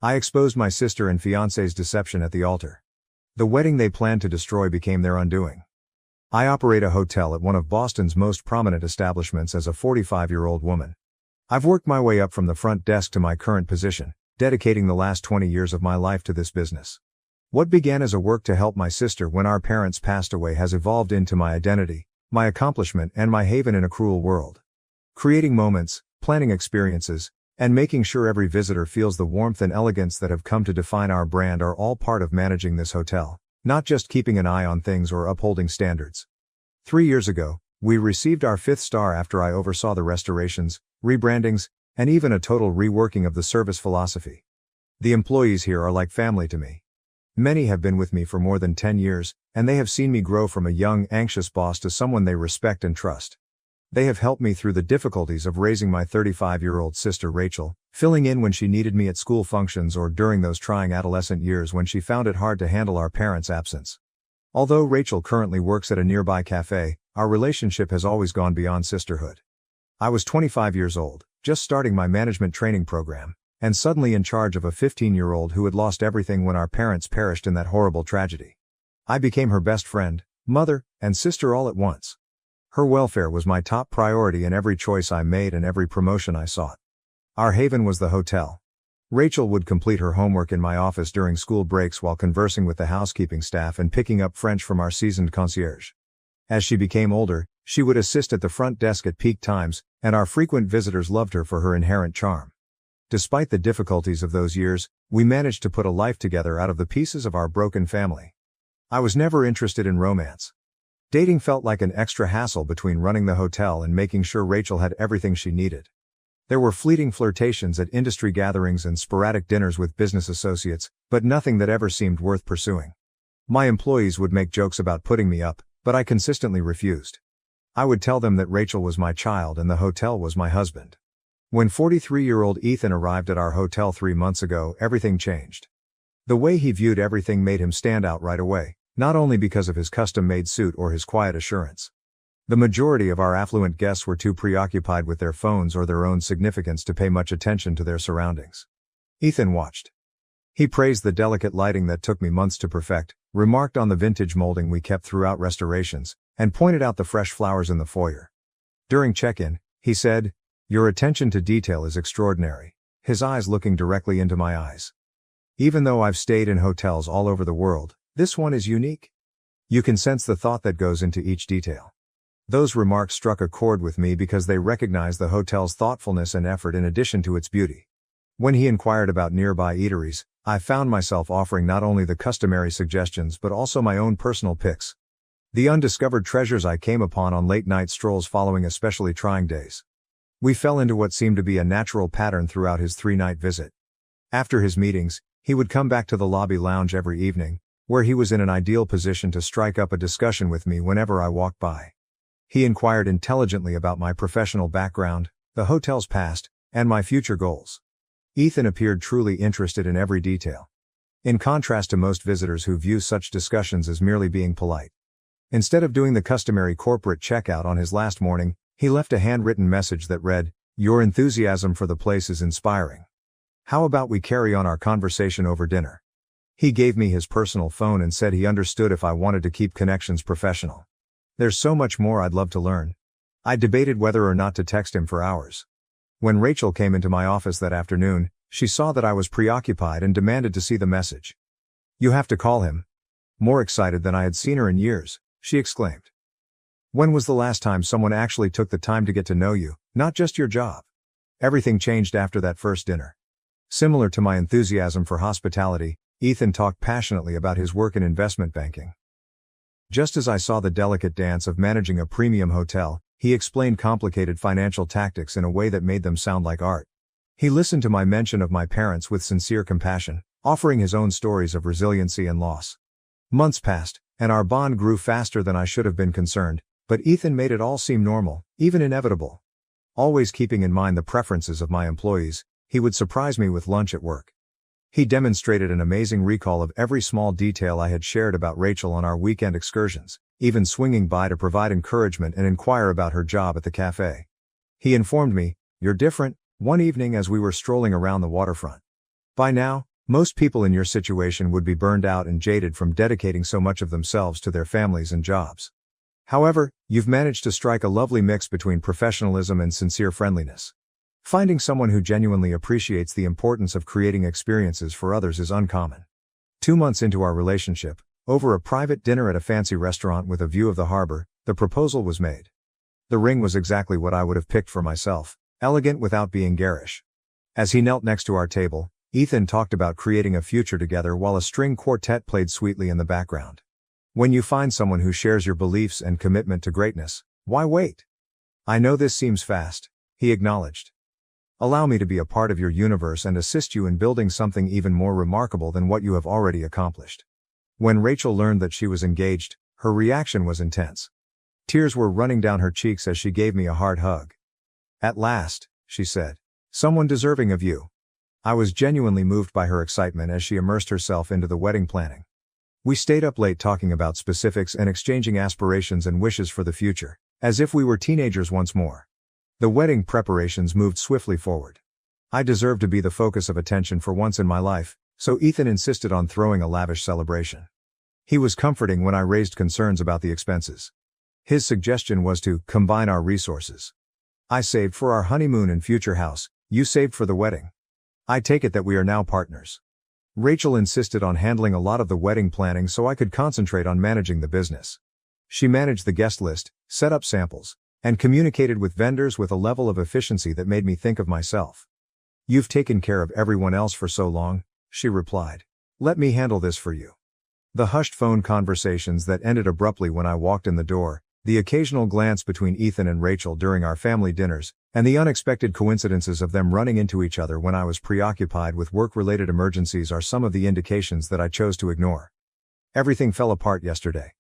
I exposed my sister and fiancé's deception at the altar. The wedding they planned to destroy became their undoing. I operate a hotel at one of Boston's most prominent establishments as a 45-year-old woman. I've worked my way up from the front desk to my current position, dedicating the last 20 years of my life to this business. What began as a work to help my sister when our parents passed away has evolved into my identity, my accomplishment, and my haven in a cruel world. Creating moments, planning experiences, and making sure every visitor feels the warmth and elegance that have come to define our brand are all part of managing this hotel, not just keeping an eye on things or upholding standards. 3 years ago, we received our 5th star after I oversaw the restorations, rebrandings, and even a total reworking of the service philosophy. The employees here are like family to me. Many have been with me for more than 10 years, and they have seen me grow from a young, anxious boss to someone they respect and trust. They have helped me through the difficulties of raising my 35-year-old sister Rachel, filling in when she needed me at school functions or during those trying adolescent years when she found it hard to handle our parents' absence. Although Rachel currently works at a nearby cafe, our relationship has always gone beyond sisterhood. I was 25 years old, just starting my management training program, and suddenly in charge of a 15-year-old who had lost everything when our parents perished in that horrible tragedy. I became her best friend, mother, and sister all at once. Her welfare was my top priority in every choice I made and every promotion I sought. Our haven was the hotel. Rachel would complete her homework in my office during school breaks while conversing with the housekeeping staff and picking up French from our seasoned concierge. As she became older, she would assist at the front desk at peak times, and our frequent visitors loved her for her inherent charm. Despite the difficulties of those years, we managed to put a life together out of the pieces of our broken family. I was never interested in romance. Dating felt like an extra hassle between running the hotel and making sure Rachel had everything she needed. There were fleeting flirtations at industry gatherings and sporadic dinners with business associates, but nothing that ever seemed worth pursuing. My employees would make jokes about putting me up, but I consistently refused. I would tell them that Rachel was my child and the hotel was my husband. When 43-year-old Ethan arrived at our hotel 3 months ago, everything changed. The way he viewed everything made him stand out right away, not only because of his custom-made suit or his quiet assurance. The majority of our affluent guests were too preoccupied with their phones or their own significance to pay much attention to their surroundings. Ethan watched. He praised the delicate lighting that took me months to perfect, remarked on the vintage molding we kept throughout restorations, and pointed out the fresh flowers in the foyer. During check-in, he said, "Your attention to detail is extraordinary," his eyes looking directly into my eyes. "Even though I've stayed in hotels all over the world, this one is unique. You can sense the thought that goes into each detail." Those remarks struck a chord with me because they recognized the hotel's thoughtfulness and effort in addition to its beauty. When he inquired about nearby eateries, I found myself offering not only the customary suggestions but also my own personal picks. The undiscovered treasures I came upon on late-night strolls following especially trying days. We fell into what seemed to be a natural pattern throughout his 3-night visit. After his meetings, he would come back to the lobby lounge every evening, where he was in an ideal position to strike up a discussion with me whenever I walked by. He inquired intelligently about my professional background, the hotel's past, and my future goals. Ethan appeared truly interested in every detail. In contrast to most visitors who view such discussions as merely being polite. Instead of doing the customary corporate checkout on his last morning, he left a handwritten message that read, "Your enthusiasm for the place is inspiring. How about we carry on our conversation over dinner?" He gave me his personal phone and said he understood if I wanted to keep connections professional. There's so much more I'd love to learn. I debated whether or not to text him for hours. When Rachel came into my office that afternoon, she saw that I was preoccupied and demanded to see the message. "You have to call him." More excited than I had seen her in years, she exclaimed. "When was the last time someone actually took the time to get to know you, not just your job?" Everything changed after that first dinner. Similar to my enthusiasm for hospitality, Ethan talked passionately about his work in investment banking. Just as I saw the delicate dance of managing a premium hotel, he explained complicated financial tactics in a way that made them sound like art. He listened to my mention of my parents with sincere compassion, offering his own stories of resiliency and loss. Months passed, and our bond grew faster than I should have been concerned, but Ethan made it all seem normal, even inevitable. Always keeping in mind the preferences of my employees, he would surprise me with lunch at work. He demonstrated an amazing recall of every small detail I had shared about Rachel on our weekend excursions, even swinging by to provide encouragement and inquire about her job at the cafe. He informed me, "You're different," one evening as we were strolling around the waterfront. By now, Most people in your situation would be burned out and jaded from dedicating so much of themselves to their families and jobs. However, you've managed to strike a lovely mix between professionalism and sincere friendliness. Finding someone who genuinely appreciates the importance of creating experiences for others is uncommon. 2 months into our relationship, over a private dinner at a fancy restaurant with a view of the harbor, the proposal was made. The ring was exactly what I would have picked for myself, elegant without being garish. As he knelt next to our table, Ethan talked about creating a future together while a string quartet played sweetly in the background. When you find someone who shares your beliefs and commitment to greatness, why wait? I know this seems fast, he acknowledged. Allow me to be a part of your universe and assist you in building something even more remarkable than what you have already accomplished. When Rachel learned that she was engaged, her reaction was intense. Tears were running down her cheeks as she gave me a hard hug. At last, she said. Someone deserving of you. I was genuinely moved by her excitement as she immersed herself into the wedding planning. We stayed up late talking about specifics and exchanging aspirations and wishes for the future, as if we were teenagers once more. The wedding preparations moved swiftly forward. I deserved to be the focus of attention for once in my life, so Ethan insisted on throwing a lavish celebration. He was comforting when I raised concerns about the expenses. His suggestion was to combine our resources. I saved for our honeymoon and future house, you saved for the wedding. I take it that we are now partners. Rachel insisted on handling a lot of the wedding planning so I could concentrate on managing the business. She managed the guest list, set up samples, and communicated with vendors with a level of efficiency that made me think of myself. You've taken care of everyone else for so long, she replied. Let me handle this for you. The hushed phone conversations that ended abruptly when I walked in the door, the occasional glance between Ethan and Rachel during our family dinners, and the unexpected coincidences of them running into each other when I was preoccupied with work-related emergencies are some of the indications that I chose to ignore. Everything fell apart yesterday.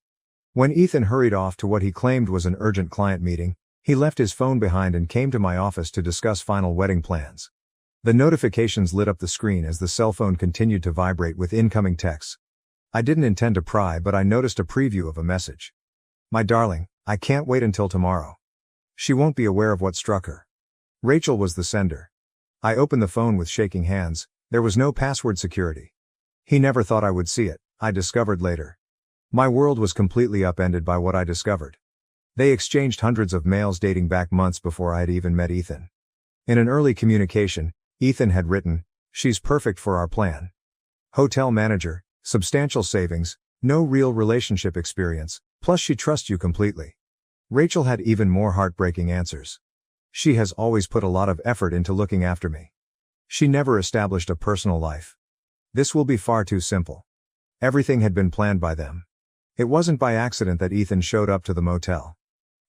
When Ethan hurried off to what he claimed was an urgent client meeting, he left his phone behind and came to my office to discuss final wedding plans. The notifications lit up the screen as the cell phone continued to vibrate with incoming texts. I didn't intend to pry, but I noticed a preview of a message. My darling, I can't wait until tomorrow. She won't be aware of what struck her. Rachel was the sender. I opened the phone with shaking hands. There was no password security. He never thought I would see it, I discovered later. My world was completely upended by what I discovered. They exchanged hundreds of mails dating back months before I had even met Ethan. In an early communication, Ethan had written, "She's perfect for our plan. Hotel manager, substantial savings, no real relationship experience, plus she trusts you completely." Rachel had even more heartbreaking answers. She has always put a lot of effort into looking after me. She never established a personal life. This will be far too simple. Everything had been planned by them. It wasn't by accident that Ethan showed up to the motel.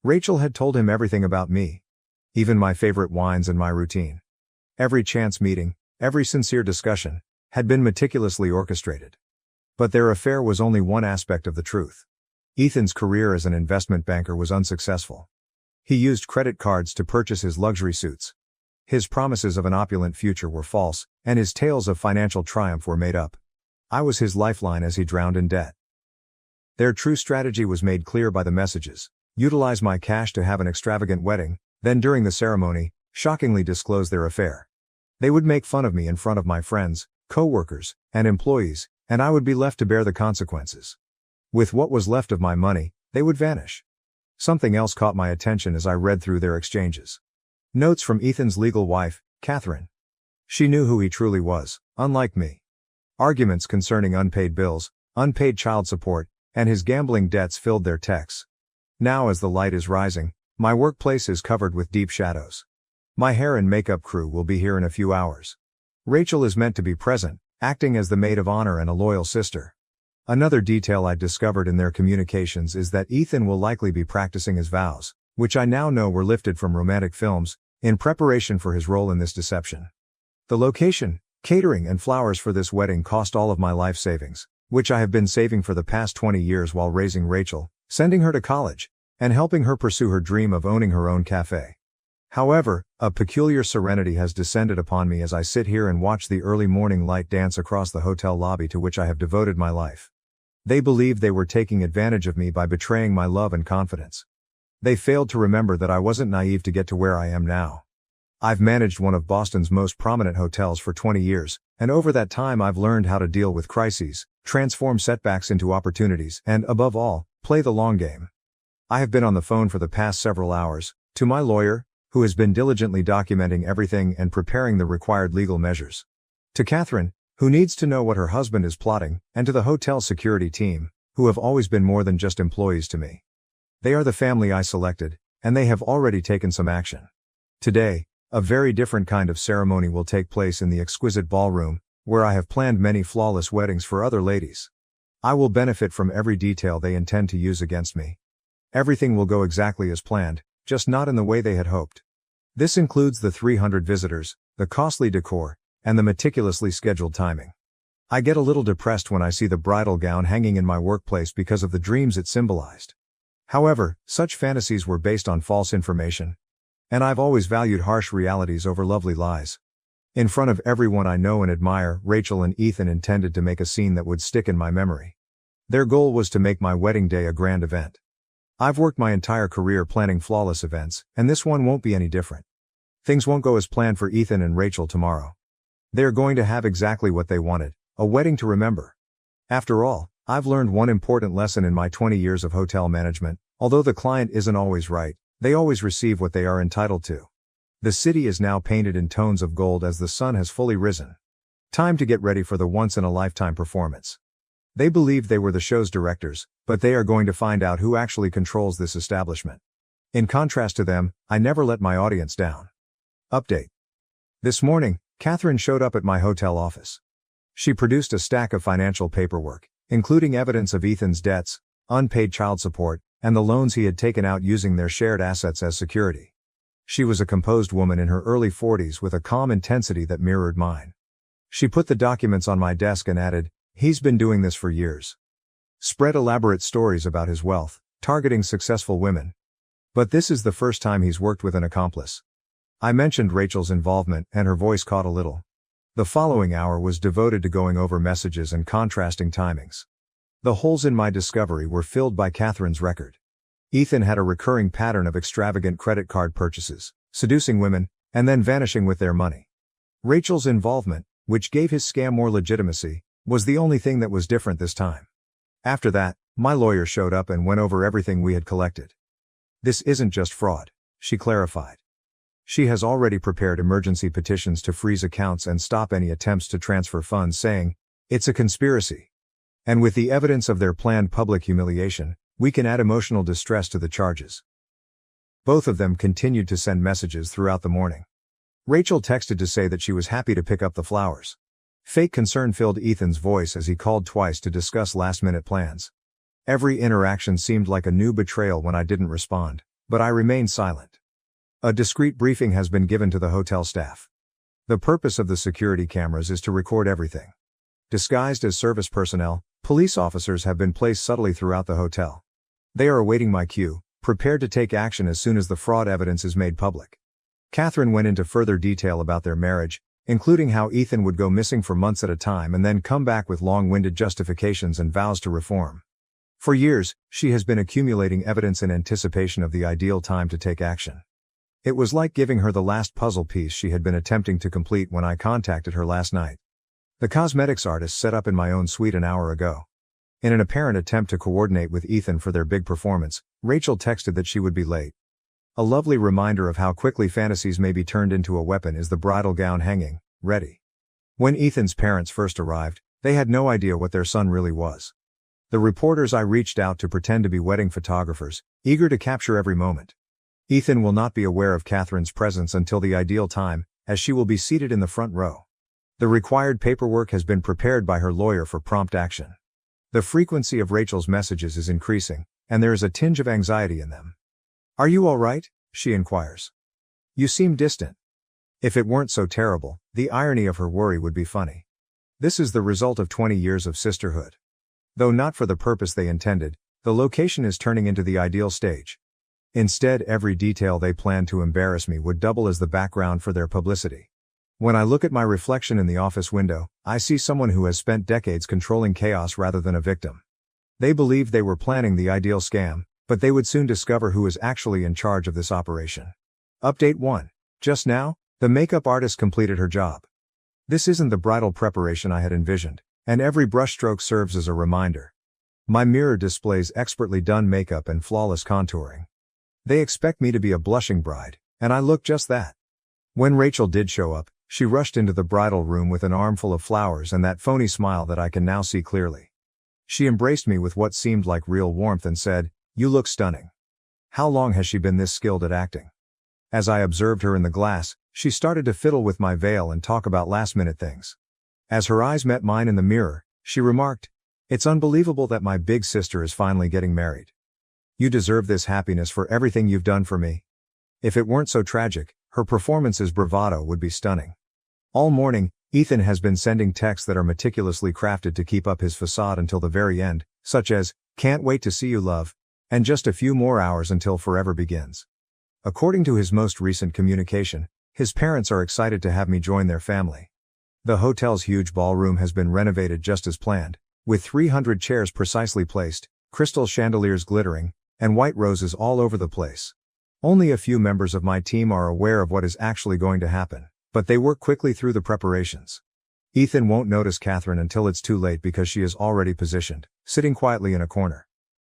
Rachel had told him everything about me. Even my favorite wines and my routine. Every chance meeting, every sincere discussion, had been meticulously orchestrated. But their affair was only one aspect of the truth. Ethan's career as an investment banker was unsuccessful. He used credit cards to purchase his luxury suits. His promises of an opulent future were false, and his tales of financial triumph were made up. I was his lifeline as he drowned in debt. Their true strategy was made clear by the messages: utilize my cash to have an extravagant wedding, then during the ceremony, shockingly disclose their affair. They would make fun of me in front of my friends, co-workers, and employees, and I would be left to bear the consequences. With what was left of my money, they would vanish. Something else caught my attention as I read through their exchanges. Notes from Ethan's legal wife, Catherine. She knew who he truly was, unlike me. Arguments concerning unpaid bills, unpaid child support, and his gambling debts filled their texts. Now as the light is rising, my workplace is covered with deep shadows. My hair and makeup crew will be here in a few hours. Rachel is meant to be present, acting as the maid of honor and a loyal sister. Another detail I discovered in their communications is that Ethan will likely be practicing his vows, which I now know were lifted from romantic films, in preparation for his role in this deception. The location, catering and flowers for this wedding cost all of my life savings, which I have been saving for the past 20 years while raising Rachel, sending her to college, and helping her pursue her dream of owning her own cafe. However, a peculiar serenity has descended upon me as I sit here and watch the early morning light dance across the hotel lobby to which I have devoted my life. They believed they were taking advantage of me by betraying my love and confidence. They failed to remember that I wasn't naive to get to where I am now. I've managed one of Boston's most prominent hotels for 20 years, and over that time I've learned how to deal with crises, transform setbacks into opportunities, and, above all, play the long game. I have been on the phone for the past several hours, to my lawyer, who has been diligently documenting everything and preparing the required legal measures. To Catherine, who needs to know what her husband is plotting, and to the hotel security team, who have always been more than just employees to me. They are the family I selected, and they have already taken some action. Today, a very different kind of ceremony will take place in the exquisite ballroom, where I have planned many flawless weddings for other ladies. I will benefit from every detail they intend to use against me. Everything will go exactly as planned, just not in the way they had hoped. This includes the 300 visitors, the costly decor, and the meticulously scheduled timing. I get a little depressed when I see the bridal gown hanging in my workplace because of the dreams it symbolized. However, such fantasies were based on false information. And I've always valued harsh realities over lovely lies. In front of everyone I know and admire, Rachel and Ethan intended to make a scene that would stick in my memory. Their goal was to make my wedding day a grand event. I've worked my entire career planning flawless events, and this one won't be any different. Things won't go as planned for Ethan and Rachel tomorrow. They're going to have exactly what they wanted, a wedding to remember. After all, I've learned one important lesson in my 20 years of hotel management: although the client isn't always right, they always receive what they are entitled to. The city is now painted in tones of gold as the sun has fully risen. Time to get ready for the once-in-a-lifetime performance. They believed they were the show's directors, but they are going to find out who actually controls this establishment. In contrast to them, I never let my audience down. Update. This morning, Catherine showed up at my hotel office. She produced a stack of financial paperwork, including evidence of Ethan's debts, unpaid child support, and the loans he had taken out using their shared assets as security. She was a composed woman in her early 40s with a calm intensity that mirrored mine. She put the documents on my desk and added, "He's been doing this for years." Spread elaborate stories about his wealth, targeting successful women. But this is the first time he's worked with an accomplice. I mentioned Rachel's involvement, and her voice caught a little. The following hour was devoted to going over messages and contrasting timings. The holes in my discovery were filled by Catherine's record. Ethan had a recurring pattern of extravagant credit card purchases, seducing women, and then vanishing with their money. Rachel's involvement, which gave his scam more legitimacy, was the only thing that was different this time. After that, my lawyer showed up and went over everything we had collected. "This isn't just fraud," she clarified. She has already prepared emergency petitions to freeze accounts and stop any attempts to transfer funds, saying, "It's a conspiracy. And with the evidence of their planned public humiliation, we can add emotional distress to the charges." Both of them continued to send messages throughout the morning. Rachel texted to say that she was happy to pick up the flowers. Fake concern filled Ethan's voice as he called twice to discuss last-minute plans. Every interaction seemed like a new betrayal when I didn't respond, but I remained silent. A discreet briefing has been given to the hotel staff. The purpose of the security cameras is to record everything. Disguised as service personnel, police officers have been placed subtly throughout the hotel. They are awaiting my cue, prepared to take action as soon as the fraud evidence is made public. Catherine went into further detail about their marriage, including how Ethan would go missing for months at a time and then come back with long-winded justifications and vows to reform. For years, she has been accumulating evidence in anticipation of the ideal time to take action. It was like giving her the last puzzle piece she had been attempting to complete when I contacted her last night. The cosmetics artist set up in my own suite an hour ago. In an apparent attempt to coordinate with Ethan for their big performance, Rachel texted that she would be late. A lovely reminder of how quickly fantasies may be turned into a weapon is the bridal gown hanging, ready. When Ethan's parents first arrived, they had no idea what their son really was. The reporters I reached out to pretend to be wedding photographers, eager to capture every moment. Ethan will not be aware of Catherine's presence until the ideal time, as she will be seated in the front row. The required paperwork has been prepared by her lawyer for prompt action. The frequency of Rachel's messages is increasing, and there is a tinge of anxiety in them. "Are you all right?" she inquires. "You seem distant." If it weren't so terrible, the irony of her worry would be funny. This is the result of 20 years of sisterhood. Though not for the purpose they intended, the location is turning into the ideal stage. Instead, every detail they planned to embarrass me would double as the background for their publicity. When I look at my reflection in the office window, I see someone who has spent decades controlling chaos rather than a victim. They believed they were planning the ideal scam, but they would soon discover who is actually in charge of this operation. Update 1. Just now, The makeup artist completed her job. This isn't the bridal preparation I had envisioned, and every brushstroke serves as a reminder. My mirror displays expertly done makeup and flawless contouring. They expect me to be a blushing bride, and I look just that. When Rachel did show up, she rushed into the bridal room with an armful of flowers and that phony smile that I can now see clearly. She embraced me with what seemed like real warmth and said, "You look stunning." How long has she been this skilled at acting? As I observed her in the glass, she started to fiddle with my veil and talk about last-minute things. As her eyes met mine in the mirror, she remarked, "It's unbelievable that my big sister is finally getting married. You deserve this happiness for everything you've done for me." If it weren't so tragic, her performance's bravado would be stunning. All morning, Ethan has been sending texts that are meticulously crafted to keep up his facade until the very end, such as, "Can't wait to see you, love," and "just a few more hours until forever begins." According to his most recent communication, his parents are excited to have me join their family. The hotel's huge ballroom has been renovated just as planned, with 300 chairs precisely placed, crystal chandeliers glittering, and white roses all over the place. Only a few members of my team are aware of what is actually going to happen, but they work quickly through the preparations. Ethan won't notice Catherine until it's too late because she is already positioned, sitting quietly in a corner.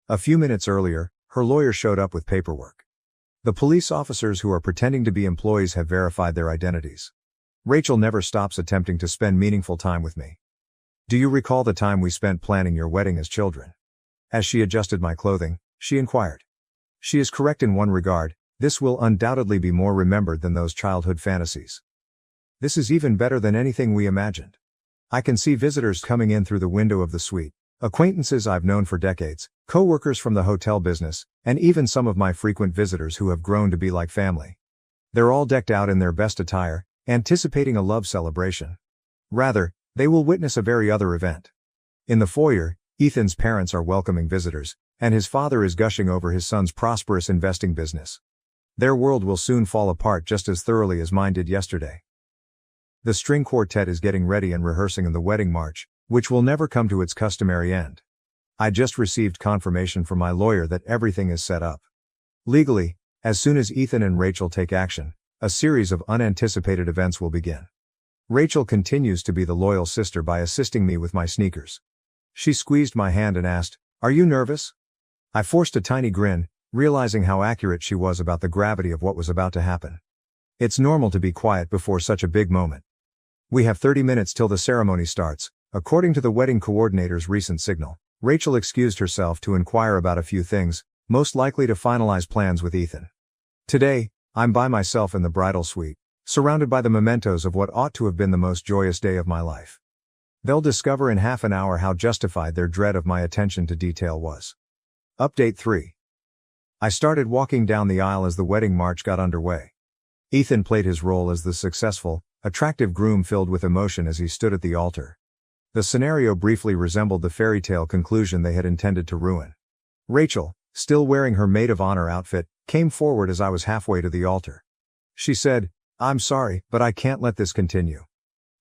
A few minutes earlier, her lawyer showed up with paperwork. The police officers who are pretending to be employees have verified their identities. Rachel never stops attempting to spend meaningful time with me. "Do you recall the time we spent planning your wedding as children?" As she adjusted my clothing, she inquired. She is correct in one regard, this will undoubtedly be more remembered than those childhood fantasies. This is even better than anything we imagined. I can see visitors coming in through the window of the suite, acquaintances I've known for decades, co-workers from the hotel business, and even some of my frequent visitors who have grown to be like family. They're all decked out in their best attire, anticipating a love celebration. Rather, they will witness a very other event. In the foyer, Ethan's parents are welcoming visitors, and his father is gushing over his son's prosperous investing business. Their world will soon fall apart just as thoroughly as mine did yesterday. The string quartet is getting ready and rehearsing in the wedding march, which will never come to its customary end. I just received confirmation from my lawyer that everything is set up. Legally, as soon as Ethan and Rachel take action, a series of unanticipated events will begin. Rachel continues to be the loyal sister by assisting me with my sneakers. She squeezed my hand and asked, "Are you nervous?" I forced a tiny grin, realizing how accurate she was about the gravity of what was about to happen. It's normal to be quiet before such a big moment. We have 30 minutes till the ceremony starts, according to the wedding coordinator's recent signal. Rachel excused herself to inquire about a few things, most likely to finalize plans with Ethan. Today, I'm by myself in the bridal suite, surrounded by the mementos of what ought to have been the most joyous day of my life. They'll discover in half an hour how justified their dread of my attention to detail was. Update 3. I started walking down the aisle as the wedding march got underway. Ethan played his role as the successful, attractive groom filled with emotion as he stood at the altar. The scenario briefly resembled the fairy tale conclusion they had intended to ruin. Rachel, still wearing her maid of honor outfit, came forward as I was halfway to the altar. She said, "I'm sorry, but I can't let this continue."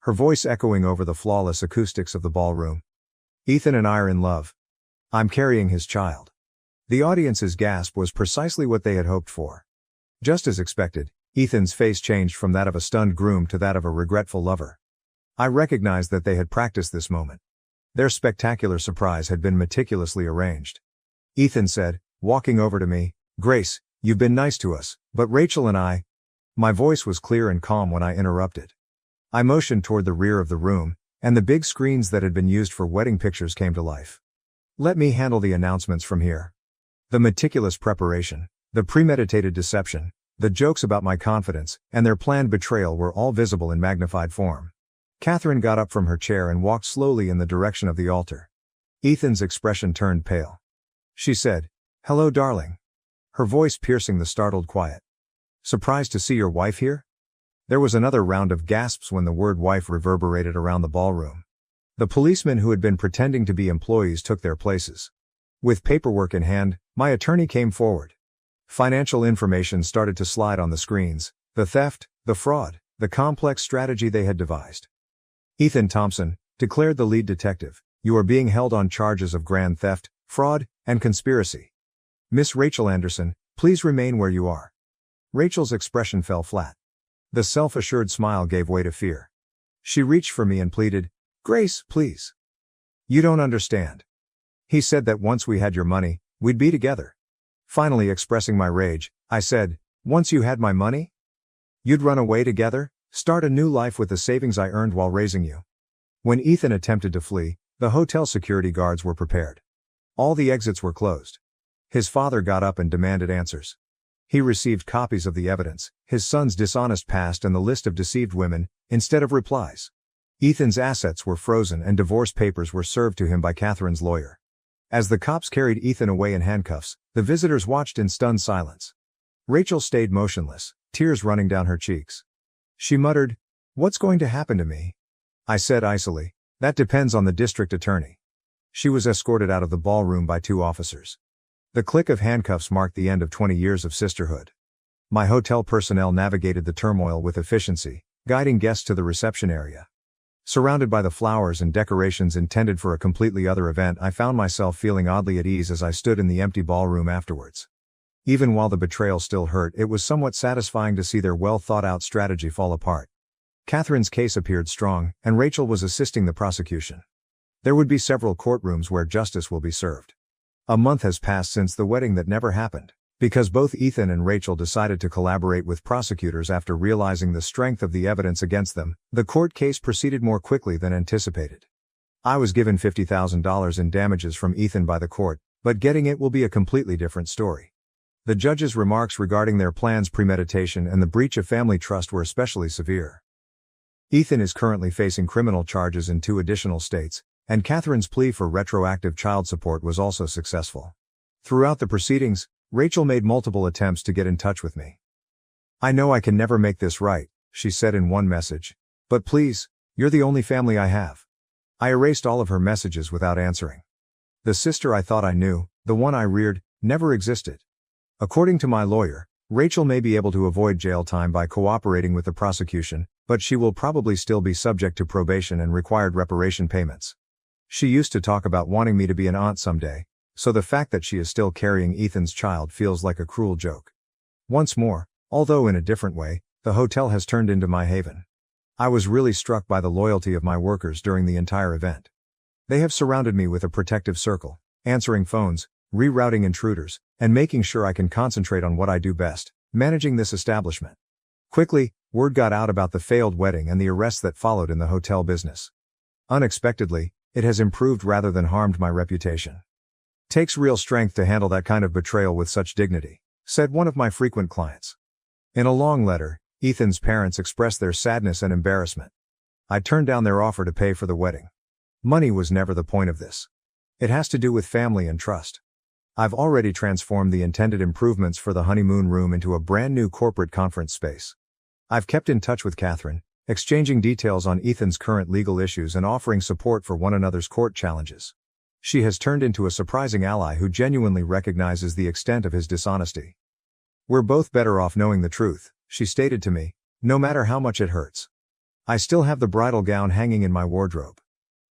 Her voice echoing over the flawless acoustics of the ballroom. "Ethan and I are in love. I'm carrying his child." The audience's gasp was precisely what they had hoped for. Just as expected, Ethan's face changed from that of a stunned groom to that of a regretful lover. I recognized that they had practiced this moment. Their spectacular surprise had been meticulously arranged. Ethan said, walking over to me, "Grace, you've been nice to us, but Rachel and I—" My voice was clear and calm when I interrupted. I motioned toward the rear of the room, and the big screens that had been used for wedding pictures came to life. "Let me handle the announcements from here." The meticulous preparation, the premeditated deception, the jokes about my confidence, and their planned betrayal were all visible in magnified form. Catherine got up from her chair and walked slowly in the direction of the altar. Ethan's expression turned pale. She said, "Hello, darling." Her voice piercing the startled quiet. "Surprised to see your wife here?" There was another round of gasps when the word wife reverberated around the ballroom. The policemen who had been pretending to be employees took their places. With paperwork in hand, my attorney came forward. Financial information started to slide on the screens, the theft, the fraud, the complex strategy they had devised. "Ethan Thompson," declared the lead detective, "you are being held on charges of grand theft, fraud, and conspiracy. Miss Rachel Anderson, please remain where you are." Rachel's expression fell flat. The self-assured smile gave way to fear. She reached for me and pleaded, "Grace, please. You don't understand. He said that once we had your money, we'd be together." Finally expressing my rage, I said, "Once you had my money? You'd run away together, start a new life with the savings I earned while raising you." When Ethan attempted to flee, the hotel security guards were prepared. All the exits were closed. His father got up and demanded answers. He received copies of the evidence, his son's dishonest past and the list of deceived women, instead of replies. Ethan's assets were frozen and divorce papers were served to him by Catherine's lawyer. As the cops carried Ethan away in handcuffs, the visitors watched in stunned silence. Rachel stayed motionless, tears running down her cheeks. She muttered, "What's going to happen to me?" I said icily, "That depends on the district attorney." She was escorted out of the ballroom by 2 officers. The click of handcuffs marked the end of 20 years of sisterhood. My hotel personnel navigated the turmoil with efficiency, guiding guests to the reception area. Surrounded by the flowers and decorations intended for a completely other event, I found myself feeling oddly at ease as I stood in the empty ballroom afterwards. Even while the betrayal still hurt, it was somewhat satisfying to see their well-thought-out strategy fall apart. Catherine's case appeared strong, and Rachel was assisting the prosecution. There would be several courtrooms where justice will be served. A month has passed since the wedding that never happened, because both Ethan and Rachel decided to collaborate with prosecutors after realizing the strength of the evidence against them. The court case proceeded more quickly than anticipated. I was given $50,000 in damages from Ethan by the court, but getting it will be a completely different story. The judge's remarks regarding their plan's premeditation and the breach of family trust were especially severe. Ethan is currently facing criminal charges in 2 additional states, and Catherine's plea for retroactive child support was also successful. Throughout the proceedings, Rachel made multiple attempts to get in touch with me. "I know I can never make this right," she said in one message, "but please, you're the only family I have." I erased all of her messages without answering. The sister I thought I knew, the one I reared, never existed. According to my lawyer, Rachel may be able to avoid jail time by cooperating with the prosecution, but she will probably still be subject to probation and required reparation payments. She used to talk about wanting me to be an aunt someday, so the fact that she is still carrying Ethan's child feels like a cruel joke. Once more, although in a different way, the hotel has turned into my haven. I was really struck by the loyalty of my workers during the entire event. They have surrounded me with a protective circle, answering phones, rerouting intruders, and making sure I can concentrate on what I do best, managing this establishment. Quickly, word got out about the failed wedding and the arrests that followed in the hotel business. Unexpectedly, it has improved rather than harmed my reputation. "Takes real strength to handle that kind of betrayal with such dignity," said one of my frequent clients. In a long letter, Ethan's parents expressed their sadness and embarrassment. I turned down their offer to pay for the wedding. Money was never the point of this. It has to do with family and trust. I've already transformed the intended improvements for the honeymoon room into a brand new corporate conference space. I've kept in touch with Catherine, exchanging details on Ethan's current legal issues and offering support for one another's court challenges. She has turned into a surprising ally who genuinely recognizes the extent of his dishonesty. "We're both better off knowing the truth," she stated to me, "no matter how much it hurts. I still have the bridal gown hanging in my wardrobe.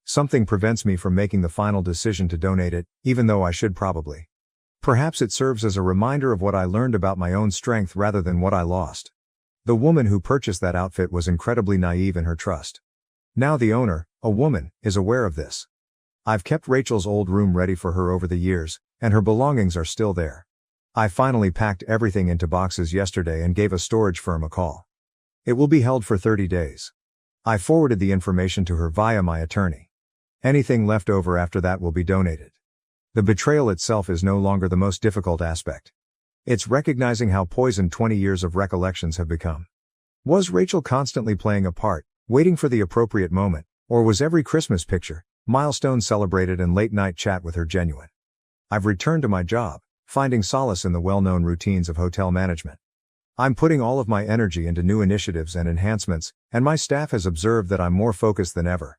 Something prevents me from making the final decision to donate it, even though I should probably. Perhaps it serves as a reminder of what I learned about my own strength rather than what I lost. The woman who purchased that outfit was incredibly naive in her trust. Now the owner, a woman, is aware of this. I've kept Rachel's old room ready for her over the years, and her belongings are still there. I finally packed everything into boxes yesterday and gave a storage firm a call. It will be held for 30 days. I forwarded the information to her via my attorney. Anything left over after that will be donated. The betrayal itself is no longer the most difficult aspect. It's recognizing how poisoned 20 years of recollections have become. Was Rachel constantly playing a part, waiting for the appropriate moment, or was every Christmas picture, milestone celebrated and late-night chat with her genuine? I've returned to my job, finding solace in the well-known routines of hotel management. I'm putting all of my energy into new initiatives and enhancements, and my staff has observed that I'm more focused than ever.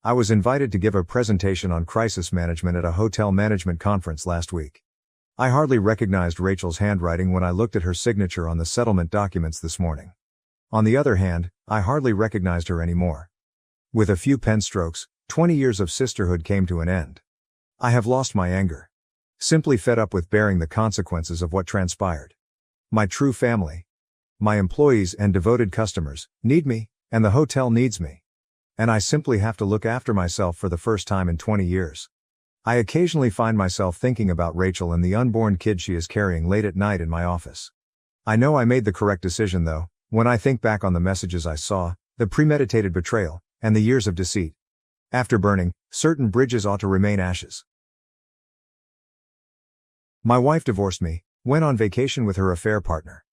I was invited to give a presentation on crisis management at a hotel management conference last week. I hardly recognized Rachel's handwriting when I looked at her signature on the settlement documents this morning. On the other hand, I hardly recognized her anymore. With a few pen strokes, 20 years of sisterhood came to an end. I have lost my anger. Simply fed up with bearing the consequences of what transpired. My true family. My employees and devoted customers need me, and the hotel needs me. And I simply have to look after myself for the first time in 20 years. I occasionally find myself thinking about Rachel and the unborn kid she is carrying late at night in my office. I know I made the correct decision though, when I think back on the messages I saw, the premeditated betrayal, and the years of deceit. After burning, certain bridges ought to remain ashes. My wife divorced me, went on vacation with her affair partner,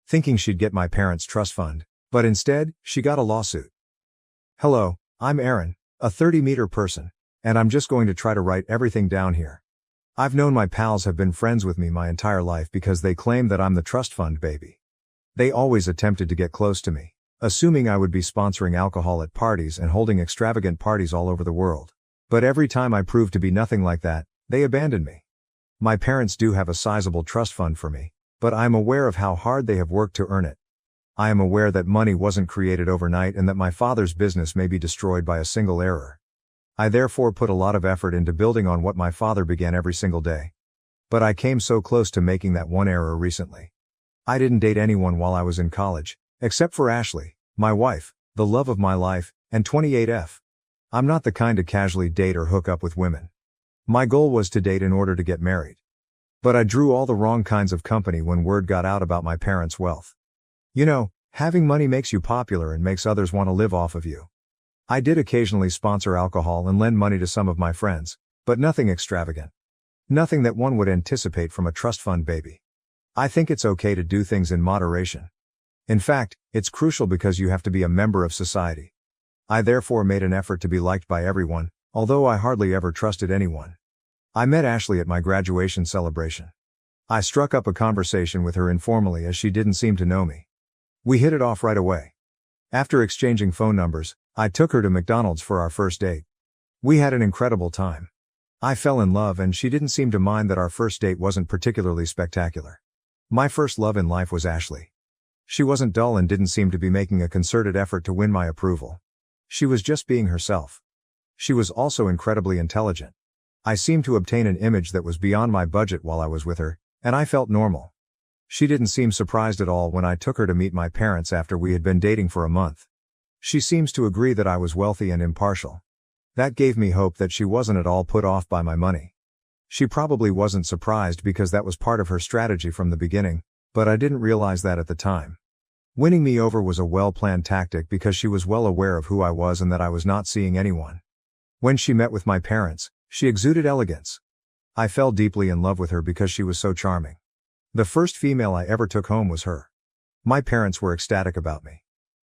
thinking she'd get my parents' trust fund, but instead, she got a lawsuit. Hello, I'm Aaron, a 30-meter person, and I'm just going to try to write everything down here. I've known my pals have been friends with me my entire life because they claim that I'm the trust fund baby. They always attempted to get close to me, assuming I would be sponsoring alcohol at parties and holding extravagant parties all over the world. But every time I proved to be nothing like that, they abandoned me. My parents do have a sizable trust fund for me, but I am aware of how hard they have worked to earn it. I am aware that money wasn't created overnight and that my father's business may be destroyed by a single error. I therefore put a lot of effort into building on what my father began every single day. But I came so close to making that one error recently. I didn't date anyone while I was in college, except for Ashley, my wife, the love of my life, and 28F. I'm not the kind to casually date or hook up with women. My goal was to date in order to get married. But I drew all the wrong kinds of company when word got out about my parents' wealth. You know, having money makes you popular and makes others want to live off of you. I did occasionally sponsor alcohol and lend money to some of my friends, but nothing extravagant. Nothing that one would anticipate from a trust fund baby. I think it's okay to do things in moderation. In fact, it's crucial because you have to be a member of society. I therefore made an effort to be liked by everyone, although I hardly ever trusted anyone. I met Ashley at my graduation celebration. I struck up a conversation with her informally as she didn't seem to know me. We hit it off right away. After exchanging phone numbers, I took her to McDonald's for our first date. We had an incredible time. I fell in love and she didn't seem to mind that our first date wasn't particularly spectacular. My first love in life was Ashley. She wasn't dull and didn't seem to be making a concerted effort to win my approval. She was just being herself. She was also incredibly intelligent. I seemed to obtain an image that was beyond my budget while I was with her, and I felt normal. She didn't seem surprised at all when I took her to meet my parents after we had been dating for a month. She seems to agree that I was wealthy and impartial. That gave me hope that she wasn't at all put off by my money. She probably wasn't surprised because that was part of her strategy from the beginning, but I didn't realize that at the time. Winning me over was a well-planned tactic because she was well aware of who I was and that I was not seeing anyone. When she met with my parents, she exuded elegance. I fell deeply in love with her because she was so charming. The first female I ever took home was her. My parents were ecstatic about me.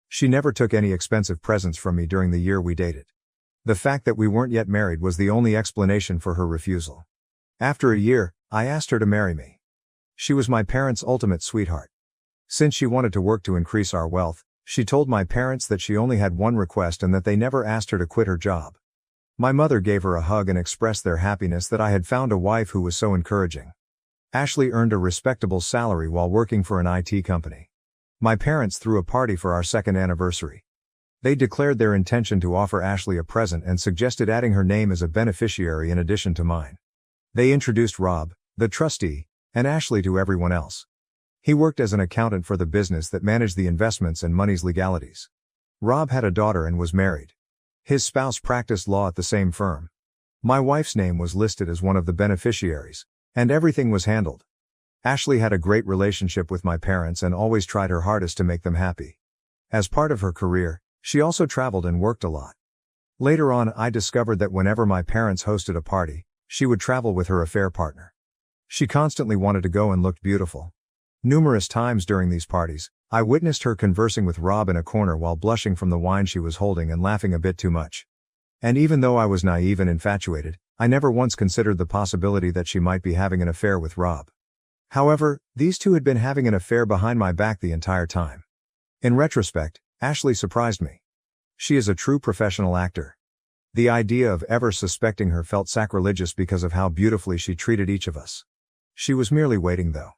She never took any expensive presents from me during the year we dated. The fact that we weren't yet married was the only explanation for her refusal. After a year, I asked her to marry me. She was my parents' ultimate sweetheart. Since she wanted to work to increase our wealth, she told my parents that she only had one request and that they never asked her to quit her job. My mother gave her a hug and expressed their happiness that I had found a wife who was so encouraging. Ashley earned a respectable salary while working for an IT company. My parents threw a party for our second anniversary. They declared their intention to offer Ashley a present and suggested adding her name as a beneficiary in addition to mine. They introduced Rob, the trustee, and Ashley to everyone else. He worked as an accountant for the business that managed the investments and money's legalities. Rob had a daughter and was married. His spouse practiced law at the same firm. My wife's name was listed as one of the beneficiaries, and everything was handled. Ashley had a great relationship with my parents and always tried her hardest to make them happy. As part of her career, she also traveled and worked a lot. Later on, I discovered that whenever my parents hosted a party, she would travel with her affair partner. She constantly wanted to go and looked beautiful. Numerous times during these parties, I witnessed her conversing with Rob in a corner while blushing from the wine she was holding and laughing a bit too much. And even though I was naive and infatuated, I never once considered the possibility that she might be having an affair with Rob. However, these two had been having an affair behind my back the entire time. In retrospect, Ashley surprised me. She is a true professional actor. The idea of ever suspecting her felt sacrilegious because of how beautifully she treated each of us. She was merely waiting though.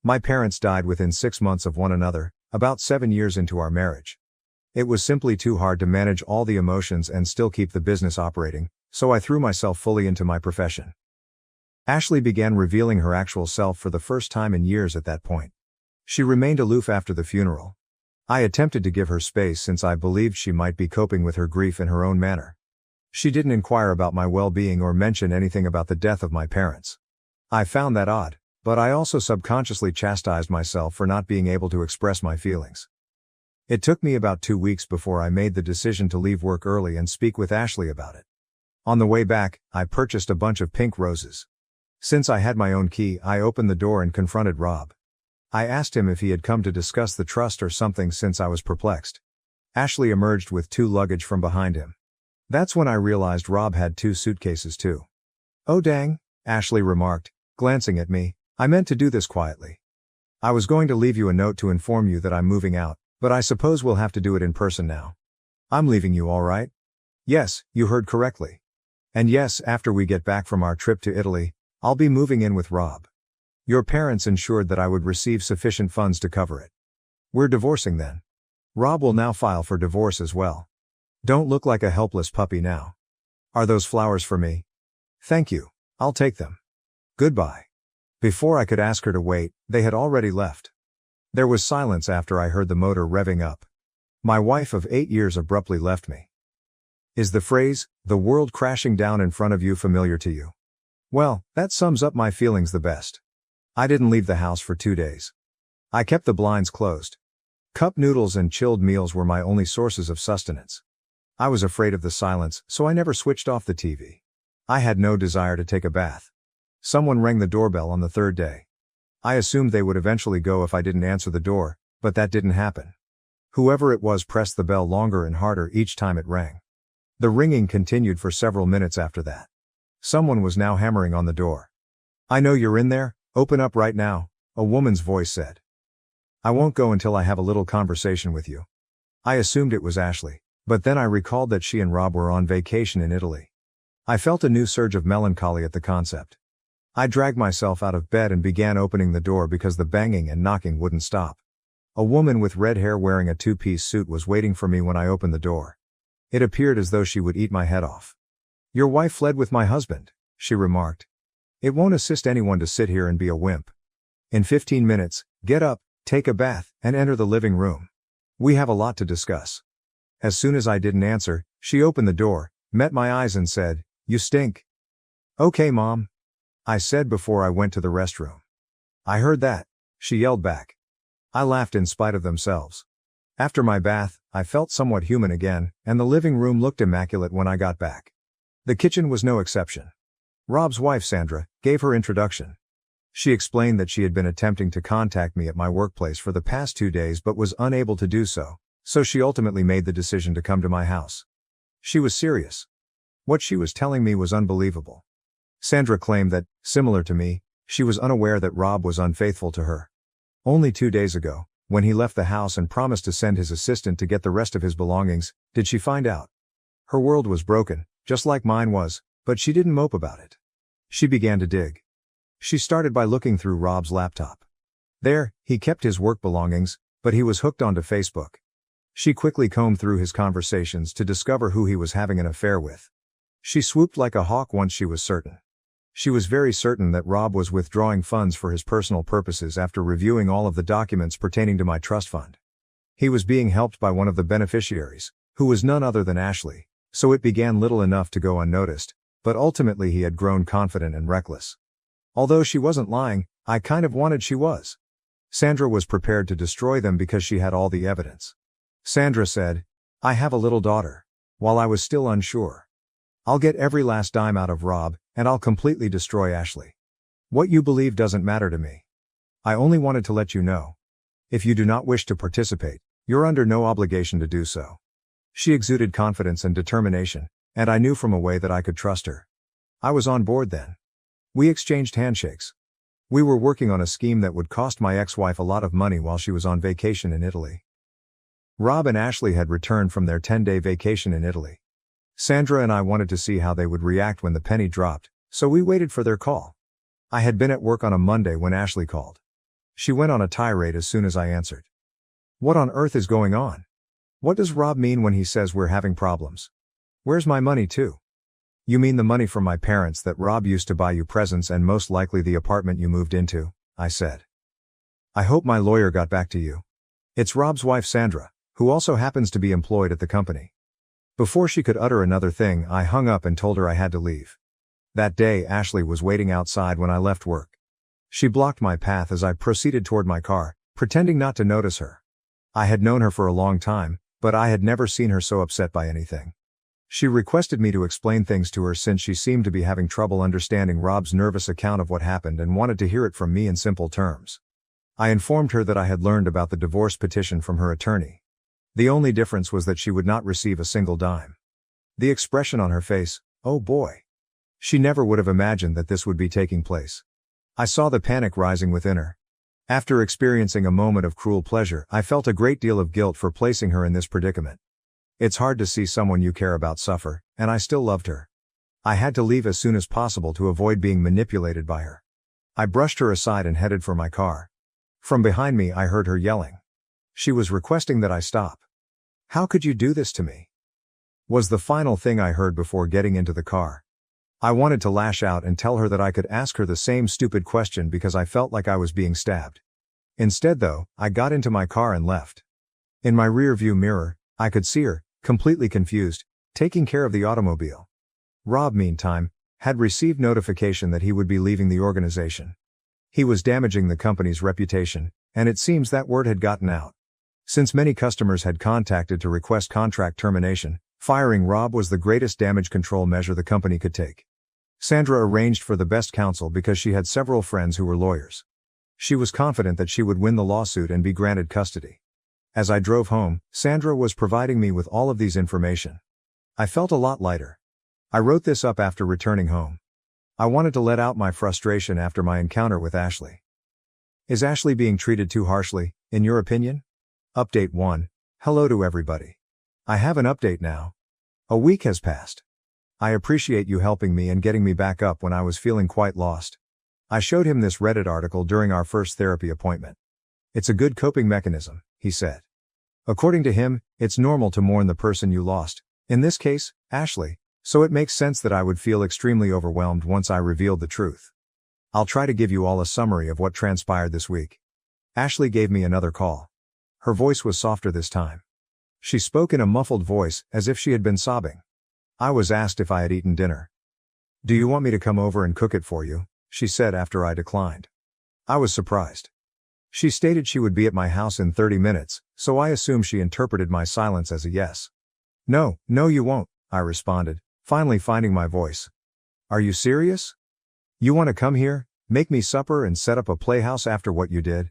My parents died within 6 months of one another, about 7 years into our marriage. It was simply too hard to manage all the emotions and still keep the business operating, so I threw myself fully into my profession. Ashley began revealing her actual self for the first time in years at that point. She remained aloof after the funeral. I attempted to give her space since I believed she might be coping with her grief in her own manner. She didn't inquire about my well-being or mention anything about the death of my parents. I found that odd, but I also subconsciously chastised myself for not being able to express my feelings. It took me about 2 weeks before I made the decision to leave work early and speak with Ashley about it. On the way back, I purchased a bunch of pink roses. Since I had my own key, I opened the door and confronted Rob. I asked him if he had come to discuss the trust or something since I was perplexed. Ashley emerged with 2 luggage from behind him. That's when I realized Rob had 2 suitcases too. "Oh dang," Ashley remarked, glancing at me. "I meant to do this quietly. I was going to leave you a note to inform you that I'm moving out, but I suppose we'll have to do it in person now. I'm leaving you, all right?" "Yes, you heard correctly. And yes, after we get back from our trip to Italy, I'll be moving in with Rob. Your parents ensured that I would receive sufficient funds to cover it. We're divorcing then. Rob will now file for divorce as well. Don't look like a helpless puppy now. Are those flowers for me?" "Thank you, I'll take them. Goodbye." Before I could ask her to wait, they had already left. There was silence after I heard the motor revving up. My wife of 8 years abruptly left me. Is the phrase, "the world crashing down in front of you," familiar to you? Well, that sums up my feelings the best. I didn't leave the house for 2 days. I kept the blinds closed. Cup noodles and chilled meals were my only sources of sustenance. I was afraid of the silence, so I never switched off the TV. I had no desire to take a bath. Someone rang the doorbell on the 3rd day. I assumed they would eventually go if I didn't answer the door, but that didn't happen. Whoever it was pressed the bell longer and harder each time it rang. The ringing continued for several minutes after that. Someone was now hammering on the door. "I know you're in there, open up right now," a woman's voice said. "I won't go until I have a little conversation with you." I assumed it was Ashley, but then I recalled that she and Rob were on vacation in Italy. I felt a new surge of melancholy at the concept. I dragged myself out of bed and began opening the door because the banging and knocking wouldn't stop. A woman with red hair wearing a 2-piece suit was waiting for me when I opened the door. It appeared as though she would eat my head off. "Your wife fled with my husband," she remarked. "It won't assist anyone to sit here and be a wimp. In 15 minutes, get up, take a bath, and enter the living room. We have a lot to discuss." As soon as I didn't answer, she opened the door, met my eyes and said, "You stink." "Okay, Mom," I said before I went to the restroom. "I heard that," she yelled back. I laughed in spite of themselves. After my bath, I felt somewhat human again, and the living room looked immaculate when I got back. The kitchen was no exception. Rob's wife, Sandra, gave her introduction. She explained that she had been attempting to contact me at my workplace for the past 2 days but was unable to do so, so she ultimately made the decision to come to my house. She was serious. What she was telling me was unbelievable. Sandra claimed that, similar to me, she was unaware that Rob was unfaithful to her. Only 2 days ago, when he left the house and promised to send his assistant to get the rest of his belongings, did she find out. Her world was broken, just like mine was, but she didn't mope about it. She began to dig. She started by looking through Rob's laptop. There, he kept his work belongings, but he was hooked onto Facebook. She quickly combed through his conversations to discover who he was having an affair with. She swooped like a hawk once she was certain. She was very certain that Rob was withdrawing funds for his personal purposes after reviewing all of the documents pertaining to my trust fund. He was being helped by one of the beneficiaries, who was none other than Ashley, so it began little enough to go unnoticed, but ultimately he had grown confident and reckless. Although she wasn't lying, I kind of wanted she was. Sandra was prepared to destroy them because she had all the evidence. Sandra said, "I have a little daughter," while I was still unsure. "I'll get every last dime out of Rob, and I'll completely destroy Ashley. What you believe doesn't matter to me. I only wanted to let you know. If you do not wish to participate, you're under no obligation to do so." She exuded confidence and determination, and I knew from a way that I could trust her. I was on board then. We exchanged handshakes. We were working on a scheme that would cost my ex-wife a lot of money while she was on vacation in Italy. Rob and Ashley had returned from their 10-day vacation in Italy. Sandra and I wanted to see how they would react when the penny dropped, so we waited for their call. I had been at work on a Monday when Ashley called. She went on a tirade as soon as I answered. "What on earth is going on? What does Rob mean when he says we're having problems? Where's my money too?" "You mean the money from my parents that Rob used to buy you presents and most likely the apartment you moved into," I said. I hope my lawyer got back to you. It's Rob's wife Sandra, who also happens to be employed at the company. Before she could utter another thing, I hung up and told her I had to leave. That day, Ashley was waiting outside when I left work. She blocked my path as I proceeded toward my car, pretending not to notice her. I had known her for a long time, but I had never seen her so upset by anything. She requested me to explain things to her since she seemed to be having trouble understanding Rob's nervous account of what happened and wanted to hear it from me in simple terms. I informed her that I had learned about the divorce petition from her attorney. The only difference was that she would not receive a single dime. The expression on her face, oh boy. She never would have imagined that this would be taking place. I saw the panic rising within her. After experiencing a moment of cruel pleasure, I felt a great deal of guilt for placing her in this predicament. It's hard to see someone you care about suffer, and I still loved her. I had to leave as soon as possible to avoid being manipulated by her. I brushed her aside and headed for my car. From behind me I heard her yelling. She was requesting that I stop. "How could you do this to me?" was the final thing I heard before getting into the car. I wanted to lash out and tell her that I could ask her the same stupid question because I felt like I was being stabbed. Instead though, I got into my car and left. In my rear-view mirror, I could see her, completely confused, taking care of the automobile. Rob, meantime, had received notification that he would be leaving the organization. He was damaging the company's reputation, and it seems that word had gotten out. Since many customers had contacted to request contract termination, firing Rob was the greatest damage control measure the company could take. Sandra arranged for the best counsel because she had several friends who were lawyers. She was confident that she would win the lawsuit and be granted custody. As I drove home, Sandra was providing me with all of these information. I felt a lot lighter. I wrote this up after returning home. I wanted to let out my frustration after my encounter with Ashley. Is Ashley being treated too harshly, in your opinion? Update 1. Hello to everybody. I have an update now. A week has passed. I appreciate you helping me and getting me back up when I was feeling quite lost. I showed him this Reddit article during our first therapy appointment. It's a good coping mechanism, he said. According to him, it's normal to mourn the person you lost, in this case, Ashley, so it makes sense that I would feel extremely overwhelmed once I revealed the truth. I'll try to give you all a summary of what transpired this week. Ashley gave me another call. Her voice was softer this time. She spoke in a muffled voice, as if she had been sobbing. I was asked if I had eaten dinner. Do you want me to come over and cook it for you? She said after I declined. I was surprised. She stated she would be at my house in 30 minutes, so I assumed she interpreted my silence as a yes. No, you won't, I responded, finally finding my voice. Are you serious? You want to come here, make me supper and set up a playhouse after what you did?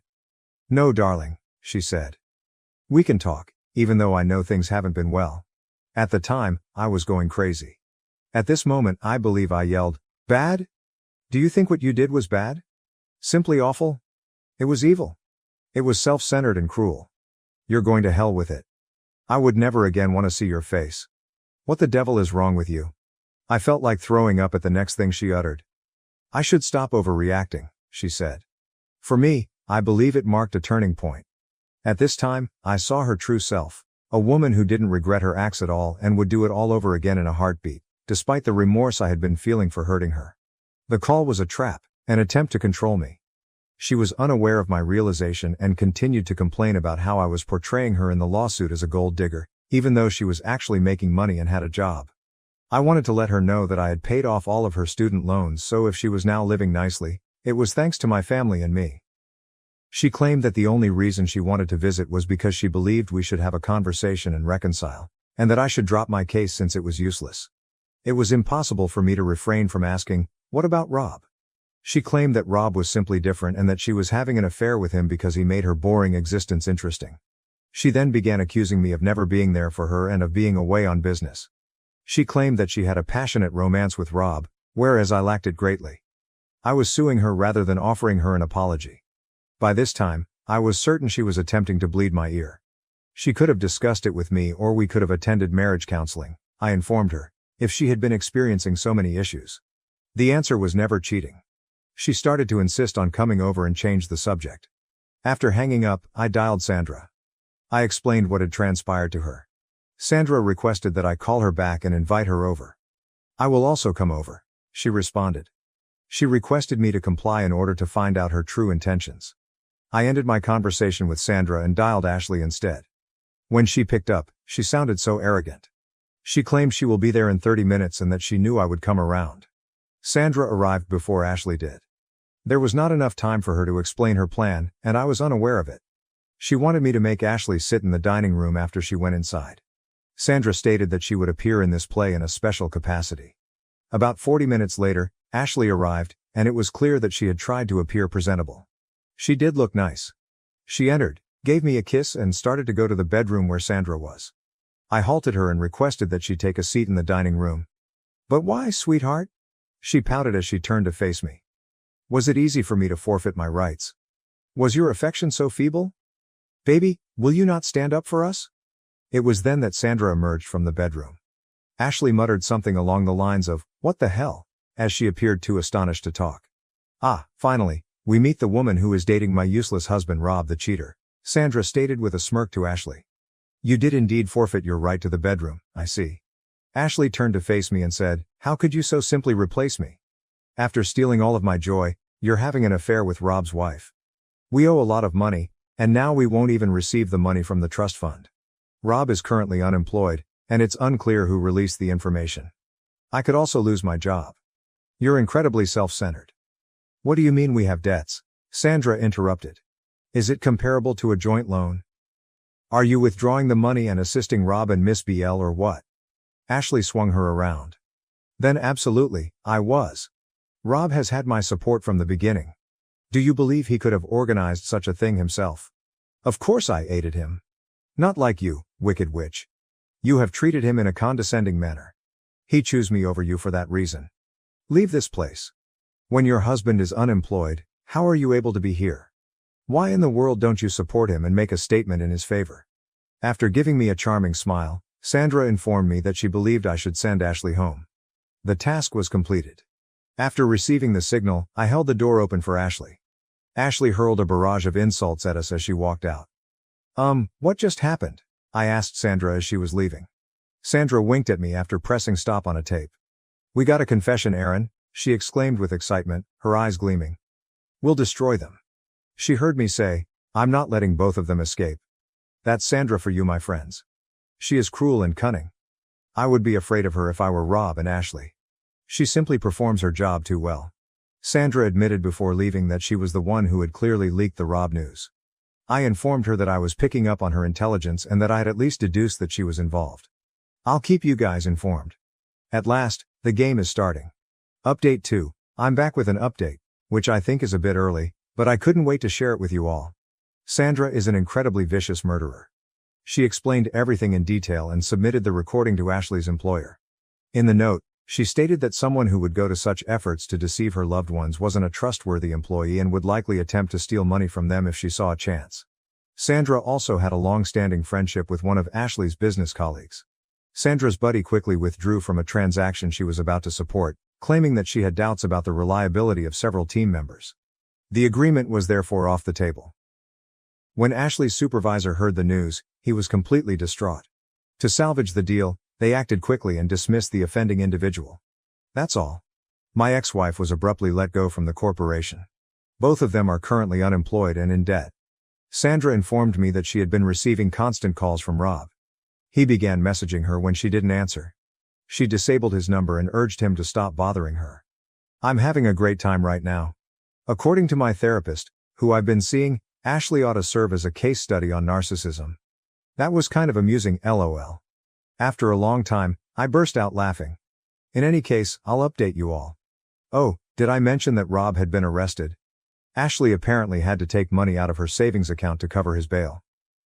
No, darling, she said. We can talk, even though I know things haven't been well. At the time, I was going crazy. At this moment, I believe I yelled, "Bad? Do you think what you did was bad? Simply awful? It was evil. It was self-centered and cruel. You're going to hell with it. I would never again want to see your face. What the devil is wrong with you?" I felt like throwing up at the next thing she uttered. I should stop overreacting, she said. For me, I believe it marked a turning point. At this time, I saw her true self, a woman who didn't regret her acts at all and would do it all over again in a heartbeat, despite the remorse I had been feeling for hurting her. The call was a trap, an attempt to control me. She was unaware of my realization and continued to complain about how I was portraying her in the lawsuit as a gold digger, even though she was actually making money and had a job. I wanted to let her know that I had paid off all of her student loans, so if she was now living nicely, it was thanks to my family and me. She claimed that the only reason she wanted to visit was because she believed we should have a conversation and reconcile, and that I should drop my case since it was useless. It was impossible for me to refrain from asking, what about Rob? She claimed that Rob was simply different and that she was having an affair with him because he made her boring existence interesting. She then began accusing me of never being there for her and of being away on business. She claimed that she had a passionate romance with Rob, whereas I lacked it greatly. I was suing her rather than offering her an apology. By this time, I was certain she was attempting to bleed my ear. She could have discussed it with me or we could have attended marriage counseling, I informed her, if she had been experiencing so many issues. The answer was never cheating. She started to insist on coming over and change the subject. After hanging up, I dialed Sandra. I explained what had transpired to her. Sandra requested that I call her back and invite her over. I will also come over, she responded. She requested me to comply in order to find out her true intentions. I ended my conversation with Sandra and dialed Ashley instead. When she picked up, she sounded so arrogant. She claimed she will be there in 30 minutes and that she knew I would come around. Sandra arrived before Ashley did. There was not enough time for her to explain her plan, and I was unaware of it. She wanted me to make Ashley sit in the dining room after she went inside. Sandra stated that she would appear in this play in a special capacity. About 40 minutes later, Ashley arrived, and it was clear that she had tried to appear presentable. She did look nice. She entered, gave me a kiss and started to go to the bedroom where Sandra was. I halted her and requested that she take a seat in the dining room. "But why, sweetheart?" She pouted as she turned to face me. "Was it easy for me to forfeit my rights? Was your affection so feeble? Baby, will you not stand up for us?" It was then that Sandra emerged from the bedroom. Ashley muttered something along the lines of, "What the hell?" as she appeared too astonished to talk. "Ah, finally, we meet the woman who is dating my useless husband Rob the cheater," Sandra stated with a smirk to Ashley. "You did indeed forfeit your right to the bedroom, I see." Ashley turned to face me and said, "How could you so simply replace me? After stealing all of my joy, you're having an affair with Rob's wife. We owe a lot of money, and now we won't even receive the money from the trust fund. Rob is currently unemployed, and it's unclear who released the information. I could also lose my job. You're incredibly self-centered." "What do you mean we have debts?" Sandra interrupted. "Is it comparable to a joint loan? Are you withdrawing the money and assisting Rob and Miss BL or what?" Ashley swung her around. "Then absolutely, I was. Rob has had my support from the beginning. Do you believe he could have organized such a thing himself? Of course I aided him. Not like you, wicked witch. You have treated him in a condescending manner. He chose me over you for that reason. Leave this place. When your husband is unemployed, how are you able to be here? Why in the world don't you support him and make a statement in his favor?" After giving me a charming smile, Sandra informed me that she believed I should send Ashley home. The task was completed. After receiving the signal, I held the door open for Ashley. Ashley hurled a barrage of insults at us as she walked out. What just happened?" I asked Sandra as she was leaving. Sandra winked at me after pressing stop on a tape. "We got a confession, Aaron," she exclaimed with excitement, her eyes gleaming. "We'll destroy them." She heard me say, "I'm not letting both of them escape. That's Sandra for you, my friends. She is cruel and cunning. I would be afraid of her if I were Rob and Ashley. She simply performs her job too well." Sandra admitted before leaving that she was the one who had clearly leaked the Rob news. I informed her that I was picking up on her intelligence and that I had at least deduced that she was involved. "I'll keep you guys informed. At last, the game is starting. Update 2. I'm back with an update, which I think is a bit early, but I couldn't wait to share it with you all. Sandra is an incredibly vicious murderer." She explained everything in detail and submitted the recording to Ashley's employer. In the note, she stated that someone who would go to such efforts to deceive her loved ones wasn't a trustworthy employee and would likely attempt to steal money from them if she saw a chance. Sandra also had a long-standing friendship with one of Ashley's business colleagues. Sandra's buddy quickly withdrew from a transaction she was about to support, claiming that she had doubts about the reliability of several team members. The agreement was therefore off the table. When Ashley's supervisor heard the news, he was completely distraught. To salvage the deal, they acted quickly and dismissed the offending individual. That's all. My ex-wife was abruptly let go from the corporation. Both of them are currently unemployed and in debt. Sandra informed me that she had been receiving constant calls from Rob. He began messaging her when she didn't answer. She disabled his number and urged him to stop bothering her. "I'm having a great time right now. According to my therapist, who I've been seeing, Ashley ought to serve as a case study on narcissism." That was kind of amusing, lol. After a long time, I burst out laughing. In any case, I'll update you all. Oh, did I mention that Rob had been arrested? Ashley apparently had to take money out of her savings account to cover his bail.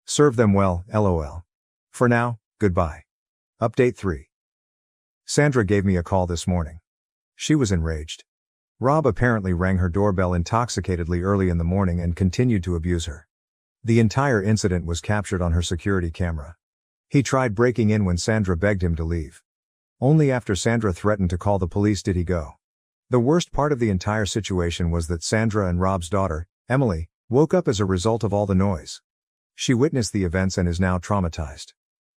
Serve them well, lol. For now, goodbye. Update 3. Sandra gave me a call this morning. She was enraged. Rob apparently rang her doorbell intoxicatedly early in the morning and continued to abuse her. The entire incident was captured on her security camera. He tried breaking in when Sandra begged him to leave. Only after Sandra threatened to call the police did he go. The worst part of the entire situation was that Sandra and Rob's daughter, Emily, woke up as a result of all the noise. She witnessed the events and is now traumatized.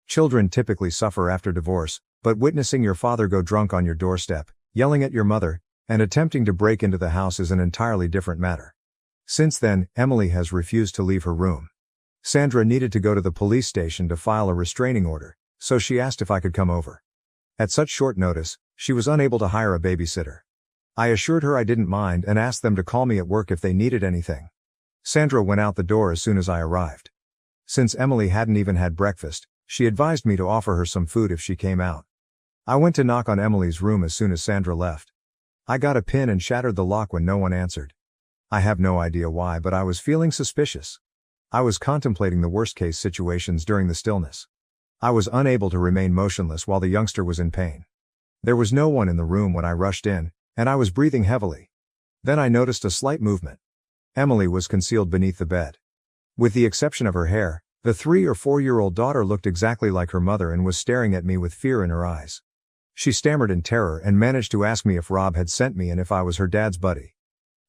Children typically suffer after divorce, but witnessing your father go drunk on your doorstep, yelling at your mother, and attempting to break into the house is an entirely different matter. Since then, Emily has refused to leave her room. Sandra needed to go to the police station to file a restraining order, so she asked if I could come over. At such short notice, she was unable to hire a babysitter. I assured her I didn't mind and asked them to call me at work if they needed anything. Sandra went out the door as soon as I arrived. Since Emily hadn't even had breakfast, she advised me to offer her some food if she came out. I went to knock on Emily's room as soon as Sandra left. I got a pin and shattered the lock when no one answered. I have no idea why, but I was feeling suspicious. I was contemplating the worst-case situations during the stillness. I was unable to remain motionless while the youngster was in pain. There was no one in the room when I rushed in, and I was breathing heavily. Then I noticed a slight movement. Emily was concealed beneath the bed. With the exception of her hair, the 3 or 4-year-old daughter looked exactly like her mother and was staring at me with fear in her eyes. She stammered in terror and managed to ask me if Rob had sent me and if I was her dad's buddy.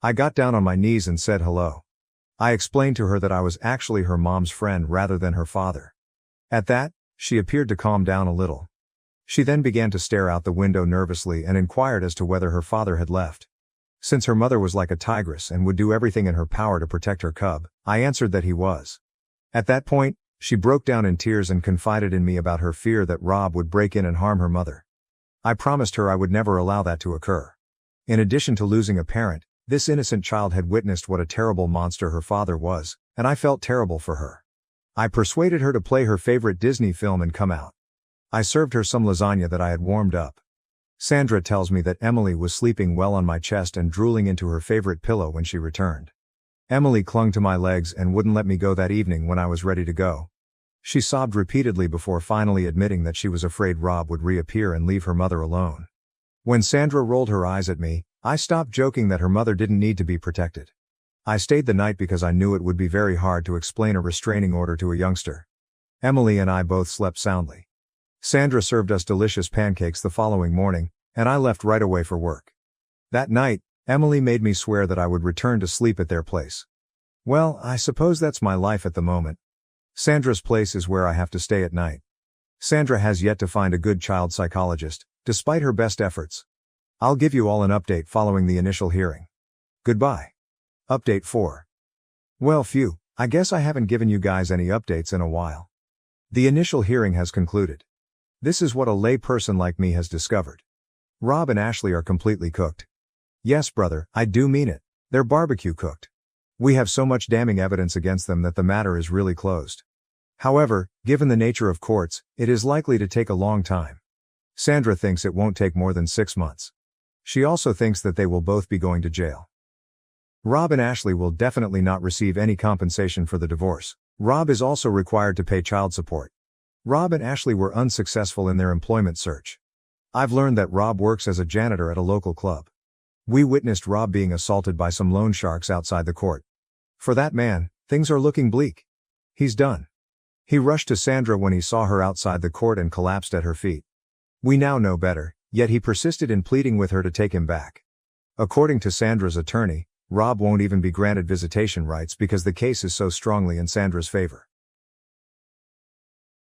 I got down on my knees and said hello. I explained to her that I was actually her mom's friend rather than her father. At that, she appeared to calm down a little. She then began to stare out the window nervously and inquired as to whether her father had left. Since her mother was like a tigress and would do everything in her power to protect her cub, I answered that he was. At that point, she broke down in tears and confided in me about her fear that Rob would break in and harm her mother. I promised her I would never allow that to occur. In addition to losing a parent, this innocent child had witnessed what a terrible monster her father was, and I felt terrible for her. I persuaded her to play her favorite Disney film and come out. I served her some lasagna that I had warmed up. Sandra tells me that Emily was sleeping well on my chest and drooling into her favorite pillow when she returned. Emily clung to my legs and wouldn't let me go that evening when I was ready to go. She sobbed repeatedly before finally admitting that she was afraid Rob would reappear and leave her mother alone. When Sandra rolled her eyes at me, I stopped joking that her mother didn't need to be protected. I stayed the night because I knew it would be very hard to explain a restraining order to a youngster. Emily and I both slept soundly. Sandra served us delicious pancakes the following morning, and I left right away for work. That night, Emily made me swear that I would return to sleep at their place. Well, I suppose that's my life at the moment. Sandra's place is where I have to stay at night. Sandra has yet to find a good child psychologist, despite her best efforts. I'll give you all an update following the initial hearing. Goodbye. Update 4. Well, phew, I guess I haven't given you guys any updates in a while. The initial hearing has concluded. This is what a lay person like me has discovered. Rob and Ashley are completely cooked. Yes, brother, I do mean it. They're barbecue cooked. We have so much damning evidence against them that the matter is really closed. However, given the nature of courts, it is likely to take a long time. Sandra thinks it won't take more than 6 months. She also thinks that they will both be going to jail. Rob and Ashley will definitely not receive any compensation for the divorce. Rob is also required to pay child support. Rob and Ashley were unsuccessful in their employment search. I've learned that Rob works as a janitor at a local club. We witnessed Rob being assaulted by some loan sharks outside the court. For that man, things are looking bleak. He's done. He rushed to Sandra when he saw her outside the court and collapsed at her feet. We now know better, yet he persisted in pleading with her to take him back. According to Sandra's attorney, Rob won't even be granted visitation rights because the case is so strongly in Sandra's favor.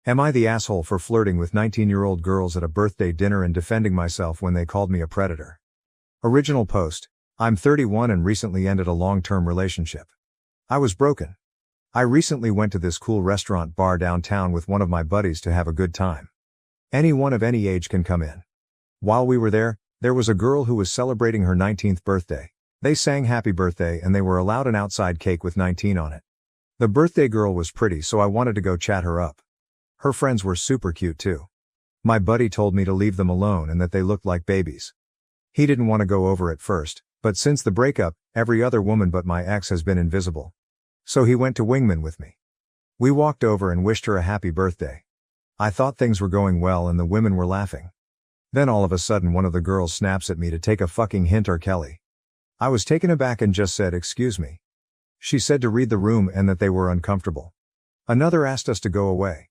Am I the asshole for flirting with 19-year-old girls at a birthday dinner and defending myself when they called me a predator? Original post. I'm 31 and recently ended a long-term relationship. I was broken. I recently went to this cool restaurant bar downtown with one of my buddies to have a good time. Anyone of any age can come in. While we were there was a girl who was celebrating her 19th birthday. They sang happy birthday and they were allowed an outside cake with 19 on it. The birthday girl was pretty, so I wanted to go chat her up. Her friends were super cute too. My buddy told me to leave them alone and that they looked like babies. He didn't want to go over at first, but since the breakup, every other woman but my ex has been invisible. So he went to Wingman with me. We walked over and wished her a happy birthday. I thought things were going well and the women were laughing. Then all of a sudden one of the girls snaps at me to take a fucking hint, R. Kelly. I was taken aback and just said, "Excuse me." She said to read the room and that they were uncomfortable. Another asked us to go away.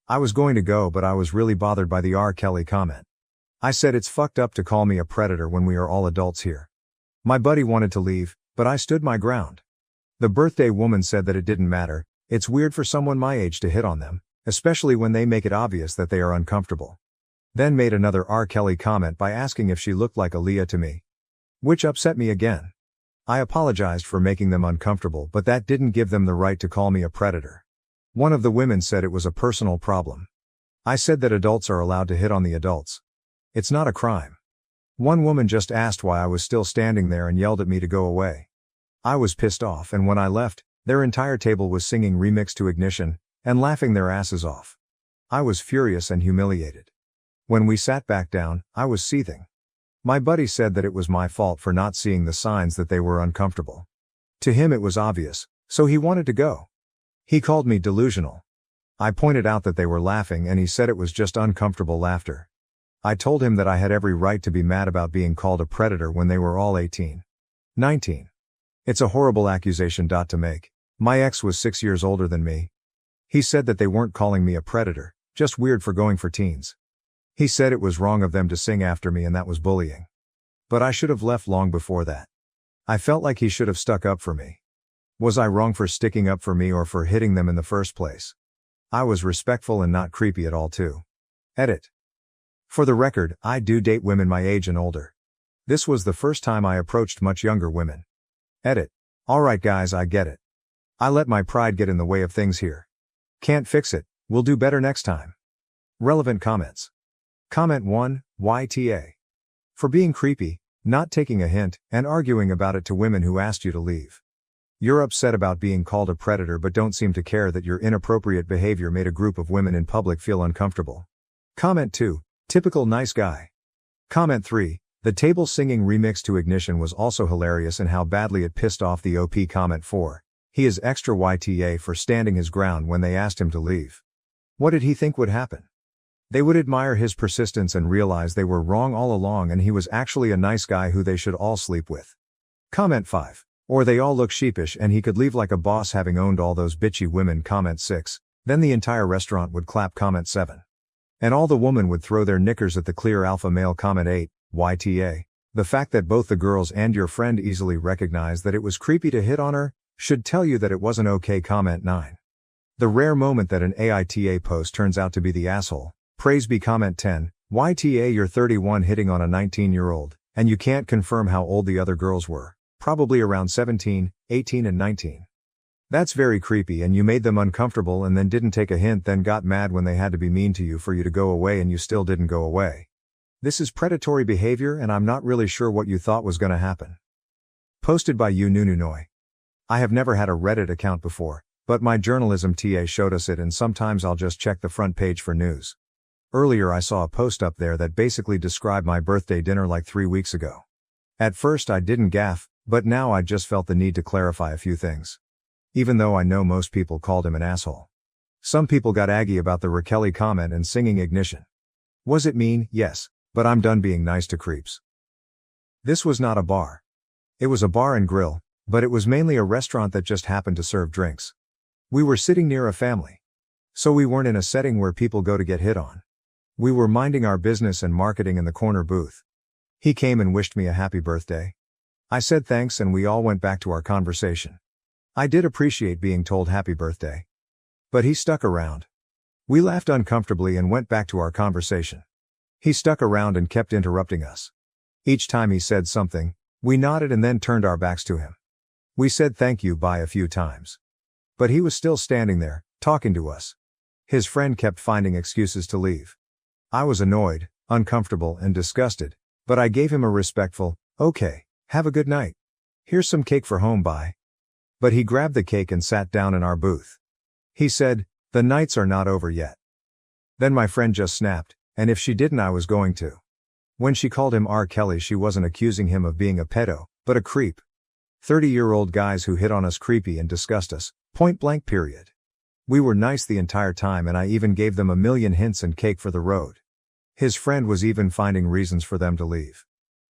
I was going to go, but I was really bothered by the R. Kelly comment. I said it's fucked up to call me a predator when we are all adults here. My buddy wanted to leave, but I stood my ground. The birthday woman said that it didn't matter, it's weird for someone my age to hit on them, especially when they make it obvious that they are uncomfortable. Then made another R. Kelly comment by asking if she looked like Aaliyah to me. Which upset me again. I apologized for making them uncomfortable, but that didn't give them the right to call me a predator. One of the women said it was a personal problem. I said that adults are allowed to hit on the adults. It's not a crime. One woman just asked why I was still standing there and yelled at me to go away. I was pissed off, and when I left, their entire table was singing Remix to Ignition and laughing their asses off. I was furious and humiliated. When we sat back down, I was seething. My buddy said that it was my fault for not seeing the signs that they were uncomfortable. To him it was obvious, so he wanted to go. He called me delusional. I pointed out that they were laughing and he said it was just uncomfortable laughter. I told him that I had every right to be mad about being called a predator when they were all 18. 19. It's a horrible accusation to make. My ex was 6 years older than me. He said that they weren't calling me a predator, just weird for going for teens. He said it was wrong of them to sing after me and that was bullying. But I should have left long before that. I felt like he should have stuck up for me. Was I wrong for sticking up for me or for hitting them in the first place? I was respectful and not creepy at all too. Edit. For the record, I do date women my age and older. This was the first time I approached much younger women. Edit. Alright guys, I get it. I let my pride get in the way of things here. Can't fix it, we'll do better next time. Relevant comments. Comment 1, YTA. For being creepy, not taking a hint, and arguing about it to women who asked you to leave. You're upset about being called a predator but don't seem to care that your inappropriate behavior made a group of women in public feel uncomfortable. Comment 2, typical nice guy. Comment 3, the table singing Remix to Ignition was also hilarious and how badly it pissed off the OP. Comment 4, he is extra YTA for standing his ground when they asked him to leave. What did he think would happen? They would admire his persistence and realize they were wrong all along and he was actually a nice guy who they should all sleep with. Comment 5. Or they all look sheepish and he could leave like a boss having owned all those bitchy women. Comment 6. Then the entire restaurant would clap. Comment 7. And all the women would throw their knickers at the clear alpha male. Comment 8. YTA. The fact that both the girls and your friend easily recognized that it was creepy to hit on her should tell you that it wasn't okay. Comment 9. The rare moment that an AITA post turns out to be the asshole. Praise be. Comment 10, YTA you're 31 hitting on a 19-year-old, and you can't confirm how old the other girls were, probably around 17, 18 and 19. That's very creepy and you made them uncomfortable and then didn't take a hint, then got mad when they had to be mean to you for you to go away and you still didn't go away. This is predatory behavior and I'm not really sure what you thought was gonna happen. Posted by Noi. I have never had a Reddit account before, but my journalism TA showed us it and sometimes I'll just check the front page for news. Earlier I saw a post up there that basically described my birthday dinner like 3 weeks ago. At first I didn't gaffe, but now I just felt the need to clarify a few things. Even though I know most people called him an asshole. Some people got aggy about the Raquel comment and singing Ignition. Was it mean? Yes, but I'm done being nice to creeps. This was not a bar. It was a bar and grill, but it was mainly a restaurant that just happened to serve drinks. We were sitting near a family. So we weren't in a setting where people go to get hit on. We were minding our business and marketing in the corner booth. He came and wished me a happy birthday. I said thanks and we all went back to our conversation. I did appreciate being told happy birthday. But he stuck around. We laughed uncomfortably and went back to our conversation. He stuck around and kept interrupting us. Each time he said something, we nodded and then turned our backs to him. We said thank you bye a few times. But he was still standing there, talking to us. His friend kept finding excuses to leave. I was annoyed, uncomfortable and disgusted, but I gave him a respectful, okay, have a good night. Here's some cake for home bye. But he grabbed the cake and sat down in our booth. He said, the nights are not over yet. Then my friend just snapped, and if she didn't I was going to. When she called him R. Kelly she wasn't accusing him of being a pedo, but a creep. 30-year-old guys who hit on us creepy and disgust us, point blank period. We were nice the entire time and I even gave them a million hints and cake for the road. His friend was even finding reasons for them to leave.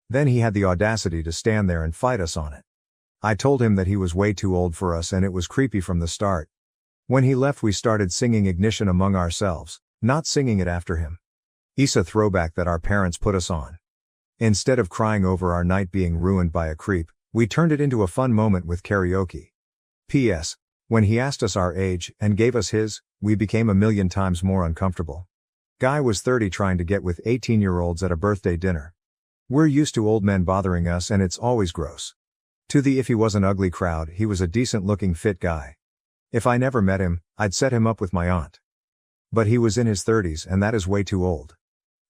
Then he had the audacity to stand there and fight us on it. I told him that he was way too old for us and it was creepy from the start. When he left we started singing Ignition among ourselves, not singing it after him. AITA throwback that our parents put us on. Instead of crying over our night being ruined by a creep, we turned it into a fun moment with karaoke. P.S. When he asked us our age and gave us his, we became a million times more uncomfortable. Guy was 30 trying to get with 18-year-olds at a birthday dinner. We're used to old men bothering us and it's always gross. To the if he wasn't ugly crowd, he was a decent looking fit guy. If I never met him, I'd set him up with my aunt. But he was in his 30s and that is way too old.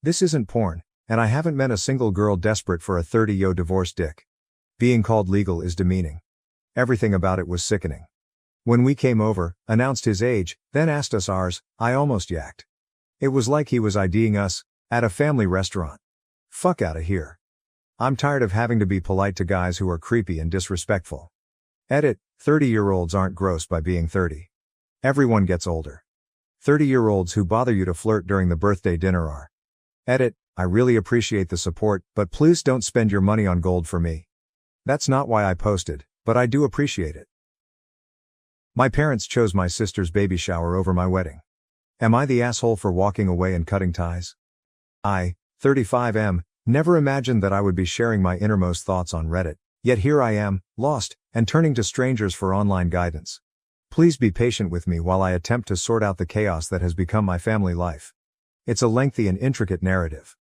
This isn't porn, and I haven't met a single girl desperate for a 30-yo divorce dick. Being called legal is demeaning. Everything about it was sickening. When we came over, announced his age, then asked us ours, I almost yacked. It was like he was IDing us, at a family restaurant. Fuck outta here. I'm tired of having to be polite to guys who are creepy and disrespectful. Edit, 30-year-olds aren't gross by being 30. Everyone gets older. 30-year-olds who bother you to flirt during the birthday dinner are. Edit, I really appreciate the support, but please don't spend your money on gold for me. That's not why I posted, but I do appreciate it. My parents chose my sister's baby shower over my wedding. Am I the asshole for walking away and cutting ties? I, 35M, never imagined that I would be sharing my innermost thoughts on Reddit, yet here I am, lost, and turning to strangers for online guidance. Please be patient with me while I attempt to sort out the chaos that has become my family life. It's a lengthy and intricate narrative.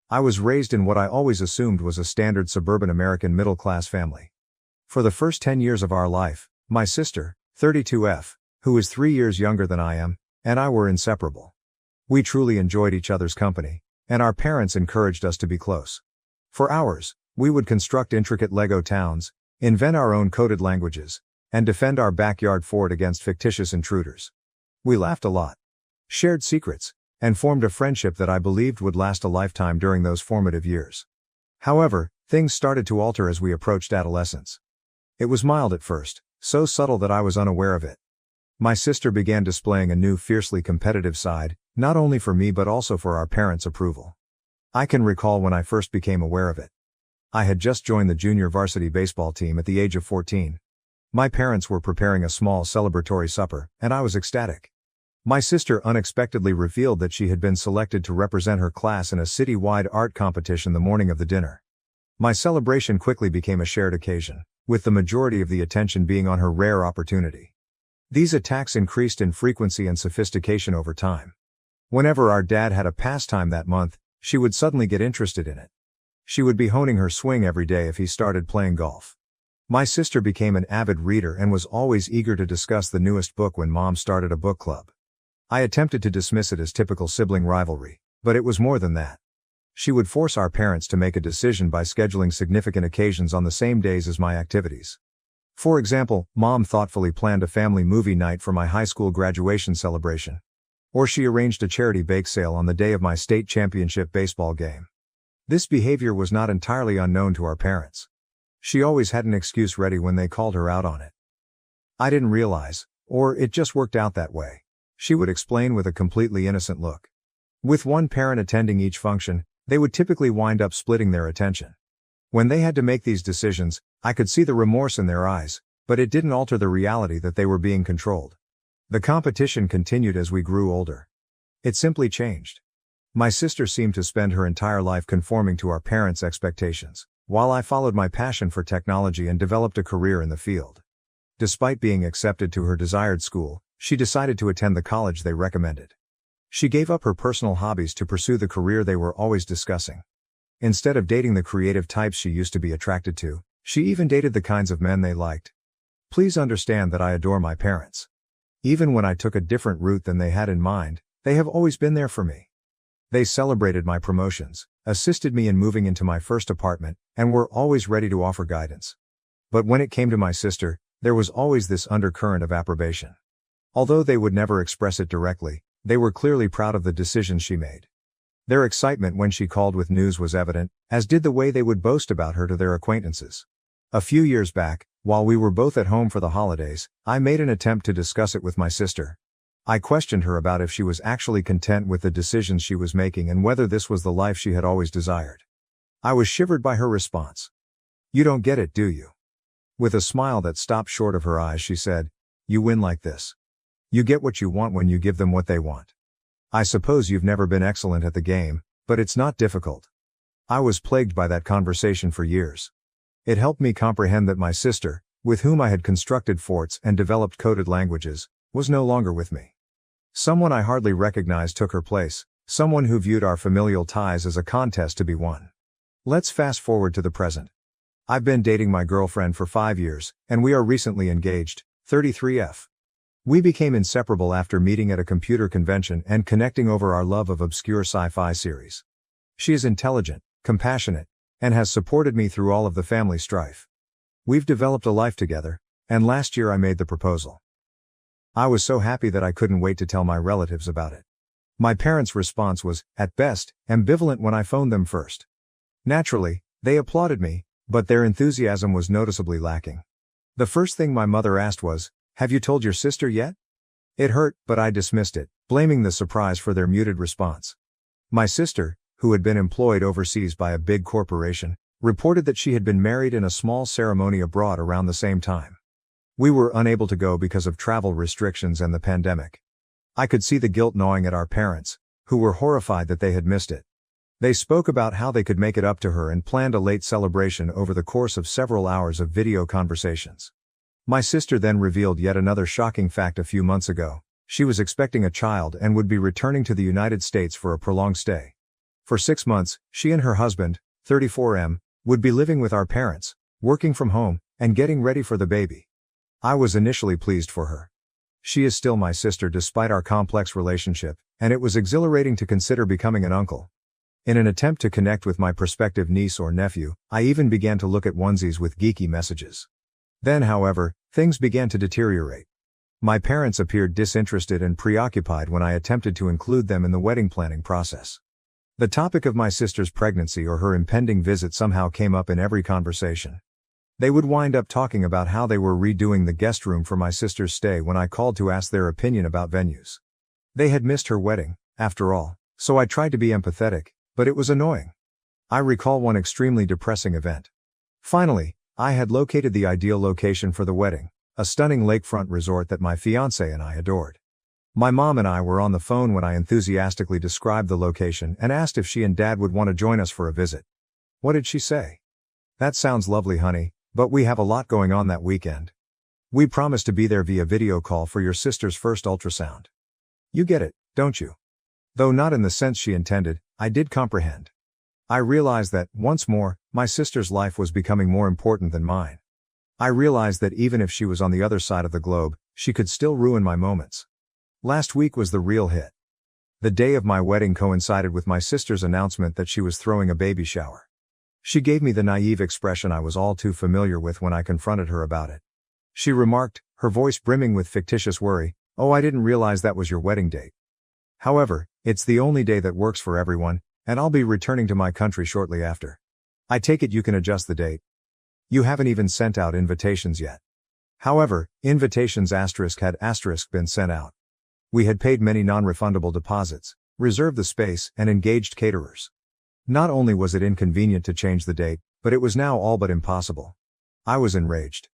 I was raised in what I always assumed was a standard suburban American middle-class family. For the first 10 years of our life, my sister, 32F, who is 3 years younger than I am, and I were inseparable. We truly enjoyed each other's company, and our parents encouraged us to be close. For hours, we would construct intricate Lego towns, invent our own coded languages, and defend our backyard fort against fictitious intruders. We laughed a lot, shared secrets, and formed a friendship that I believed would last a lifetime during those formative years. However, things started to alter as we approached adolescence. It was mild at first, so subtle that I was unaware of it. My sister began displaying a new fiercely competitive side, not only for me but also for our parents' approval. I can recall when I first became aware of it. I had just joined the junior varsity baseball team at the age of 14. My parents were preparing a small celebratory supper, and I was ecstatic. My sister unexpectedly revealed that she had been selected to represent her class in a city-wide art competition the morning of the dinner. My celebration quickly became a shared occasion, with the majority of the attention being on her rare opportunity. These attacks increased in frequency and sophistication over time. Whenever our dad had a pastime that month, she would suddenly get interested in it. She would be honing her swing every day if he started playing golf. My sister became an avid reader and was always eager to discuss the newest book when Mom started a book club. I attempted to dismiss it as typical sibling rivalry, but it was more than that. She would force our parents to make a decision by scheduling significant occasions on the same days as my activities. For example, Mom thoughtfully planned a family movie night for my high school graduation celebration. Or she arranged a charity bake sale on the day of my state championship baseball game. This behavior was not entirely unknown to our parents. She always had an excuse ready when they called her out on it. I didn't realize, or it just worked out that way, she would explain with a completely innocent look. With one parent attending each function, they would typically wind up splitting their attention. When they had to make these decisions, I could see the remorse in their eyes, but it didn't alter the reality that they were being controlled. The competition continued as we grew older. It simply changed. My sister seemed to spend her entire life conforming to our parents' expectations, while I followed my passion for technology and developed a career in the field. Despite being accepted to her desired school, she decided to attend the college they recommended. She gave up her personal hobbies to pursue the career they were always discussing. Instead of dating the creative types she used to be attracted to, she even dated the kinds of men they liked. Please understand that I adore my parents. Even when I took a different route than they had in mind, they have always been there for me. They celebrated my promotions, assisted me in moving into my first apartment, and were always ready to offer guidance. But when it came to my sister, there was always this undercurrent of approbation. Although they would never express it directly, they were clearly proud of the decisions she made. Their excitement when she called with news was evident, as did the way they would boast about her to their acquaintances. A few years back, while we were both at home for the holidays, I made an attempt to discuss it with my sister. I questioned her about if she was actually content with the decisions she was making and whether this was the life she had always desired. I was shivered by her response. "You don't get it, do you?" With a smile that stopped short of her eyes, she said, "You win like this. You get what you want when you give them what they want. I suppose you've never been excellent at the game, but it's not difficult." I was plagued by that conversation for years. It helped me comprehend that my sister, with whom I had constructed forts and developed coded languages, was no longer with me. Someone I hardly recognized took her place, someone who viewed our familial ties as a contest to be won. Let's fast forward to the present. I've been dating my girlfriend for 5 years, and we are recently engaged, 33F. We became inseparable after meeting at a computer convention and connecting over our love of obscure sci-fi series. She is intelligent, compassionate, and has supported me through all of the family strife. We've developed a life together, and last year I made the proposal. I was so happy that I couldn't wait to tell my relatives about it. My parents' response was, at best, ambivalent when I phoned them first. Naturally, they applauded me, but their enthusiasm was noticeably lacking. The first thing my mother asked was, "Have you told your sister yet?" It hurt, but I dismissed it, blaming the surprise for their muted response. My sister, who had been employed overseas by a big corporation, reported that she had been married in a small ceremony abroad around the same time. We were unable to go because of travel restrictions and the pandemic. I could see the guilt gnawing at our parents, who were horrified that they had missed it. They spoke about how they could make it up to her and planned a late celebration over the course of several hours of video conversations. My sister then revealed yet another shocking fact a few months ago. She was expecting a child and would be returning to the United States for a prolonged stay. For 6 months, she and her husband, 34M, would be living with our parents, working from home, and getting ready for the baby. I was initially pleased for her. She is still my sister despite our complex relationship, and it was exhilarating to consider becoming an uncle. In an attempt to connect with my prospective niece or nephew, I even began to look at onesies with geeky messages. Then, however, things began to deteriorate. My parents appeared disinterested and preoccupied when I attempted to include them in the wedding planning process. The topic of my sister's pregnancy or her impending visit somehow came up in every conversation. They would wind up talking about how they were redoing the guest room for my sister's stay when I called to ask their opinion about venues. They had missed her wedding, after all, so I tried to be empathetic, but it was annoying. I recall one extremely depressing event. Finally, I had located the ideal location for the wedding, a stunning lakefront resort that my fiancé and I adored. My mom and I were on the phone when I enthusiastically described the location and asked if she and Dad would want to join us for a visit. What did she say? "That sounds lovely, honey, but we have a lot going on that weekend. We promised to be there via video call for your sister's first ultrasound." You get it, don't you? Though not in the sense she intended, I did comprehend. I realized that, once more, my sister's life was becoming more important than mine. I realized that even if she was on the other side of the globe, she could still ruin my moments. Last week was the real hit. The day of my wedding coincided with my sister's announcement that she was throwing a baby shower. She gave me the naive expression I was all too familiar with when I confronted her about it. She remarked, her voice brimming with fictitious worry, "Oh, I didn't realize that was your wedding date. However, it's the only day that works for everyone, and I'll be returning to my country shortly after. I take it you can adjust the date. You haven't even sent out invitations yet." However, invitations had been sent out. We had paid many non-refundable deposits, reserved the space, and engaged caterers. Not only was it inconvenient to change the date, but it was now all but impossible. I was enraged.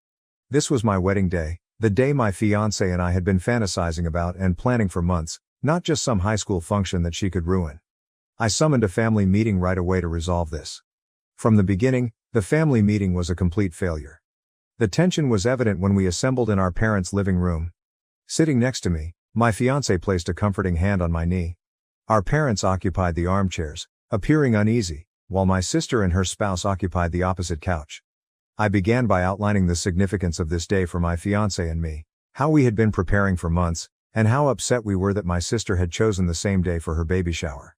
This was my wedding day, the day my fiancé and I had been fantasizing about and planning for months, not just some high school function that she could ruin. I summoned a family meeting right away to resolve this. From the beginning, the family meeting was a complete failure. The tension was evident when we assembled in our parents' living room. Sitting next to me, my fiancé placed a comforting hand on my knee. Our parents occupied the armchairs, appearing uneasy, while my sister and her spouse occupied the opposite couch. I began by outlining the significance of this day for my fiancé and me, how we had been preparing for months, and how upset we were that my sister had chosen the same day for her baby shower.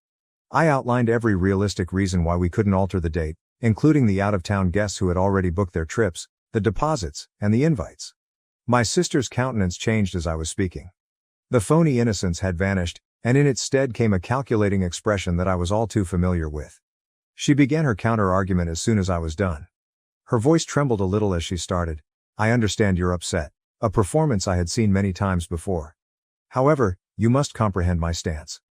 I outlined every realistic reason why we couldn't alter the date, including the out-of-town guests who had already booked their trips, the deposits, and the invites. My sister's countenance changed as I was speaking. The phony innocence had vanished, and in its stead came a calculating expression that I was all too familiar with. She began her counter-argument as soon as I was done. Her voice trembled a little as she started, "I understand you're upset," a performance I had seen many times before. "However, you must comprehend my stance.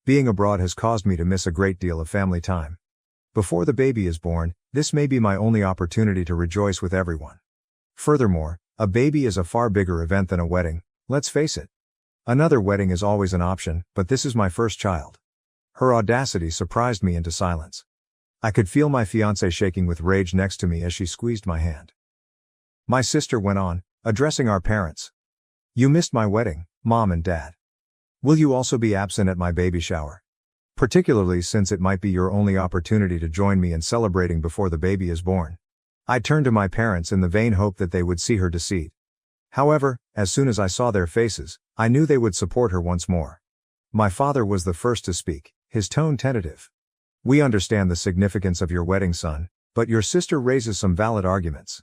Being abroad has caused me to miss a great deal of family time. Before the baby is born, this may be my only opportunity to rejoice with everyone. Furthermore, a baby is a far bigger event than a wedding, let's face it. Another wedding is always an option, but this is my first child." Her audacity surprised me into silence. I could feel my fiancé shaking with rage next to me as she squeezed my hand. My sister went on, addressing our parents. "You missed my wedding, Mom and Dad. Will you also be absent at my baby shower? Particularly since it might be your only opportunity to join me in celebrating before the baby is born. I turned to my parents in the vain hope that they would see her deceit. However, as soon as I saw their faces, I knew they would support her once more. My father was the first to speak, his tone tentative. "We understand the significance of your wedding, son, but your sister raises some valid arguments.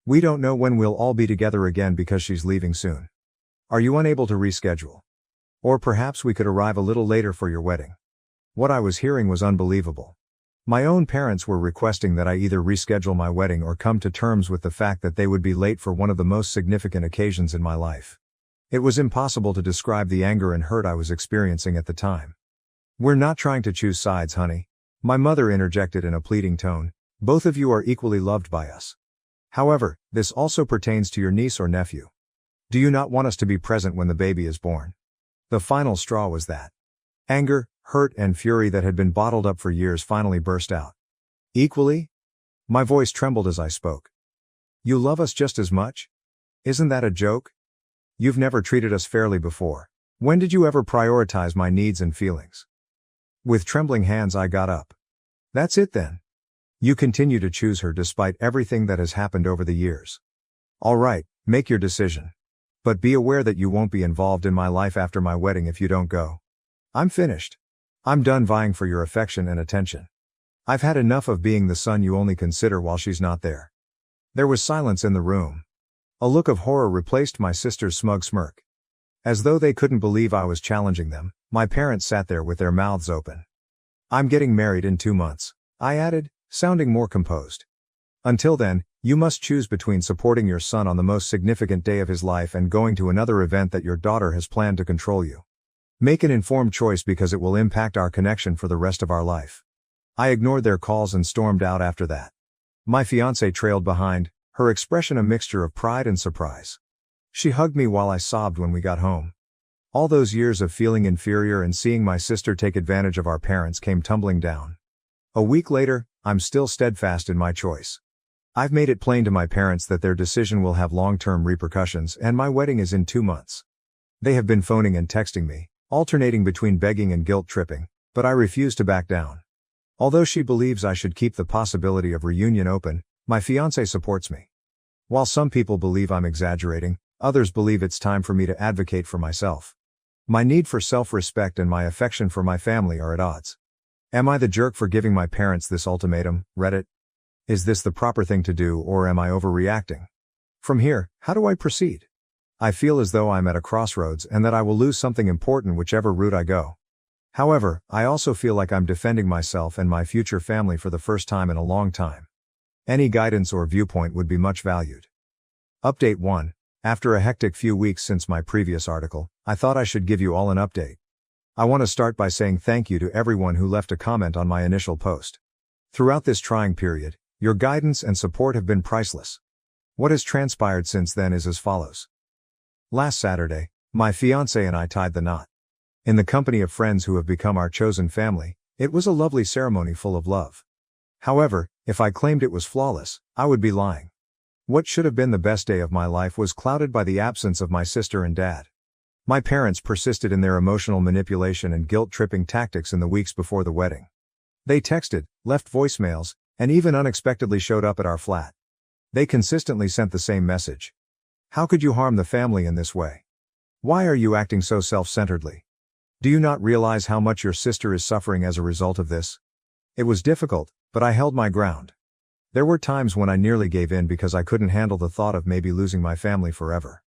We don't know when we'll all be together again because she's leaving soon. Are you unable to reschedule? Or perhaps we could arrive a little later for your wedding." What I was hearing was unbelievable. My own parents were requesting that I either reschedule my wedding or come to terms with the fact that they would be late for one of the most significant occasions in my life. It was impossible to describe the anger and hurt I was experiencing at the time. "We're not trying to choose sides, honey," my mother interjected in a pleading tone. "Both of you are equally loved by us. However, this also pertains to your niece or nephew. Do you not want us to be present when the baby is born?" The final straw was that anger, hurt, and fury that had been bottled up for years finally burst out. "Equally?" My voice trembled as I spoke. "You love us just as much? Isn't that a joke? You've never treated us fairly before. When did you ever prioritize my needs and feelings?" With trembling hands I got up. "That's it then. You continue to choose her despite everything that has happened over the years. All right, make your decision. But be aware that you won't be involved in my life after my wedding if you don't go. I'm finished. I'm done vying for your affection and attention. I've had enough of being the son you only consider while she's not there." There was silence in the room. A look of horror replaced my sister's smug smirk. As though they couldn't believe I was challenging them, my parents sat there with their mouths open. "I'm getting married in 2 months," I added, sounding more composed. "Until then, you must choose between supporting your son on the most significant day of his life and going to another event that your daughter has planned to control you. Make an informed choice because it will impact our connection for the rest of our life." I ignored their calls and stormed out after that. My fiancée trailed behind, her expression a mixture of pride and surprise. She hugged me while I sobbed when we got home. All those years of feeling inferior and seeing my sister take advantage of our parents came tumbling down. A week later, I'm still steadfast in my choice. I've made it plain to my parents that their decision will have long-term repercussions and my wedding is in 2 months. They have been phoning and texting me, alternating between begging and guilt-tripping, but I refuse to back down. Although she believes I should keep the possibility of reunion open, my fiancé supports me. While some people believe I'm exaggerating, others believe it's time for me to advocate for myself. My need for self-respect and my affection for my family are at odds. Am I the jerk for giving my parents this ultimatum, Reddit? Is this the proper thing to do or am I overreacting? From here, how do I proceed? I feel as though I'm at a crossroads and that I will lose something important whichever route I go. However, I also feel like I'm defending myself and my future family for the first time in a long time. Any guidance or viewpoint would be much valued. Update 1. After a hectic few weeks since my previous article, I thought I should give you all an update. I want to start by saying thank you to everyone who left a comment on my initial post. Throughout this trying period, your guidance and support have been priceless. What has transpired since then is as follows. Last Saturday, my fiancé and I tied the knot. In the company of friends who have become our chosen family, it was a lovely ceremony full of love. However, if I claimed it was flawless, I would be lying. What should have been the best day of my life was clouded by the absence of my sister and dad. My parents persisted in their emotional manipulation and guilt-tripping tactics in the weeks before the wedding. They texted, left voicemails, and even unexpectedly showed up at our flat. They consistently sent the same message. How could you harm the family in this way? Why are you acting so self-centeredly? Do you not realize how much your sister is suffering as a result of this? It was difficult, but I held my ground. There were times when I nearly gave in because I couldn't handle the thought of maybe losing my family forever.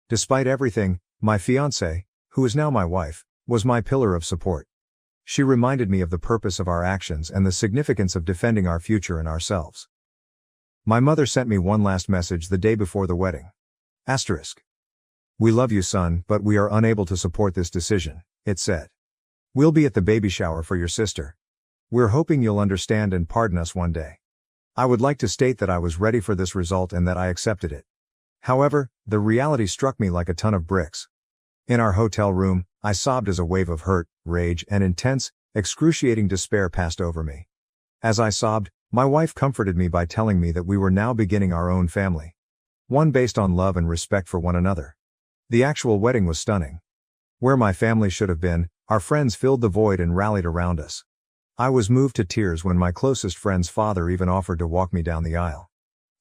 Despite everything, my fiancée, who is now my wife, was my pillar of support. She reminded me of the purpose of our actions and the significance of defending our future and ourselves. My mother sent me one last message the day before the wedding. Asterisk. We love you, son, but we are unable to support this decision, it said. We'll be at the baby shower for your sister. We're hoping you'll understand and pardon us one day. I would like to state that I was ready for this result and that I accepted it. However, the reality struck me like a ton of bricks. In our hotel room, I sobbed as a wave of hurt, rage, and intense, excruciating despair passed over me. As I sobbed, my wife comforted me by telling me that we were now beginning our own family. One based on love and respect for one another. The actual wedding was stunning. Where my family should have been, our friends filled the void and rallied around us. I was moved to tears when my closest friend's father even offered to walk me down the aisle.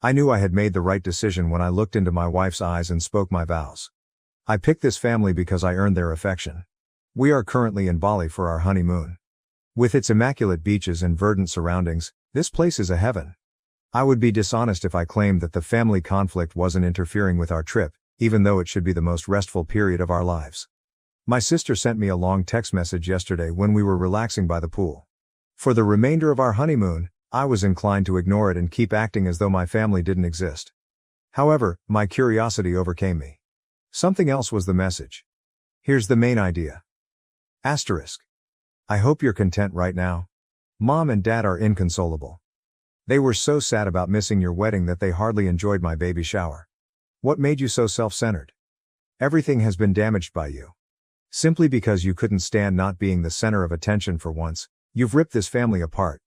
I knew I had made the right decision when I looked into my wife's eyes and spoke my vows. I picked this family because I earned their affection. We are currently in Bali for our honeymoon. With its immaculate beaches and verdant surroundings, this place is a heaven. I would be dishonest if I claimed that the family conflict wasn't interfering with our trip, even though it should be the most restful period of our lives. My sister sent me a long text message yesterday when we were relaxing by the pool. For the remainder of our honeymoon, I was inclined to ignore it and keep acting as though my family didn't exist. However, my curiosity overcame me. Something else was the message. Here's the main idea. Asterisk. I hope you're content right now. Mom and Dad are inconsolable. They were so sad about missing your wedding that they hardly enjoyed my baby shower. What made you so self-centered? Everything has been damaged by you. Simply because you couldn't stand not being the center of attention for once, you've ripped this family apart.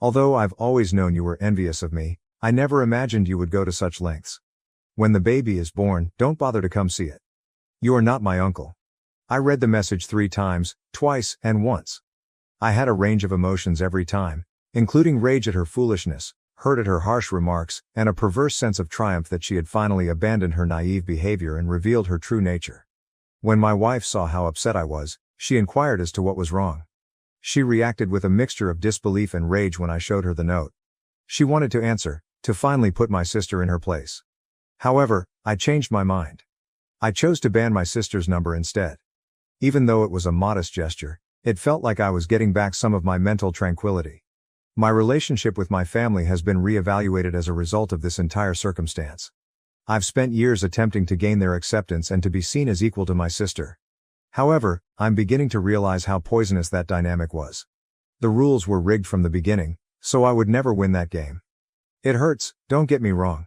Although I've always known you were envious of me, I never imagined you would go to such lengths. When the baby is born, don't bother to come see it. You are not my uncle. I read the message 3 times, twice, and once. I had a range of emotions every time, including rage at her foolishness, hurt at her harsh remarks, and a perverse sense of triumph that she had finally abandoned her naive behavior and revealed her true nature. When my wife saw how upset I was, she inquired as to what was wrong. She reacted with a mixture of disbelief and rage when I showed her the note. She wanted to answer, to finally put my sister in her place. However, I changed my mind. I chose to ban my sister's number instead. Even though it was a modest gesture, it felt like I was getting back some of my mental tranquility. My relationship with my family has been reevaluated as a result of this entire circumstance. I've spent years attempting to gain their acceptance and to be seen as equal to my sister. However, I'm beginning to realize how poisonous that dynamic was. The rules were rigged from the beginning, so I would never win that game. It hurts, don't get me wrong.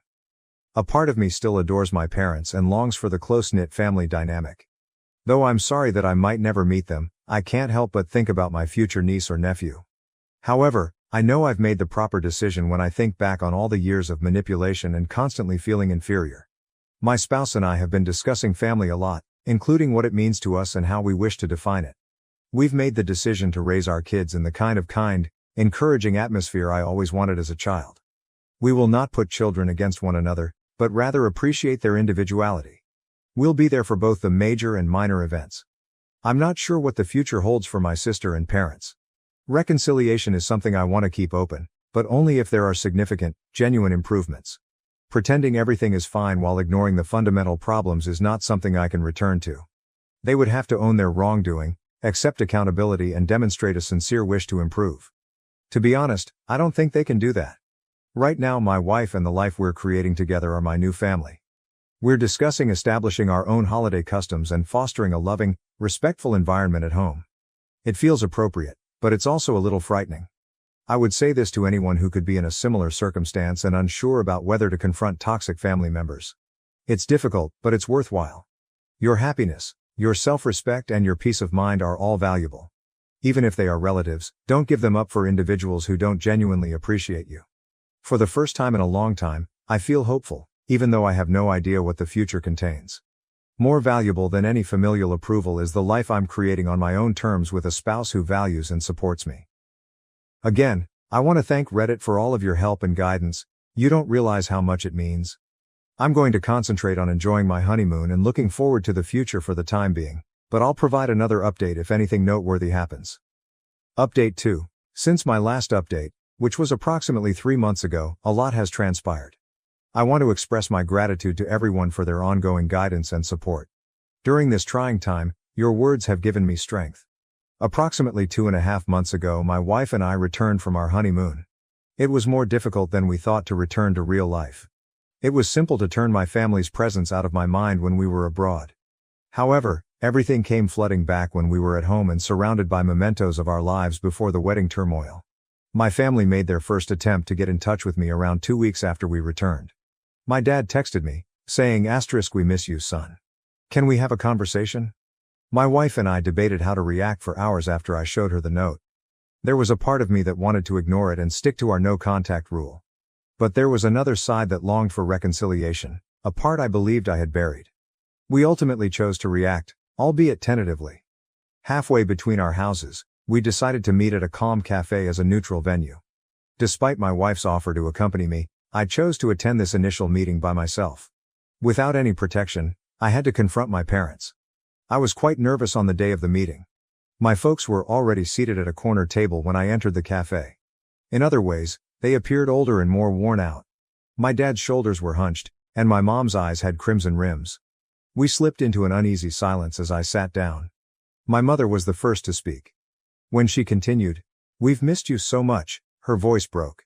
A part of me still adores my parents and longs for the close-knit family dynamic. Though I'm sorry that I might never meet them, I can't help but think about my future niece or nephew. However, I know I've made the proper decision when I think back on all the years of manipulation and constantly feeling inferior. My spouse and I have been discussing family a lot, including what it means to us and how we wish to define it. We've made the decision to raise our kids in the kind, encouraging atmosphere I always wanted as a child. We will not put children against one another, but rather appreciate their individuality. We'll be there for both the major and minor events. I'm not sure what the future holds for my sister and parents. Reconciliation is something I want to keep open, but only if there are significant, genuine improvements. Pretending everything is fine while ignoring the fundamental problems is not something I can return to. They would have to own their wrongdoing, accept accountability, and demonstrate a sincere wish to improve. To be honest, I don't think they can do that. Right now, my wife and the life we're creating together are my new family. We're discussing establishing our own holiday customs and fostering a loving, respectful environment at home. It feels appropriate, but it's also a little frightening. I would say this to anyone who could be in a similar circumstance and unsure about whether to confront toxic family members. It's difficult, but it's worthwhile. Your happiness, your self-respect, and your peace of mind are all valuable. Even if they are relatives, don't give them up for individuals who don't genuinely appreciate you. For the first time in a long time, I feel hopeful, even though I have no idea what the future contains. More valuable than any familial approval is the life I'm creating on my own terms with a spouse who values and supports me. Again, I want to thank Reddit for all of your help and guidance. You don't realize how much it means. I'm going to concentrate on enjoying my honeymoon and looking forward to the future for the time being, but I'll provide another update if anything noteworthy happens. Update 2. Since my last update, which was approximately 3 months ago, a lot has transpired. I want to express my gratitude to everyone for their ongoing guidance and support. During this trying time, your words have given me strength. Approximately 2.5 months ago, my wife and I returned from our honeymoon. It was more difficult than we thought to return to real life. It was simple to turn my family's presence out of my mind when we were abroad. However, everything came flooding back when we were at home and surrounded by mementos of our lives before the wedding turmoil. My family made their first attempt to get in touch with me around 2 weeks after we returned. My dad texted me, saying, "We miss you, son. Can we have a conversation?" My wife and I debated how to react for hours after I showed her the note. There was a part of me that wanted to ignore it and stick to our no-contact rule. But there was another side that longed for reconciliation, a part I believed I had buried. We ultimately chose to react, albeit tentatively. Halfway between our houses, we decided to meet at a calm cafe as a neutral venue. Despite my wife's offer to accompany me, I chose to attend this initial meeting by myself. Without any protection, I had to confront my parents. I was quite nervous on the day of the meeting. My folks were already seated at a corner table when I entered the cafe. In other ways, they appeared older and more worn out. My dad's shoulders were hunched, and my mom's eyes had crimson rims. We slipped into an uneasy silence as I sat down. My mother was the first to speak. When she continued, "We've missed you so much," her voice broke.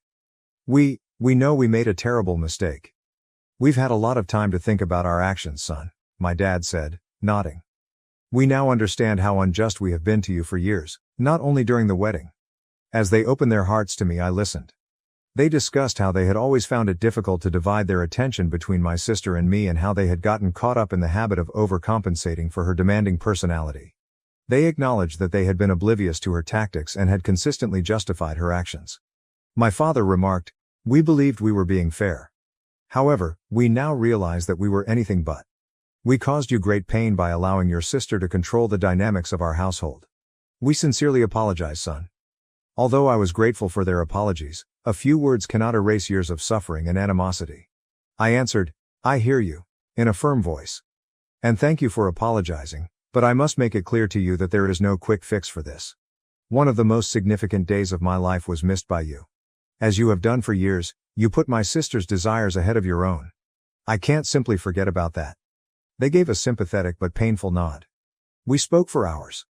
We know we made a terrible mistake. We've had a lot of time to think about our actions, son," my dad said, nodding. "We now understand how unjust we have been to you for years, not only during the wedding." As they opened their hearts to me, I listened. They discussed how they had always found it difficult to divide their attention between my sister and me, and how they had gotten caught up in the habit of overcompensating for her demanding personality. They acknowledged that they had been oblivious to her tactics and had consistently justified her actions. My father remarked, "We believed we were being fair. However, we now realize that we were anything but. We caused you great pain by allowing your sister to control the dynamics of our household. We sincerely apologize, son." Although I was grateful for their apologies, a few words cannot erase years of suffering and animosity. I answered, "I hear you," in a firm voice. "And thank you for apologizing, but I must make it clear to you that there is no quick fix for this. One of the most significant days of my life was missed by you. As you have done for years, you put my sister's desires ahead of your own. I can't simply forget about that." They gave a sympathetic but painful nod. We spoke for hours.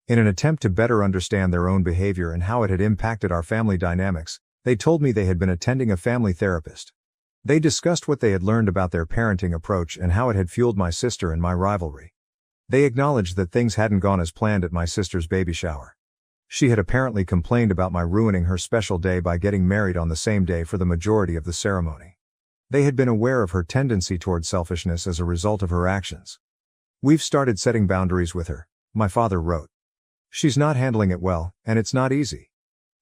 In an attempt to better understand their own behavior and how it had impacted our family dynamics, they told me they had been attending a family therapist. They discussed what they had learned about their parenting approach and how it had fueled my sister and my rivalry. They acknowledged that things hadn't gone as planned at my sister's baby shower. She had apparently complained about my ruining her special day by getting married on the same day for the majority of the ceremony. They had been aware of her tendency toward selfishness as a result of her actions. "We've started setting boundaries with her," my father wrote. "She's not handling it well, and it's not easy.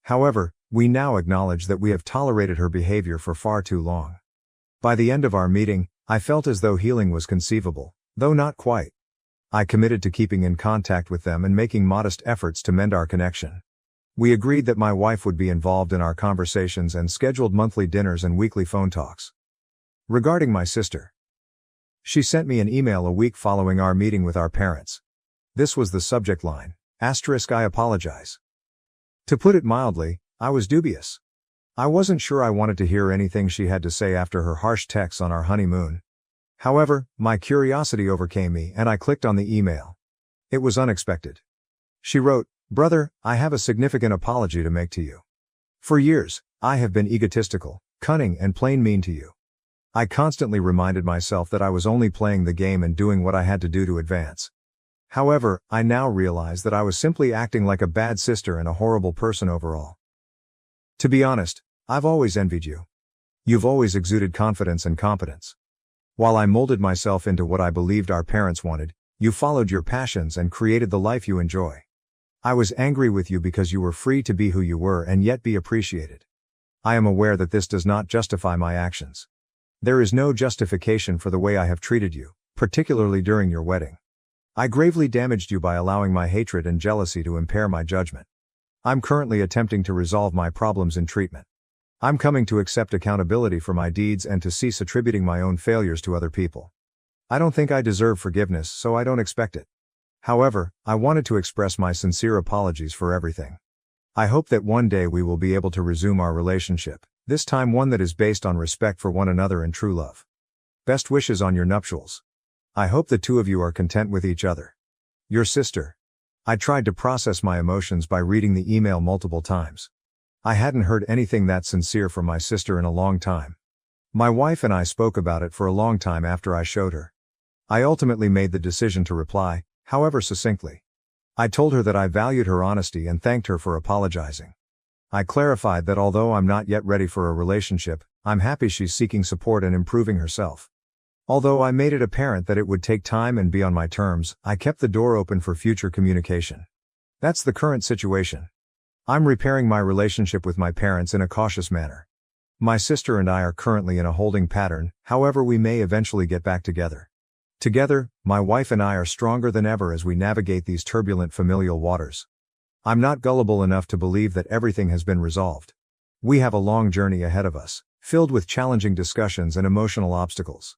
However, we now acknowledge that we have tolerated her behavior for far too long." By the end of our meeting, I felt as though healing was conceivable, though not quite. I committed to keeping in contact with them and making modest efforts to mend our connection. We agreed that my wife would be involved in our conversations and scheduled monthly dinners and weekly phone talks. Regarding my sister, she sent me an email a week following our meeting with our parents. This was the subject line, "I apologize." To put it mildly, I was dubious. I wasn't sure I wanted to hear anything she had to say after her harsh texts on our honeymoon. However, my curiosity overcame me and I clicked on the email. It was unexpected. She wrote, "Brother, I have a significant apology to make to you. For years, I have been egotistical, cunning, and plain mean to you. I constantly reminded myself that I was only playing the game and doing what I had to do to advance. However, I now realize that I was simply acting like a bad sister and a horrible person overall. To be honest, I've always envied you. You've always exuded confidence and competence. While I molded myself into what I believed our parents wanted, you followed your passions and created the life you enjoy. I was angry with you because you were free to be who you were and yet be appreciated. I am aware that this does not justify my actions. There is no justification for the way I have treated you, particularly during your wedding. I gravely damaged you by allowing my hatred and jealousy to impair my judgment. I'm currently attempting to resolve my problems in treatment. I'm coming to accept accountability for my deeds and to cease attributing my own failures to other people. I don't think I deserve forgiveness, so I don't expect it. However, I wanted to express my sincere apologies for everything. I hope that one day we will be able to resume our relationship, this time one that is based on respect for one another and true love. Best wishes on your nuptials. I hope the two of you are content with each other. Your sister." I tried to process my emotions by reading the email multiple times. I hadn't heard anything that sincere from my sister in a long time. My wife and I spoke about it for a long time after I showed her. I ultimately made the decision to reply, however succinctly. I told her that I valued her honesty and thanked her for apologizing. I clarified that although I'm not yet ready for a relationship, I'm happy she's seeking support and improving herself. Although I made it apparent that it would take time and be on my terms, I kept the door open for future communication. That's the current situation. I'm repairing my relationship with my parents in a cautious manner. My sister and I are currently in a holding pattern, however we may eventually get back together. Together, my wife and I are stronger than ever as we navigate these turbulent familial waters. I'm not gullible enough to believe that everything has been resolved. We have a long journey ahead of us, filled with challenging discussions and emotional obstacles.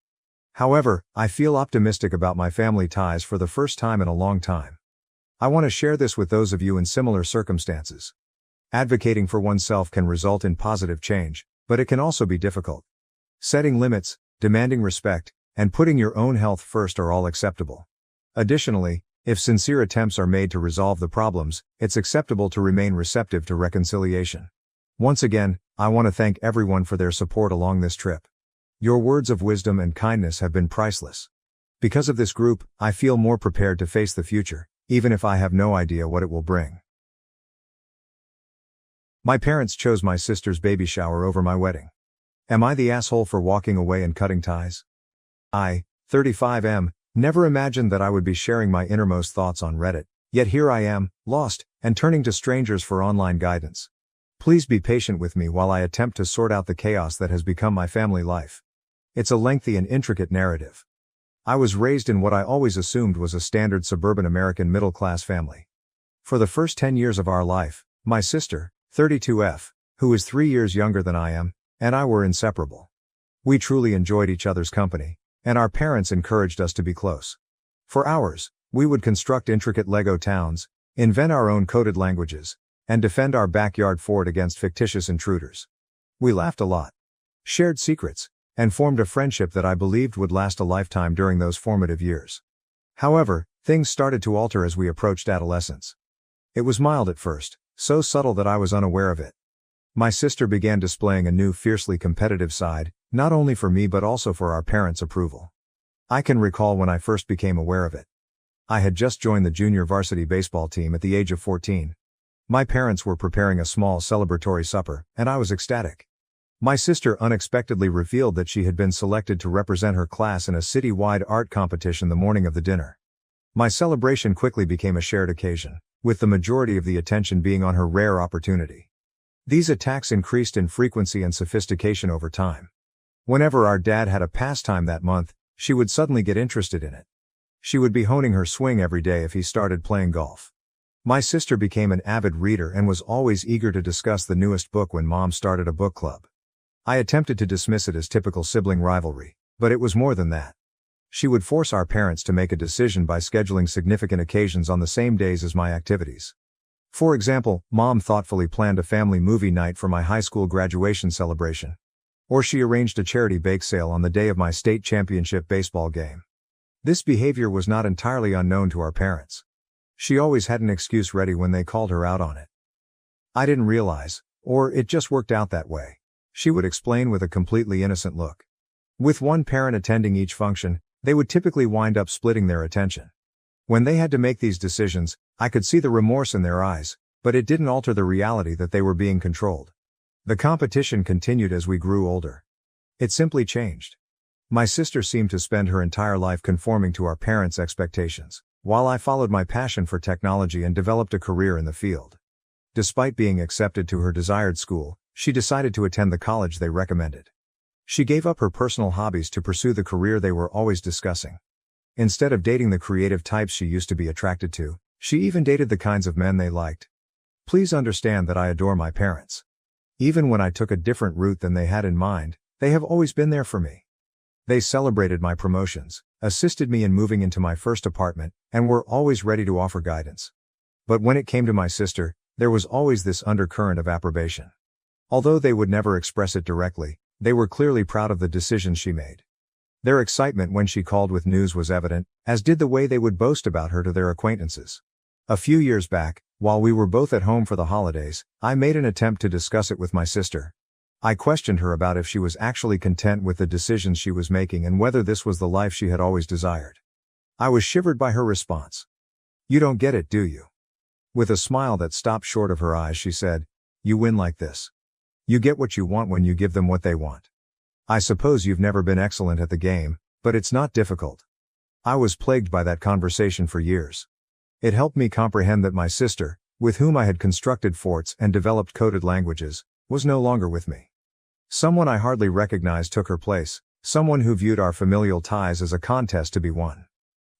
However, I feel optimistic about my family ties for the first time in a long time. I want to share this with those of you in similar circumstances. Advocating for oneself can result in positive change, but it can also be difficult. Setting limits, demanding respect, and putting your own health first are all acceptable. Additionally, if sincere attempts are made to resolve the problems, it's acceptable to remain receptive to reconciliation. Once again, I want to thank everyone for their support along this trip. Your words of wisdom and kindness have been priceless. Because of this group, I feel more prepared to face the future, even if I have no idea what it will bring. My parents chose my sister's baby shower over my wedding. Am I the asshole for walking away and cutting ties? I, 35M, never imagined that I would be sharing my innermost thoughts on Reddit, yet here I am, lost, and turning to strangers for online guidance. Please be patient with me while I attempt to sort out the chaos that has become my family life. It's a lengthy and intricate narrative. I was raised in what I always assumed was a standard suburban American middle-class family. For the first 10 years of our life, my sister, 32F, who is 3 years younger than I am, and I were inseparable. We truly enjoyed each other's company, and our parents encouraged us to be close. For hours, we would construct intricate Lego towns, invent our own coded languages, and defend our backyard fort against fictitious intruders. We laughed a lot, shared secrets, and formed a friendship that I believed would last a lifetime during those formative years. However, things started to alter as we approached adolescence. It was mild at first, so subtle that I was unaware of it. My sister began displaying a new fiercely competitive side, not only for me but also for our parents' approval. I can recall when I first became aware of it. I had just joined the junior varsity baseball team at the age of 14. My parents were preparing a small celebratory supper, and I was ecstatic. My sister unexpectedly revealed that she had been selected to represent her class in a city-wide art competition the morning of the dinner. My celebration quickly became a shared occasion, with the majority of the attention being on her rare opportunity. These attacks increased in frequency and sophistication over time. Whenever our dad had a pastime that month, she would suddenly get interested in it. She would be honing her swing every day if he started playing golf. My sister became an avid reader and was always eager to discuss the newest book when Mom started a book club. I attempted to dismiss it as typical sibling rivalry, but it was more than that. She would force our parents to make a decision by scheduling significant occasions on the same days as my activities. For example, Mom thoughtfully planned a family movie night for my high school graduation celebration. Or she arranged a charity bake sale on the day of my state championship baseball game. This behavior was not entirely unknown to our parents. She always had an excuse ready when they called her out on it. I didn't realize, or it just worked out that way, she would explain with a completely innocent look. With one parent attending each function, they would typically wind up splitting their attention. When they had to make these decisions, I could see the remorse in their eyes, but it didn't alter the reality that they were being controlled. The competition continued as we grew older. It simply changed. My sister seemed to spend her entire life conforming to our parents' expectations, while I followed my passion for technology and developed a career in the field. Despite being accepted to her desired school, she decided to attend the college they recommended. She gave up her personal hobbies to pursue the career they were always discussing. Instead of dating the creative types she used to be attracted to, she even dated the kinds of men they liked. Please understand that I adore my parents. Even when I took a different route than they had in mind, they have always been there for me. They celebrated my promotions, assisted me in moving into my first apartment, and were always ready to offer guidance. But when it came to my sister, there was always this undercurrent of approbation. Although they would never express it directly, they were clearly proud of the decisions she made. Their excitement when she called with news was evident, as did the way they would boast about her to their acquaintances. A few years back, while we were both at home for the holidays, I made an attempt to discuss it with my sister. I questioned her about if she was actually content with the decisions she was making and whether this was the life she had always desired. I was shivered by her response. "You don't get it, do you?" With a smile that stopped short of her eyes, she said, "You win like this. You get what you want when you give them what they want. I suppose you've never been excellent at the game, but it's not difficult." I was plagued by that conversation for years. It helped me comprehend that my sister, with whom I had constructed forts and developed coded languages, was no longer with me. Someone I hardly recognized took her place, someone who viewed our familial ties as a contest to be won.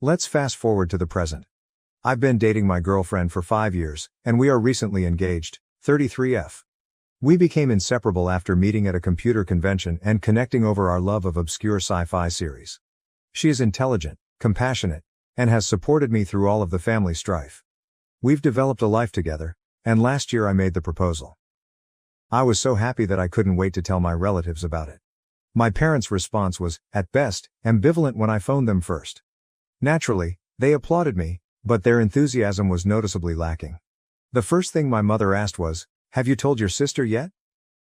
Let's fast forward to the present. I've been dating my girlfriend for 5 years, and we are recently engaged, 33F. We became inseparable after meeting at a computer convention and connecting over our love of obscure sci-fi series. She is intelligent, compassionate, and has supported me through all of the family strife. We've developed a life together, and last year I made the proposal. I was so happy that I couldn't wait to tell my relatives about it. My parents' response was, at best, ambivalent when I phoned them first. Naturally, they applauded me, but their enthusiasm was noticeably lacking. The first thing my mother asked was, "Have you told your sister yet?"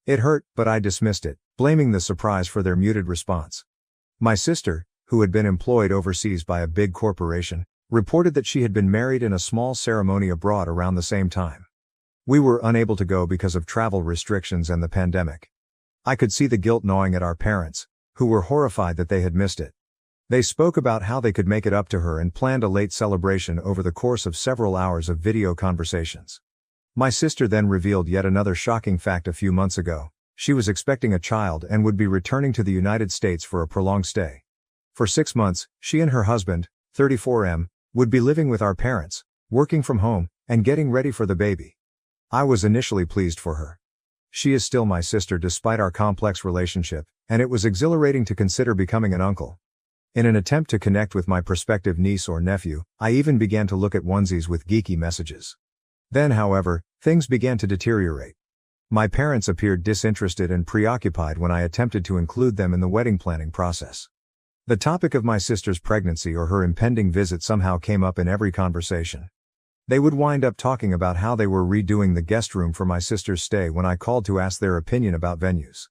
It hurt, but I dismissed it, blaming the surprise for their muted response. My sister, who had been employed overseas by a big corporation, reported that she had been married in a small ceremony abroad around the same time. We were unable to go because of travel restrictions and the pandemic. I could see the guilt gnawing at our parents, who were horrified that they had missed it. They spoke about how they could make it up to her and planned a late celebration over the course of several hours of video conversations. My sister then revealed yet another shocking fact a few months ago. She was expecting a child and would be returning to the United States for a prolonged stay. For 6 months, she and her husband, 34M, would be living with our parents, working from home, and getting ready for the baby. I was initially pleased for her. She is still my sister despite our complex relationship, and it was exhilarating to consider becoming an uncle. In an attempt to connect with my prospective niece or nephew, I even began to look at onesies with geeky messages. Then, however, things began to deteriorate. My parents appeared disinterested and preoccupied when I attempted to include them in the wedding planning process. The topic of my sister's pregnancy or her impending visit somehow came up in every conversation. They would wind up talking about how they were redoing the guest room for my sister's stay when I called to ask their opinion about venues.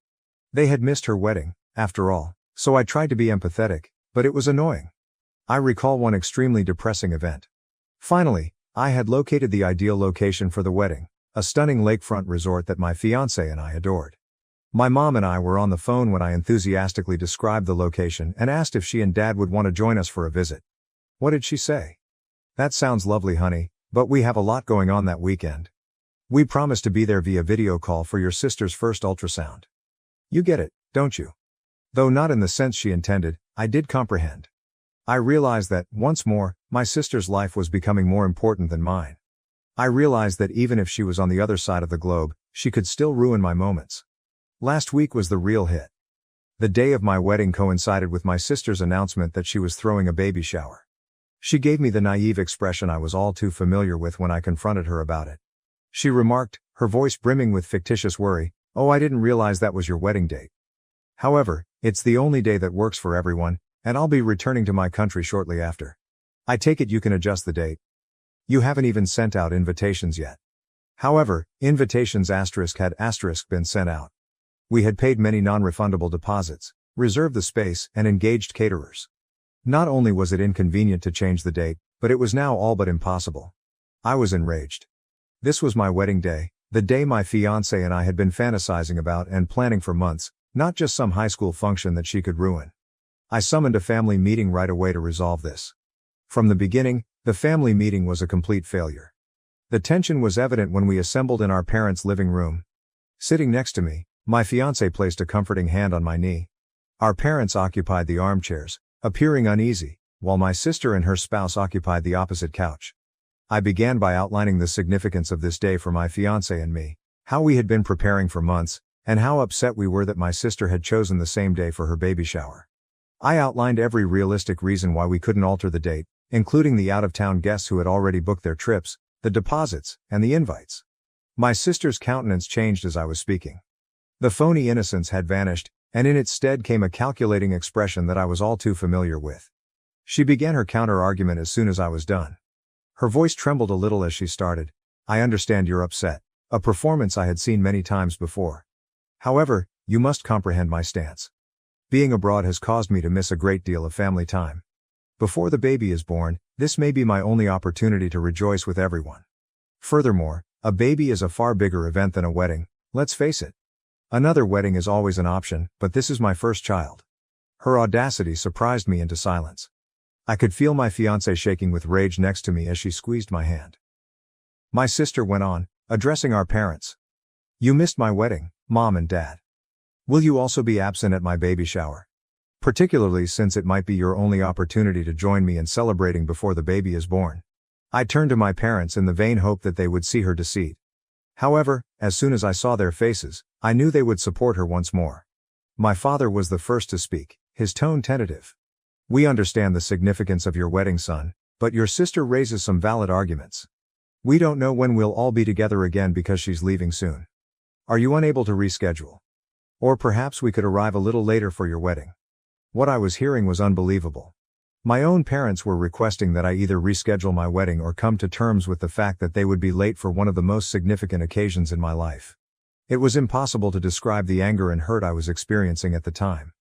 They had missed her wedding, after all, so I tried to be empathetic, but it was annoying. I recall one extremely depressing event. Finally, I had located the ideal location for the wedding, a stunning lakefront resort that my fiancé and I adored. My mom and I were on the phone when I enthusiastically described the location and asked if she and Dad would want to join us for a visit. What did she say? "That sounds lovely, honey, but we have a lot going on that weekend. We promised to be there via video call for your sister's first ultrasound." You get it, don't you? Though not in the sense she intended, I did comprehend. I realized that, once more, my sister's life was becoming more important than mine. I realized that even if she was on the other side of the globe, she could still ruin my moments. Last week was the real hit. The day of my wedding coincided with my sister's announcement that she was throwing a baby shower. She gave me the naive expression I was all too familiar with when I confronted her about it. She remarked, her voice brimming with fictitious worry, "Oh, I didn't realize that was your wedding date. However, it's the only day that works for everyone, and I'll be returning to my country shortly after. I take it you can adjust the date. You haven't even sent out invitations yet." However, invitations had been sent out. We had paid many non-refundable deposits, reserved the space, and engaged caterers. Not only was it inconvenient to change the date, but it was now all but impossible. I was enraged. This was my wedding day, the day my fiancé and I had been fantasizing about and planning for months, not just some high school function that she could ruin. I summoned a family meeting right away to resolve this. From the beginning, the family meeting was a complete failure. The tension was evident when we assembled in our parents' living room. Sitting next to me, my fiancé placed a comforting hand on my knee. Our parents occupied the armchairs, appearing uneasy, while my sister and her spouse occupied the opposite couch. I began by outlining the significance of this day for my fiancé and me, how we had been preparing for months, and how upset we were that my sister had chosen the same day for her baby shower. I outlined every realistic reason why we couldn't alter the date, including the out-of-town guests who had already booked their trips, the deposits, and the invites. My sister's countenance changed as I was speaking. The phony innocence had vanished, and in its stead came a calculating expression that I was all too familiar with. She began her counter-argument as soon as I was done. Her voice trembled a little as she started, "I understand you're upset," a performance I had seen many times before. "However, you must comprehend my stance. Being abroad has caused me to miss a great deal of family time. Before the baby is born, this may be my only opportunity to rejoice with everyone. Furthermore, a baby is a far bigger event than a wedding, let's face it. Another wedding is always an option, but this is my first child." Her audacity surprised me into silence. I could feel my fiancé shaking with rage next to me as she squeezed my hand. My sister went on, addressing our parents. "You missed my wedding, Mom and Dad. Will you also be absent at my baby shower? Particularly since it might be your only opportunity to join me in celebrating before the baby is born." I turned to my parents in the vain hope that they would see her deceit. However, as soon as I saw their faces, I knew they would support her once more. My father was the first to speak, his tone tentative. "We understand the significance of your wedding, son, but your sister raises some valid arguments. We don't know when we'll all be together again because she's leaving soon. Are you unable to reschedule? Or perhaps we could arrive a little later for your wedding." What I was hearing was unbelievable. My own parents were requesting that I either reschedule my wedding or come to terms with the fact that they would be late for one of the most significant occasions in my life. It was impossible to describe the anger and hurt I was experiencing at the time.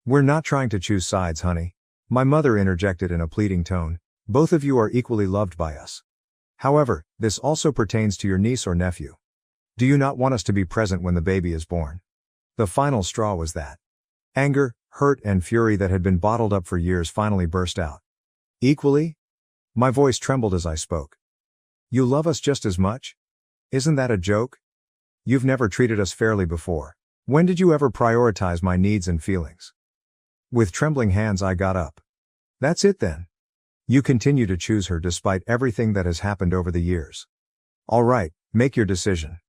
"We're not trying to choose sides, honey," my mother interjected in a pleading tone. "Both of you are equally loved by us. However, this also pertains to your niece or nephew. Do you not want us to be present when the baby is born?" The final straw was that anger, hurt, and fury that had been bottled up for years finally burst out. "Equally?" My voice trembled as I spoke. "You love us just as much? Isn't that a joke? You've never treated us fairly before. When did you ever prioritize my needs and feelings?" With trembling hands I got up. "That's it then. You continue to choose her despite everything that has happened over the years. All right, make your decision.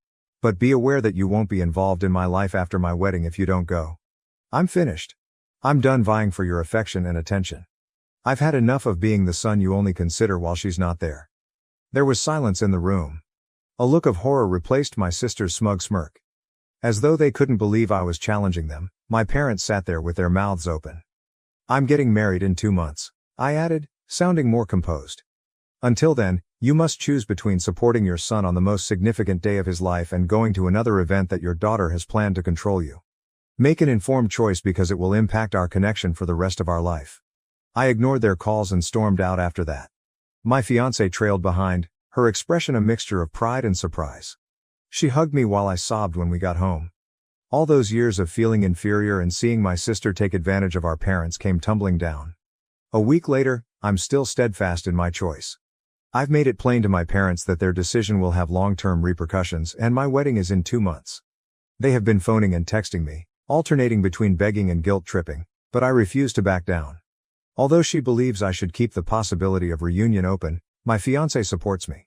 But be aware that you won't be involved in my life after my wedding if you don't go. I'm finished. I'm done vying for your affection and attention. I've had enough of being the son you only consider while she's not there." There was silence in the room. A look of horror replaced my sister's smug smirk. As though they couldn't believe I was challenging them, my parents sat there with their mouths open. "I'm getting married in 2 months," I added, sounding more composed. "Until then, you must choose between supporting your son on the most significant day of his life and going to another event that your daughter has planned to control you. Make an informed choice because it will impact our connection for the rest of our life." I ignored their calls and stormed out after that. My fiancée trailed behind, her expression a mixture of pride and surprise. She hugged me while I sobbed when we got home. All those years of feeling inferior and seeing my sister take advantage of our parents came tumbling down. A week later, I'm still steadfast in my choice. I've made it plain to my parents that their decision will have long-term repercussions and my wedding is in 2 months. They have been phoning and texting me, alternating between begging and guilt-tripping, but I refuse to back down. Although she believes I should keep the possibility of reunion open, my fiancé supports me.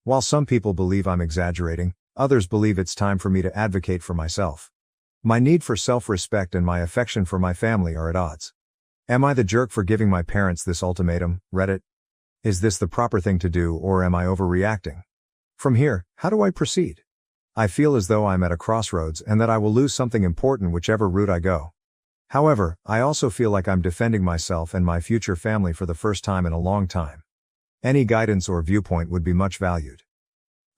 While some people believe I'm exaggerating, others believe it's time for me to advocate for myself. My need for self-respect and my affection for my family are at odds. Am I the jerk for giving my parents this ultimatum, Reddit? Is this the proper thing to do or am I overreacting? From here, how do I proceed? I feel as though I'm at a crossroads and that I will lose something important whichever route I go. However, I also feel like I'm defending myself and my future family for the first time in a long time. Any guidance or viewpoint would be much valued.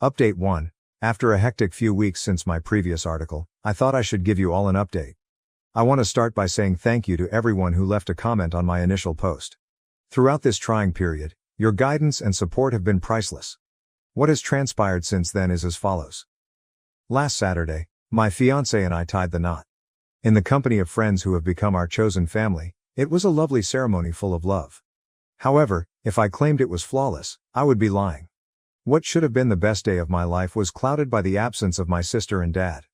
Update 1. After a hectic few weeks since my previous article, I thought I should give you all an update. I want to start by saying thank you to everyone who left a comment on my initial post. Throughout this trying period, your guidance and support have been priceless. What has transpired since then is as follows. Last Saturday, my fiancé and I tied the knot. In the company of friends who have become our chosen family, it was a lovely ceremony full of love. However, if I claimed it was flawless, I would be lying. What should have been the best day of my life was clouded by the absence of my sister and dad.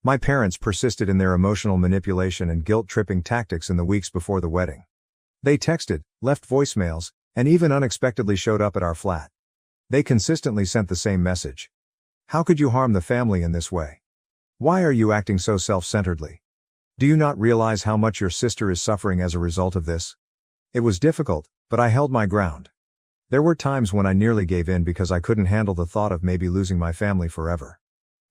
My parents persisted in their emotional manipulation and guilt-tripping tactics in the weeks before the wedding. They texted, left voicemails, and even unexpectedly showed up at our flat. They consistently sent the same message. How could you harm the family in this way? Why are you acting so self-centeredly? Do you not realize how much your sister is suffering as a result of this? It was difficult, but I held my ground. There were times when I nearly gave in because I couldn't handle the thought of maybe losing my family forever.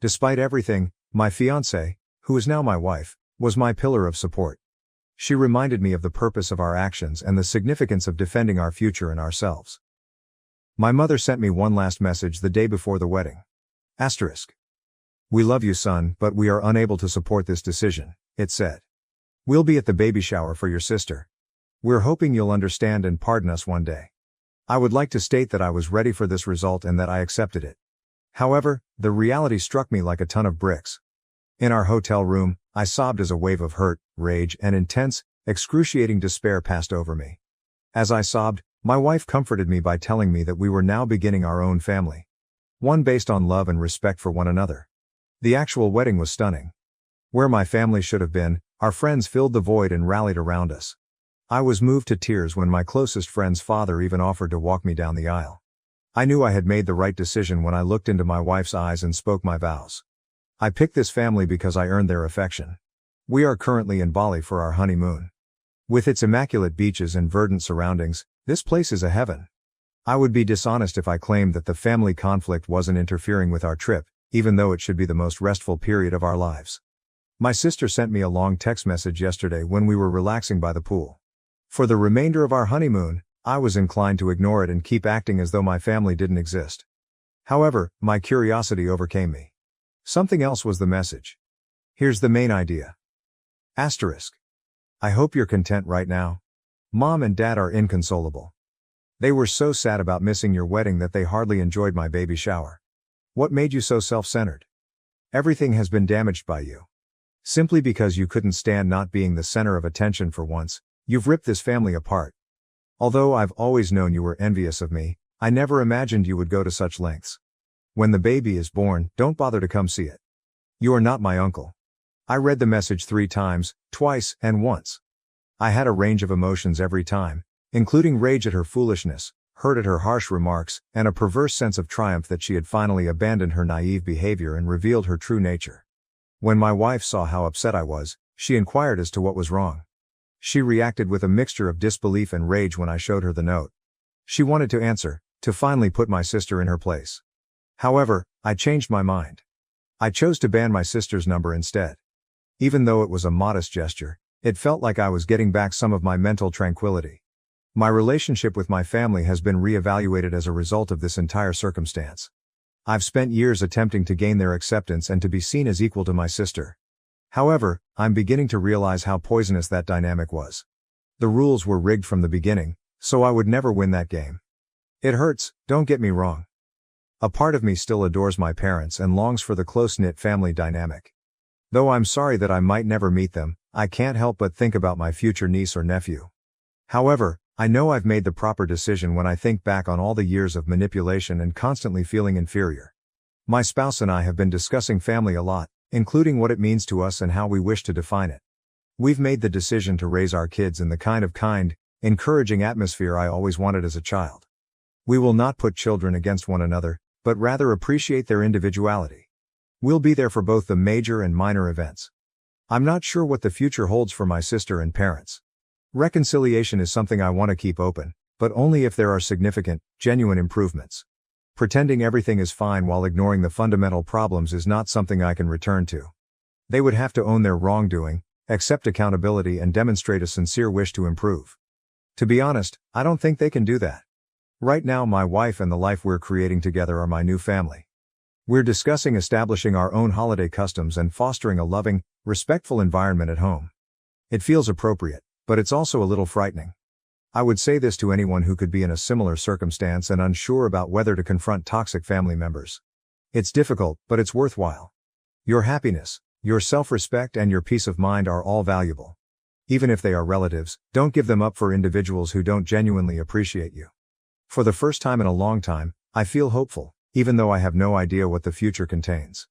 Despite everything, my fiancée, who is now my wife, was my pillar of support. She reminded me of the purpose of our actions and the significance of defending our future and ourselves. My mother sent me one last message the day before the wedding. Asterisk. We love you, son, but we are unable to support this decision, it said. We'll be at the baby shower for your sister. We're hoping you'll understand and pardon us one day. I would like to state that I was ready for this result and that I accepted it. However, the reality struck me like a ton of bricks. In our hotel room, I sobbed as a wave of hurt, rage, and intense, excruciating despair passed over me. As I sobbed, my wife comforted me by telling me that we were now beginning our own family. One based on love and respect for one another. The actual wedding was stunning. Where my family should have been, our friends filled the void and rallied around us. I was moved to tears when my closest friend's father even offered to walk me down the aisle. I knew I had made the right decision when I looked into my wife's eyes and spoke my vows. I picked this family because I earned their affection. We are currently in Bali for our honeymoon. With its immaculate beaches and verdant surroundings, this place is a heaven. I would be dishonest if I claimed that the family conflict wasn't interfering with our trip, even though it should be the most restful period of our lives. My sister sent me a long text message yesterday when we were relaxing by the pool. For the remainder of our honeymoon, I was inclined to ignore it and keep acting as though my family didn't exist. However, my curiosity overcame me. Something else was the message. Here's the main idea. Asterisk. I hope you're content right now. Mom and Dad are inconsolable. They were so sad about missing your wedding that they hardly enjoyed my baby shower. What made you so self-centered? Everything has been damaged by you. Simply because you couldn't stand not being the center of attention for once, you've ripped this family apart. Although I've always known you were envious of me, I never imagined you would go to such lengths. When the baby is born, don't bother to come see it. You are not my uncle. I read the message 3 times, twice, and once. I had a range of emotions every time, including rage at her foolishness, hurt at her harsh remarks, and a perverse sense of triumph that she had finally abandoned her naive behavior and revealed her true nature. When my wife saw how upset I was, she inquired as to what was wrong. She reacted with a mixture of disbelief and rage when I showed her the note. She wanted to answer, to finally put my sister in her place. However, I changed my mind. I chose to ban my sister's number instead. Even though it was a modest gesture, it felt like I was getting back some of my mental tranquility. My relationship with my family has been reevaluated as a result of this entire circumstance. I've spent years attempting to gain their acceptance and to be seen as equal to my sister. However, I'm beginning to realize how poisonous that dynamic was. The rules were rigged from the beginning, so I would never win that game. It hurts, don't get me wrong. A part of me still adores my parents and longs for the close-knit family dynamic. Though I'm sorry that I might never meet them, I can't help but think about my future niece or nephew. However, I know I've made the proper decision when I think back on all the years of manipulation and constantly feeling inferior. My spouse and I have been discussing family a lot, including what it means to us and how we wish to define it. We've made the decision to raise our kids in the kind, encouraging atmosphere I always wanted as a child. We will not put children against one another, but rather appreciate their individuality. We'll be there for both the major and minor events. I'm not sure what the future holds for my sister and parents. Reconciliation is something I want to keep open, but only if there are significant, genuine improvements. Pretending everything is fine while ignoring the fundamental problems is not something I can return to. They would have to own their wrongdoing, accept accountability, and demonstrate a sincere wish to improve. To be honest, I don't think they can do that. Right now, my wife and the life we're creating together are my new family. We're discussing establishing our own holiday customs and fostering a loving, respectful environment at home. It feels appropriate, but it's also a little frightening. I would say this to anyone who could be in a similar circumstance and unsure about whether to confront toxic family members. It's difficult, but it's worthwhile. Your happiness, your self-respect, and your peace of mind are all valuable. Even if they are relatives, don't give them up for individuals who don't genuinely appreciate you. For the first time in a long time, I feel hopeful, even though I have no idea what the future contains.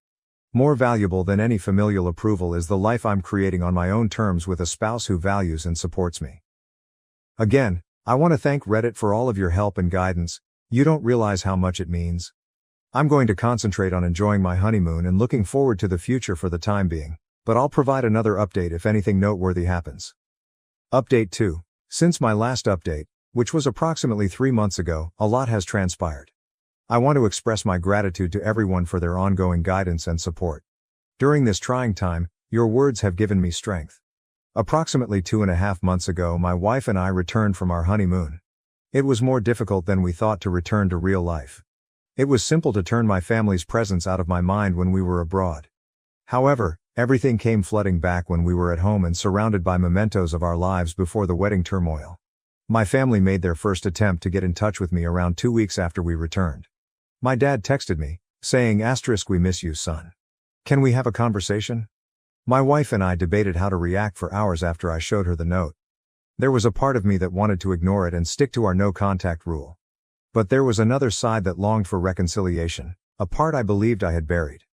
More valuable than any familial approval is the life I'm creating on my own terms with a spouse who values and supports me. Again, I want to thank Reddit for all of your help and guidance. You don't realize how much it means. I'm going to concentrate on enjoying my honeymoon and looking forward to the future for the time being, but I'll provide another update if anything noteworthy happens. Update 2. Since my last update, which was approximately 3 months ago, a lot has transpired. I want to express my gratitude to everyone for their ongoing guidance and support. During this trying time, your words have given me strength. Approximately 2.5 months ago, my wife and I returned from our honeymoon. It was more difficult than we thought to return to real life. It was simple to turn my family's presence out of my mind when we were abroad. However, everything came flooding back when we were at home and surrounded by mementos of our lives before the wedding turmoil. My family made their first attempt to get in touch with me around 2 weeks after we returned. My dad texted me, saying, "We miss you, son. Can we have a conversation?" My wife and I debated how to react for hours after I showed her the note. There was a part of me that wanted to ignore it and stick to our no-contact rule. But there was another side that longed for reconciliation, a part I believed I had buried.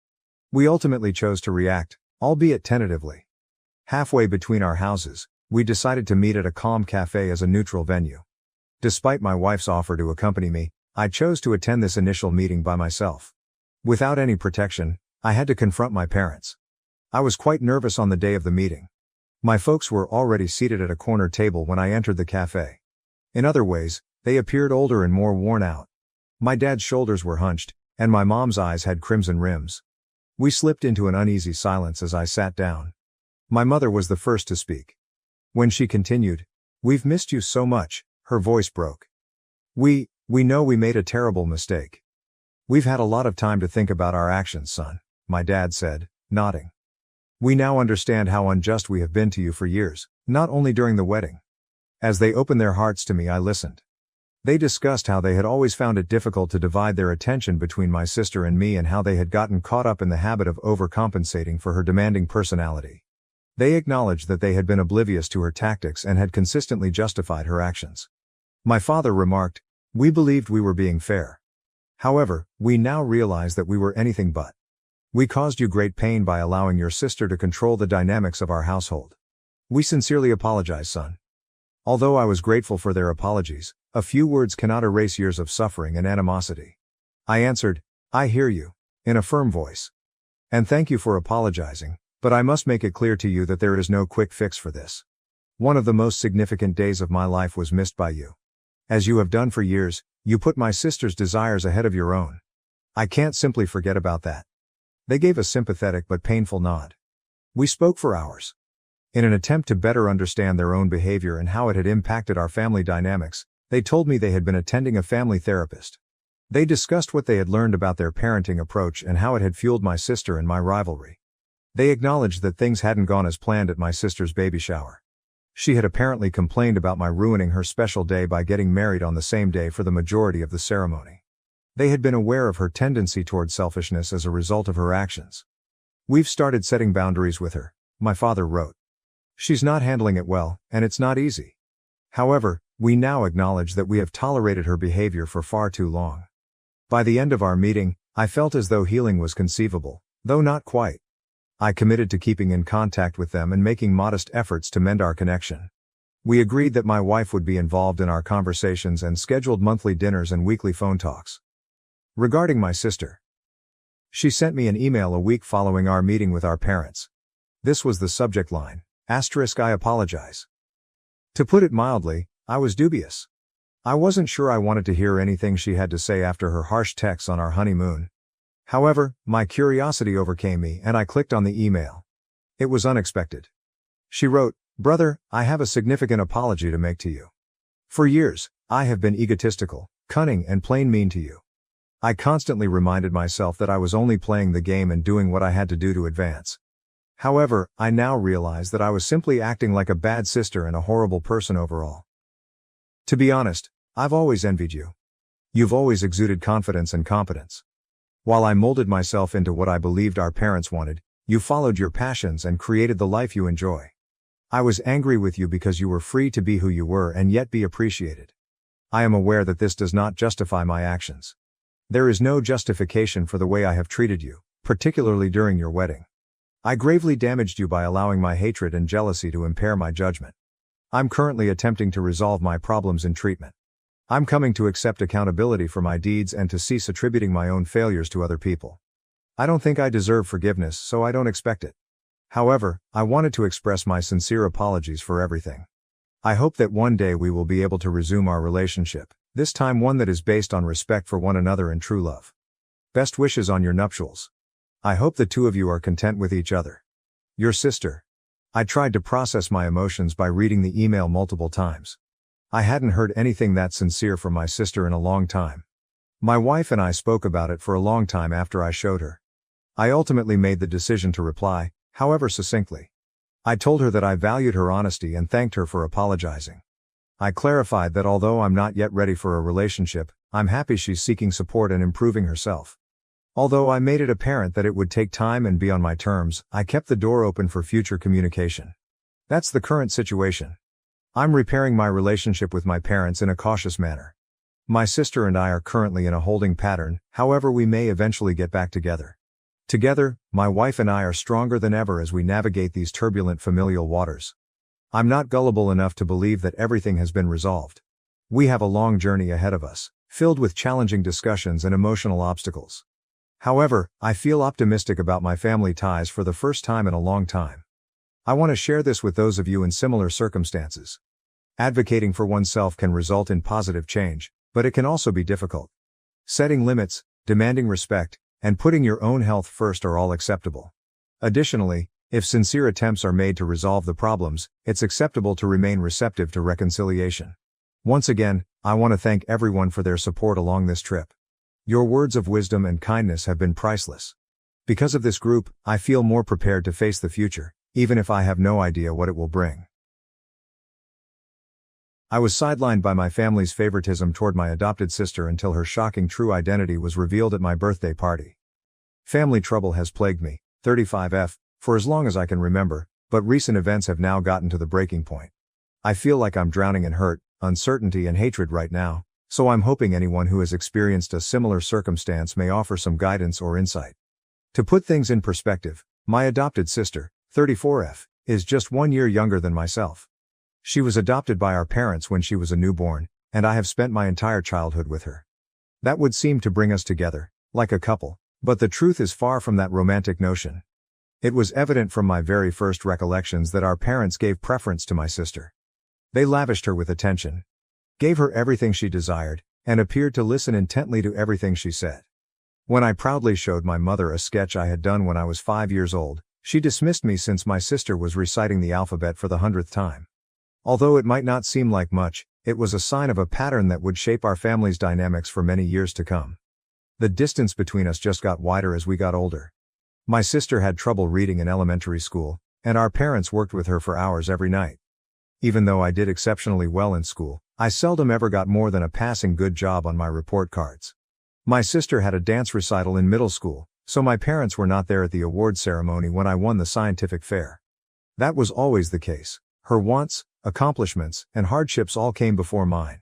We ultimately chose to react, albeit tentatively. Halfway between our houses, we decided to meet at a calm cafe as a neutral venue. Despite my wife's offer to accompany me, I chose to attend this initial meeting by myself. Without any protection, I had to confront my parents. I was quite nervous on the day of the meeting. My folks were already seated at a corner table when I entered the cafe. In other ways, they appeared older and more worn out. My dad's shoulders were hunched, and my mom's eyes had crimson rims. We slipped into an uneasy silence as I sat down. My mother was the first to speak. When she continued, "We've missed you so much," her voice broke. We know we made a terrible mistake. We've had a lot of time to think about our actions, son," my dad said, nodding. "We now understand how unjust we have been to you for years, not only during the wedding." As they opened their hearts to me, I listened. They discussed how they had always found it difficult to divide their attention between my sister and me and how they had gotten caught up in the habit of overcompensating for her demanding personality. They acknowledged that they had been oblivious to her tactics and had consistently justified her actions. My father remarked, "We believed we were being fair. However, we now realize that we were anything but. We caused you great pain by allowing your sister to control the dynamics of our household. We sincerely apologize, son." Although I was grateful for their apologies, a few words cannot erase years of suffering and animosity. I answered, "I hear you," in a firm voice. "And thank you for apologizing, but I must make it clear to you that there is no quick fix for this. One of the most significant days of my life was missed by you. As you have done for years, you put my sister's desires ahead of your own. I can't simply forget about that." They gave a sympathetic but painful nod. We spoke for hours. In an attempt to better understand their own behavior and how it had impacted our family dynamics, they told me they had been attending a family therapist. They discussed what they had learned about their parenting approach and how it had fueled my sister and my rivalry. They acknowledged that things hadn't gone as planned at my sister's baby shower. She had apparently complained about my ruining her special day by getting married on the same day for the majority of the ceremony. They had been aware of her tendency toward selfishness as a result of her actions. "We've started setting boundaries with her," my father wrote. "She's not handling it well, and it's not easy. However, we now acknowledge that we have tolerated her behavior for far too long." By the end of our meeting, I felt as though healing was conceivable, though not quite. I committed to keeping in contact with them and making modest efforts to mend our connection. We agreed that my wife would be involved in our conversations and scheduled monthly dinners and weekly phone talks. Regarding my sister, she sent me an email a week following our meeting with our parents. This was the subject line: "I apologize." To put it mildly, I was dubious. I wasn't sure I wanted to hear anything she had to say after her harsh texts on our honeymoon. However, my curiosity overcame me and I clicked on the email. It was unexpected. She wrote, "Brother, I have a significant apology to make to you. For years, I have been egotistical, cunning, and plain mean to you. I constantly reminded myself that I was only playing the game and doing what I had to do to advance. However, I now realize that I was simply acting like a bad sister and a horrible person overall. To be honest, I've always envied you. You've always exuded confidence and competence. While I molded myself into what I believed our parents wanted, you followed your passions and created the life you enjoy. I was angry with you because you were free to be who you were and yet be appreciated. I am aware that this does not justify my actions. There is no justification for the way I have treated you, particularly during your wedding. I gravely damaged you by allowing my hatred and jealousy to impair my judgment. I'm currently attempting to resolve my problems in treatment. I'm coming to accept accountability for my deeds and to cease attributing my own failures to other people. I don't think I deserve forgiveness, so I don't expect it. However, I wanted to express my sincere apologies for everything. I hope that one day we will be able to resume our relationship, this time one that is based on respect for one another and true love. Best wishes on your nuptials. I hope the two of you are content with each other. Your sister." I tried to process my emotions by reading the email multiple times. I hadn't heard anything that sincere from my sister in a long time. My wife and I spoke about it for a long time after I showed her. I ultimately made the decision to reply, however succinctly. I told her that I valued her honesty and thanked her for apologizing. I clarified that although I'm not yet ready for a relationship, I'm happy she's seeking support and improving herself. Although I made it apparent that it would take time and be on my terms, I kept the door open for future communication. That's the current situation. I'm repairing my relationship with my parents in a cautious manner. My sister and I are currently in a holding pattern, however we may eventually get back together. Together, my wife and I are stronger than ever as we navigate these turbulent familial waters. I'm not gullible enough to believe that everything has been resolved. We have a long journey ahead of us, filled with challenging discussions and emotional obstacles. However, I feel optimistic about my family ties for the first time in a long time. I want to share this with those of you in similar circumstances. Advocating for oneself can result in positive change, but it can also be difficult. Setting limits, demanding respect, and putting your own health first are all acceptable. Additionally, if sincere attempts are made to resolve the problems, it's acceptable to remain receptive to reconciliation. Once again, I want to thank everyone for their support along this trip. Your words of wisdom and kindness have been priceless. Because of this group, I feel more prepared to face the future, even if I have no idea what it will bring. I was sidelined by my family's favoritism toward my adopted sister until her shocking true identity was revealed at my birthday party. Family trouble has plagued me, 35F, for as long as I can remember, but recent events have now gotten to the breaking point. I feel like I'm drowning in hurt, uncertainty and hatred right now, so I'm hoping anyone who has experienced a similar circumstance may offer some guidance or insight. To put things in perspective, my adopted sister, 34F, is just 1 year younger than myself. She was adopted by our parents when she was a newborn, and I have spent my entire childhood with her. That would seem to bring us together, like a couple, but the truth is far from that romantic notion. It was evident from my very first recollections that our parents gave preference to my sister. They lavished her with attention, gave her everything she desired, and appeared to listen intently to everything she said. When I proudly showed my mother a sketch I had done when I was 5 years old, she dismissed me since my sister was reciting the alphabet for the 100th time. Although it might not seem like much, it was a sign of a pattern that would shape our family's dynamics for many years to come. The distance between us just got wider as we got older. My sister had trouble reading in elementary school, and our parents worked with her for hours every night. Even though I did exceptionally well in school, I seldom ever got more than a passing good job on my report cards. My sister had a dance recital in middle school, so my parents were not there at the award ceremony when I won the scientific fair. That was always the case. Her wants, accomplishments, and hardships all came before mine.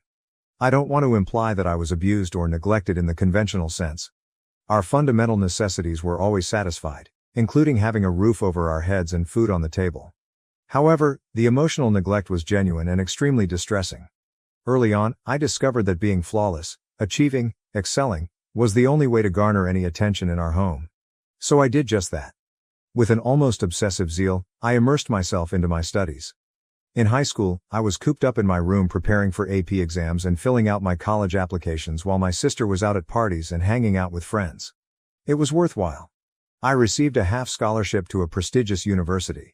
I don't want to imply that I was abused or neglected in the conventional sense. Our fundamental necessities were always satisfied, including having a roof over our heads and food on the table. However, the emotional neglect was genuine and extremely distressing. Early on, I discovered that being flawless, achieving, excelling, was the only way to garner any attention in our home. So I did just that. With an almost obsessive zeal, I immersed myself into my studies. In high school, I was cooped up in my room preparing for AP exams and filling out my college applications while my sister was out at parties and hanging out with friends. It was worthwhile. I received a half scholarship to a prestigious university.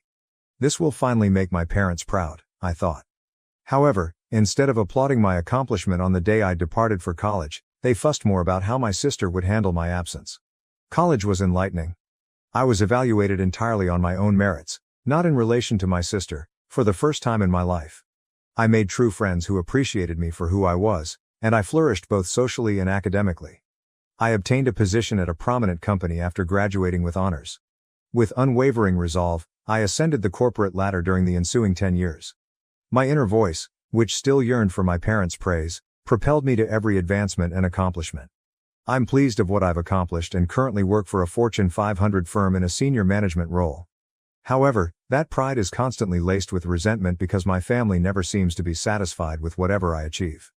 This will finally make my parents proud, I thought. However, instead of applauding my accomplishment on the day I departed for college, they fussed more about how my sister would handle my absence. College was enlightening. I was evaluated entirely on my own merits, not in relation to my sister. For the first time in my life, I made true friends who appreciated me for who I was, and I flourished both socially and academically. I obtained a position at a prominent company after graduating with honors. With unwavering resolve, I ascended the corporate ladder during the ensuing 10 years. My inner voice, which still yearned for my parents' praise, propelled me to every advancement and accomplishment. I'm pleased of what I've accomplished and currently work for a Fortune 500 firm in a senior management role. However, that pride is constantly laced with resentment because my family never seems to be satisfied with whatever I achieve.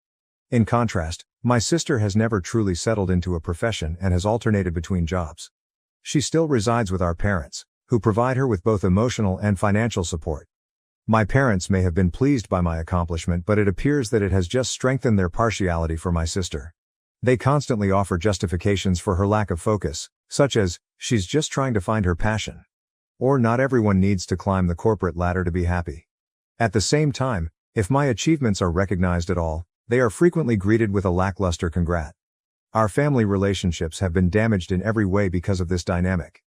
In contrast, my sister has never truly settled into a profession and has alternated between jobs. She still resides with our parents, who provide her with both emotional and financial support. My parents may have been pleased by my accomplishment, but it appears that it has just strengthened their partiality for my sister. They constantly offer justifications for her lack of focus, such as, she's just trying to find her passion. Or not everyone needs to climb the corporate ladder to be happy. At the same time, if my achievements are recognized at all, they are frequently greeted with a lackluster congrat. Our family relationships have been damaged in every way because of this dynamic.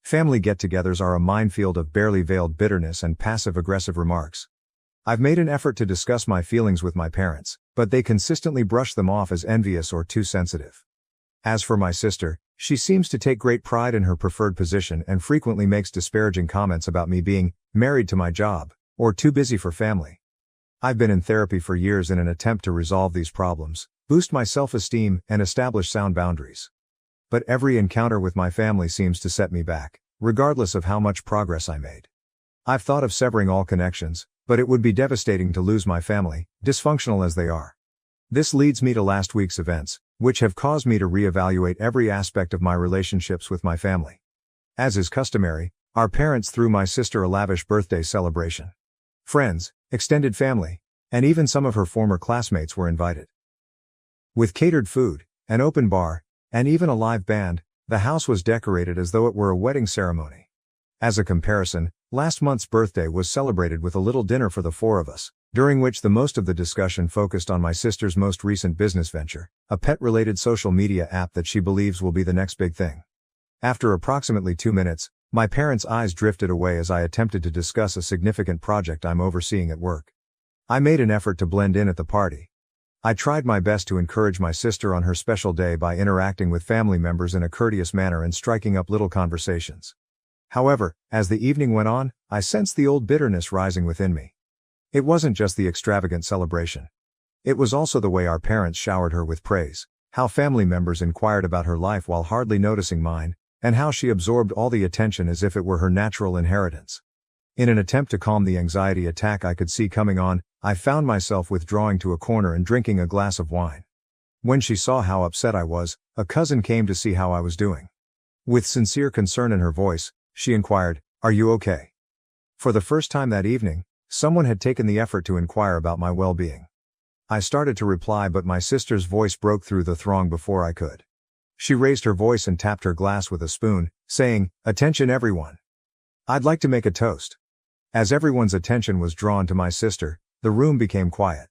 Family get-togethers are a minefield of barely veiled bitterness and passive-aggressive remarks. I've made an effort to discuss my feelings with my parents, but they consistently brush them off as envious or too sensitive. As for my sister, she seems to take great pride in her preferred position and frequently makes disparaging comments about me being married to my job, or too busy for family. I've been in therapy for years in an attempt to resolve these problems, boost my self-esteem, and establish sound boundaries. But every encounter with my family seems to set me back, regardless of how much progress I made. I've thought of severing all connections, but it would be devastating to lose my family, dysfunctional as they are. This leads me to last week's events, which have caused me to reevaluate every aspect of my relationships with my family. As is customary, our parents threw my sister a lavish birthday celebration. Friends, extended family, and even some of her former classmates were invited. With catered food, an open bar, and even a live band, the house was decorated as though it were a wedding ceremony. As a comparison, last month's birthday was celebrated with a little dinner for the four of us, during which the most of the discussion focused on my sister's most recent business venture, a pet-related social media app that she believes will be the next big thing. After approximately 2 minutes, my parents' eyes drifted away as I attempted to discuss a significant project I'm overseeing at work. I made an effort to blend in at the party. I tried my best to encourage my sister on her special day by interacting with family members in a courteous manner and striking up little conversations. However, as the evening went on, I sensed the old bitterness rising within me. It wasn't just the extravagant celebration. It was also the way our parents showered her with praise, how family members inquired about her life while hardly noticing mine, and how she absorbed all the attention as if it were her natural inheritance. In an attempt to calm the anxiety attack I could see coming on, I found myself withdrawing to a corner and drinking a glass of wine. When she saw how upset I was, a cousin came to see how I was doing. With sincere concern in her voice, she inquired, "Are you okay?" For the first time that evening, someone had taken the effort to inquire about my well-being. I started to reply, but my sister's voice broke through the throng before I could. She raised her voice and tapped her glass with a spoon, saying, "Attention everyone. I'd like to make a toast." As everyone's attention was drawn to my sister, the room became quiet.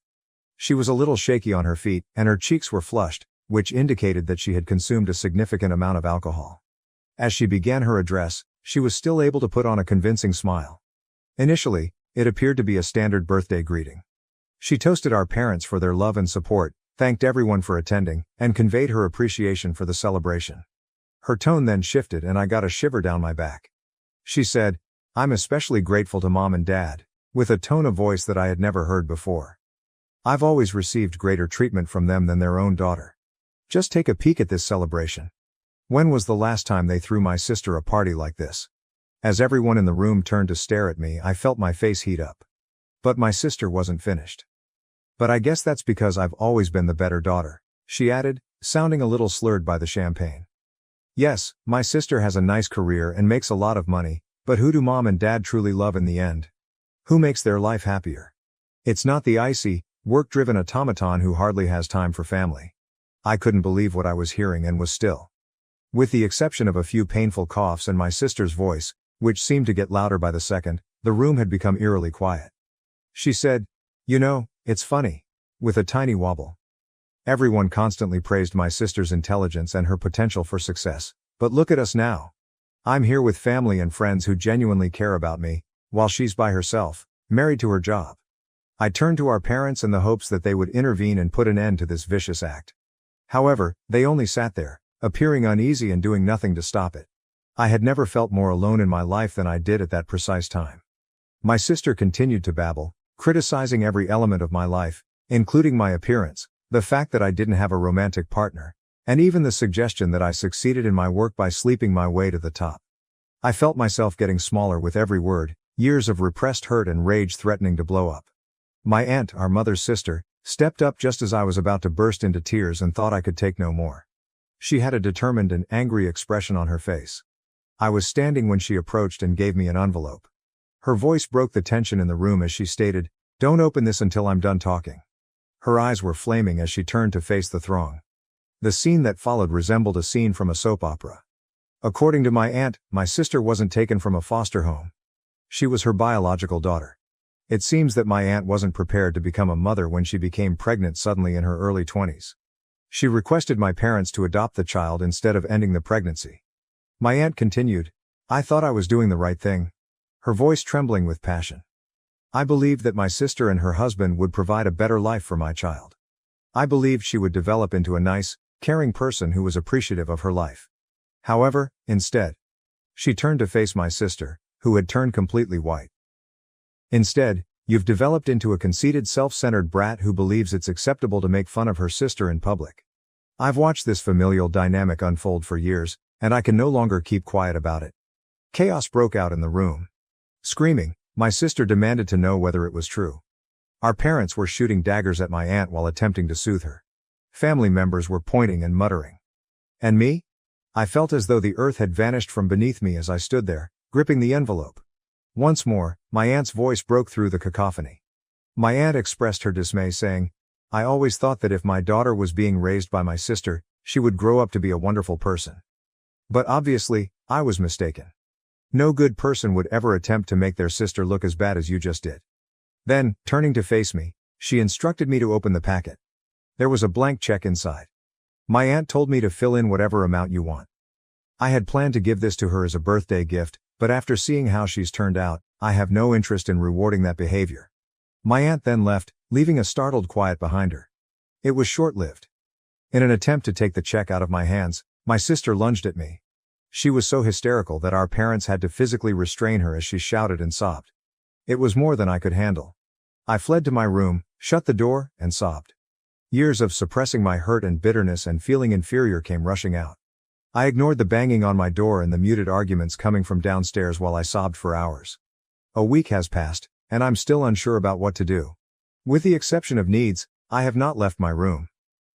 She was a little shaky on her feet, and her cheeks were flushed, which indicated that she had consumed a significant amount of alcohol. As she began her address, she was still able to put on a convincing smile. Initially, it appeared to be a standard birthday greeting. She toasted our parents for their love and support, thanked everyone for attending, and conveyed her appreciation for the celebration. Her tone then shifted and I got a shiver down my back. She said, "I'm especially grateful to Mom and Dad," with a tone of voice that I had never heard before. "I've always received greater treatment from them than their own daughter. Just take a peek at this celebration. When was the last time they threw my sister a party like this?" As everyone in the room turned to stare at me, I felt my face heat up. But my sister wasn't finished. "But I guess that's because I've always been the better daughter," she added, sounding a little slurred by the champagne. "Yes, my sister has a nice career and makes a lot of money, but who do Mom and Dad truly love in the end? Who makes their life happier? It's not the icy, work-driven automaton who hardly has time for family." I couldn't believe what I was hearing and was still. With the exception of a few painful coughs and my sister's voice, which seemed to get louder by the second, the room had become eerily quiet. She said, "You know, it's funny," with a tiny wobble. Everyone constantly praised my sister's intelligence and her potential for success, but look at us now. I'm here with family and friends who genuinely care about me, while she's by herself, married to her job. I turned to our parents in the hopes that they would intervene and put an end to this vicious act. However, they only sat there, appearing uneasy and doing nothing to stop it. I had never felt more alone in my life than I did at that precise time. My sister continued to babble, criticizing every element of my life, including my appearance, the fact that I didn't have a romantic partner, and even the suggestion that I succeeded in my work by sleeping my way to the top. I felt myself getting smaller with every word, years of repressed hurt and rage threatening to blow up. My aunt, our mother's sister, stepped up just as I was about to burst into tears and thought I could take no more. She had a determined and angry expression on her face. I was standing when she approached and gave me an envelope. Her voice broke the tension in the room as she stated, "Don't open this until I'm done talking." Her eyes were flaming as she turned to face the throng. The scene that followed resembled a scene from a soap opera. According to my aunt, my sister wasn't taken from a foster home. She was her biological daughter. It seems that my aunt wasn't prepared to become a mother when she became pregnant suddenly in her early 20s. She requested my parents to adopt the child instead of ending the pregnancy. My aunt continued, "I thought I was doing the right thing," her voice trembling with passion. "I believed that my sister and her husband would provide a better life for my child. I believed she would develop into a nice, caring person who was appreciative of her life. However, instead." She turned to face my sister, who had turned completely white. "Instead, you've developed into a conceited, self-centered brat who believes it's acceptable to make fun of her sister in public. I've watched this familial dynamic unfold for years, and I can no longer keep quiet about it." Chaos broke out in the room. Screaming, my sister demanded to know whether it was true. Our parents were shooting daggers at my aunt while attempting to soothe her. Family members were pointing and muttering. And me? I felt as though the earth had vanished from beneath me as I stood there, gripping the envelope. Once more, my aunt's voice broke through the cacophony. My aunt expressed her dismay, saying, "I always thought that if my daughter was being raised by my sister, she would grow up to be a wonderful person. But obviously, I was mistaken. No good person would ever attempt to make their sister look as bad as you just did." Then, turning to face me, she instructed me to open the packet. There was a blank check inside. My aunt told me to fill in whatever amount you want. I had planned to give this to her as a birthday gift, but after seeing how she's turned out, I have no interest in rewarding that behavior. My aunt then left, leaving a startled quiet behind her. It was short-lived. In an attempt to take the check out of my hands, my sister lunged at me. She was so hysterical that our parents had to physically restrain her as she shouted and sobbed. It was more than I could handle. I fled to my room, shut the door, and sobbed. Years of suppressing my hurt and bitterness and feeling inferior came rushing out. I ignored the banging on my door and the muted arguments coming from downstairs while I sobbed for hours. A week has passed, and I'm still unsure about what to do. With the exception of needs, I have not left my room.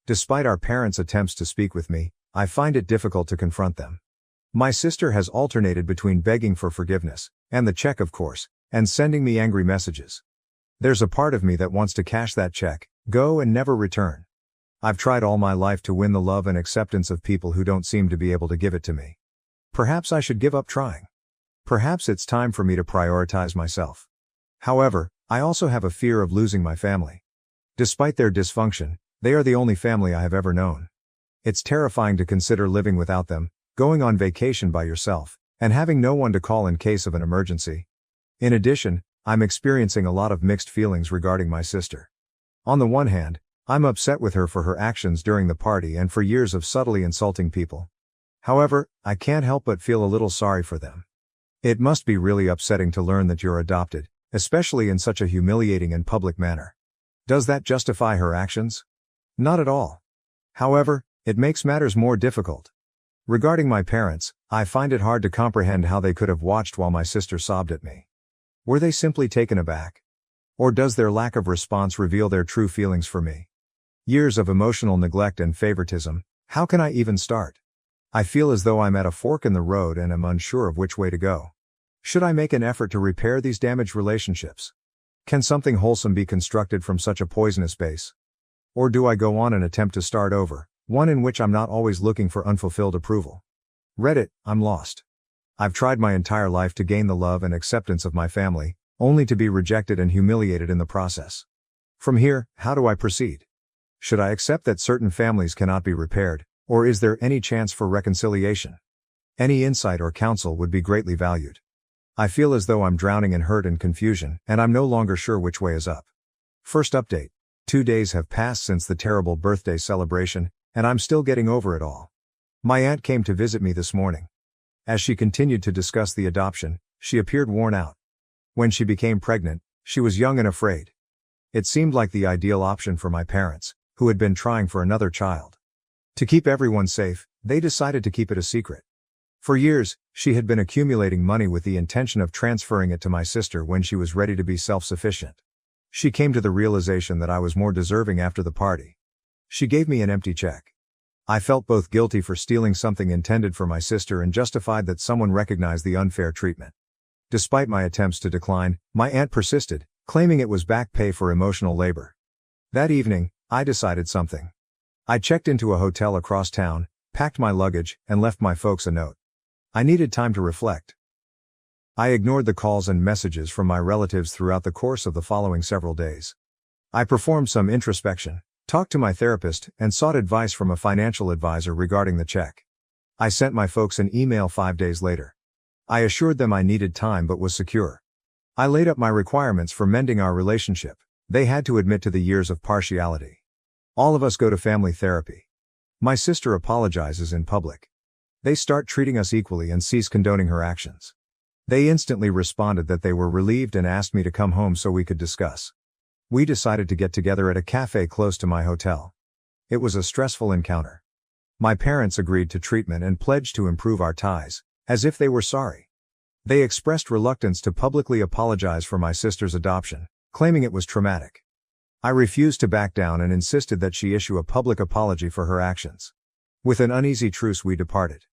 Despite our parents' attempts to speak with me, I find it difficult to confront them. My sister has alternated between begging for forgiveness, and the check of course, and sending me angry messages. There's a part of me that wants to cash that check, go and never return. I've tried all my life to win the love and acceptance of people who don't seem to be able to give it to me. Perhaps I should give up trying. Perhaps it's time for me to prioritize myself. However, I also have a fear of losing my family. Despite their dysfunction, they are the only family I have ever known. It's terrifying to consider living without them, going on vacation by yourself, and having no one to call in case of an emergency. In addition, I'm experiencing a lot of mixed feelings regarding my sister. On the one hand, I'm upset with her for her actions during the party and for years of subtly insulting people. However, I can't help but feel a little sorry for them. It must be really upsetting to learn that you're adopted, especially in such a humiliating and public manner. Does that justify her actions? Not at all. However, it makes matters more difficult. Regarding my parents, I find it hard to comprehend how they could have watched while my sister sobbed at me. Were they simply taken aback? Or does their lack of response reveal their true feelings for me? Years of emotional neglect and favoritism, how can I even start? I feel as though I'm at a fork in the road and am unsure of which way to go. Should I make an effort to repair these damaged relationships? Can something wholesome be constructed from such a poisonous base? Or do I go on and attempt to start over, one in which I'm not always looking for unfulfilled approval? Reddit, I'm lost. I've tried my entire life to gain the love and acceptance of my family, only to be rejected and humiliated in the process. From here, how do I proceed? Should I accept that certain families cannot be repaired, or is there any chance for reconciliation? Any insight or counsel would be greatly valued. I feel as though I'm drowning in hurt and confusion, and I'm no longer sure which way is up. First update. 2 days have passed since the terrible birthday celebration, and I'm still getting over it all. My aunt came to visit me this morning. As she continued to discuss the adoption, she appeared worn out. When she became pregnant, she was young and afraid. It seemed like the ideal option for my parents, who had been trying for another child. To keep everyone safe, they decided to keep it a secret. For years, she had been accumulating money with the intention of transferring it to my sister when she was ready to be self-sufficient. She came to the realization that I was more deserving after the party. She gave me an empty check. I felt both guilty for stealing something intended for my sister and justified that someone recognized the unfair treatment. Despite my attempts to decline, my aunt persisted, claiming it was back pay for emotional labor. That evening, I decided something. I checked into a hotel across town, packed my luggage, and left my folks a note. I needed time to reflect. I ignored the calls and messages from my relatives throughout the course of the following several days. I performed some introspection, talked to my therapist, and sought advice from a financial advisor regarding the check. I sent my folks an email 5 days later. I assured them I needed time but was secure. I laid up my requirements for mending our relationship. They had to admit to the years of partiality. All of us go to family therapy. My sister apologizes in public. They start treating us equally and cease condoning her actions. They instantly responded that they were relieved and asked me to come home so we could discuss. We decided to get together at a cafe close to my hotel. It was a stressful encounter. My parents agreed to treatment and pledged to improve our ties, as if they were sorry. They expressed reluctance to publicly apologize for my sister's adoption, claiming it was traumatic. I refused to back down and insisted that she issue a public apology for her actions. With an uneasy truce we departed.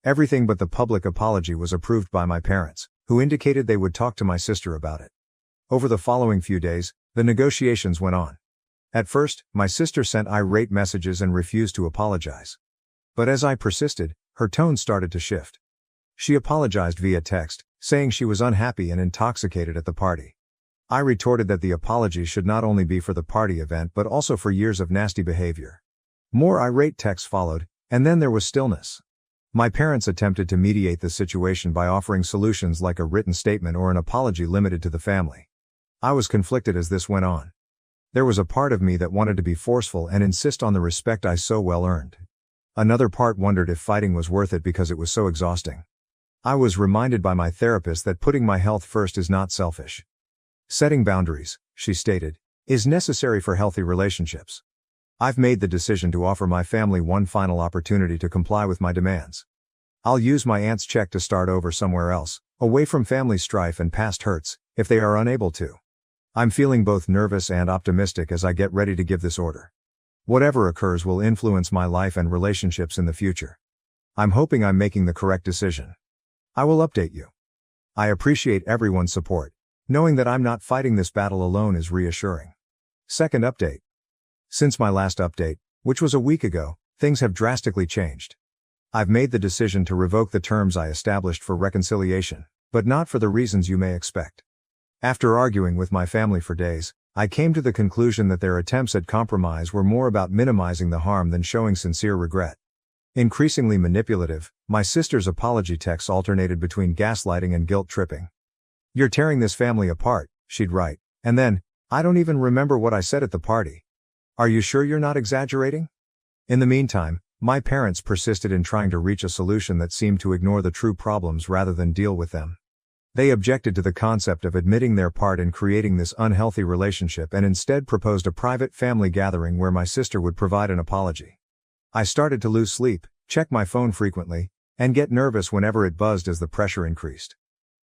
Everything but the public apology was approved by my parents, who indicated they would talk to my sister about it. Over the following few days, the negotiations went on. At first, my sister sent irate messages and refused to apologize. But as I persisted, her tone started to shift. She apologized via text, saying she was unhappy and intoxicated at the party. I retorted that the apology should not only be for the party event but also for years of nasty behavior. More irate texts followed, and then there was stillness. My parents attempted to mediate the situation by offering solutions like a written statement or an apology limited to the family. I was conflicted as this went on. There was a part of me that wanted to be forceful and insist on the respect I so well earned. Another part wondered if fighting was worth it because it was so exhausting. I was reminded by my therapist that putting my health first is not selfish. Setting boundaries, she stated, is necessary for healthy relationships. I've made the decision to offer my family one final opportunity to comply with my demands. I'll use my aunt's check to start over somewhere else, away from family strife and past hurts, if they are unable to. I'm feeling both nervous and optimistic as I get ready to give this order. Whatever occurs will influence my life and relationships in the future. I'm hoping I'm making the correct decision. I will update you. I appreciate everyone's support. Knowing that I'm not fighting this battle alone is reassuring. Second update. Since my last update, which was a week ago, things have drastically changed. I've made the decision to revoke the terms I established for reconciliation, but not for the reasons you may expect. After arguing with my family for days, I came to the conclusion that their attempts at compromise were more about minimizing the harm than showing sincere regret. Increasingly manipulative, my sister's apology texts alternated between gaslighting and guilt tripping. "You're tearing this family apart," she'd write, and then, "I don't even remember what I said at the party. Are you sure you're not exaggerating?" In the meantime, my parents persisted in trying to reach a solution that seemed to ignore the true problems rather than deal with them. They objected to the concept of admitting their part in creating this unhealthy relationship and instead proposed a private family gathering where my sister would provide an apology. I started to lose sleep, check my phone frequently, and get nervous whenever it buzzed as the pressure increased.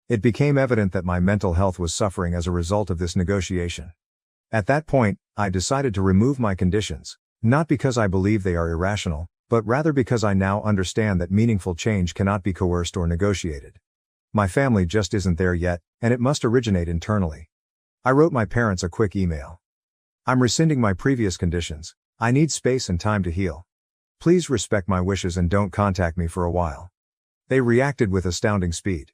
It became evident that my mental health was suffering as a result of this negotiation. At that point, I decided to remove my conditions, not because I believe they are irrational, but rather because I now understand that meaningful change cannot be coerced or negotiated. My family just isn't there yet, and it must originate internally. I wrote my parents a quick email. "I'm rescinding my previous conditions. I need space and time to heal. Please respect my wishes and don't contact me for a while." They reacted with astounding speed.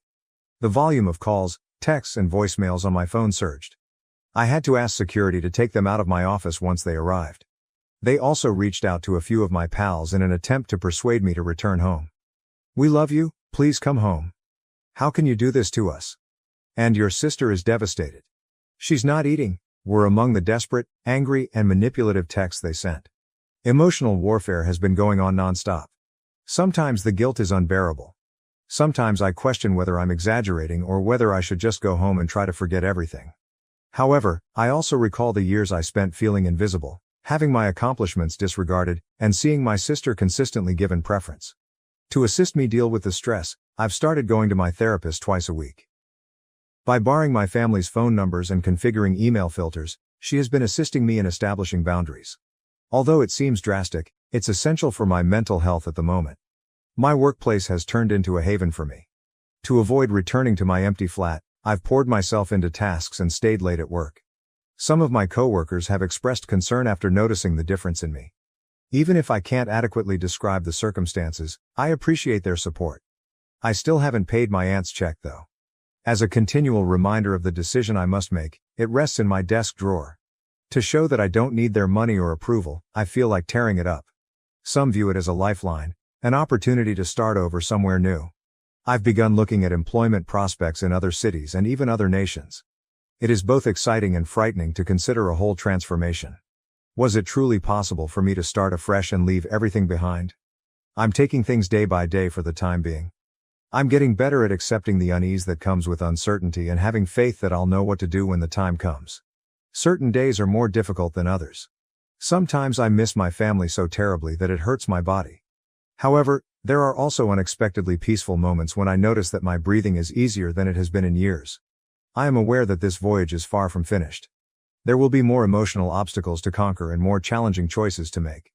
The volume of calls, texts and voicemails on my phone surged. I had to ask security to take them out of my office once they arrived. They also reached out to a few of my pals in an attempt to persuade me to return home. "We love you, please come home. How can you do this to us? And your sister is devastated. She's not eating," were among the desperate, angry, and manipulative texts they sent. Emotional warfare has been going on nonstop. Sometimes the guilt is unbearable. Sometimes I question whether I'm exaggerating or whether I should just go home and try to forget everything. However, I also recall the years I spent feeling invisible, having my accomplishments disregarded, and seeing my sister consistently given preference. To assist me deal with the stress, I've started going to my therapist twice a week. By barring my family's phone numbers and configuring email filters, she has been assisting me in establishing boundaries. Although it seems drastic, it's essential for my mental health at the moment. My workplace has turned into a haven for me. To avoid returning to my empty flat, I've poured myself into tasks and stayed late at work. Some of my coworkers have expressed concern after noticing the difference in me. Even if I can't adequately describe the circumstances, I appreciate their support. I still haven't paid my aunt's check though. As a continual reminder of the decision I must make, it rests in my desk drawer. To show that I don't need their money or approval, I feel like tearing it up. Some view it as a lifeline, an opportunity to start over somewhere new. I've begun looking at employment prospects in other cities and even other nations. It is both exciting and frightening to consider a whole transformation. Was it truly possible for me to start afresh and leave everything behind? I'm taking things day by day for the time being. I'm getting better at accepting the unease that comes with uncertainty and having faith that I'll know what to do when the time comes. Certain days are more difficult than others. Sometimes I miss my family so terribly that it hurts my body. However, there are also unexpectedly peaceful moments when I notice that my breathing is easier than it has been in years. I am aware that this voyage is far from finished. There will be more emotional obstacles to conquer and more challenging choices to make.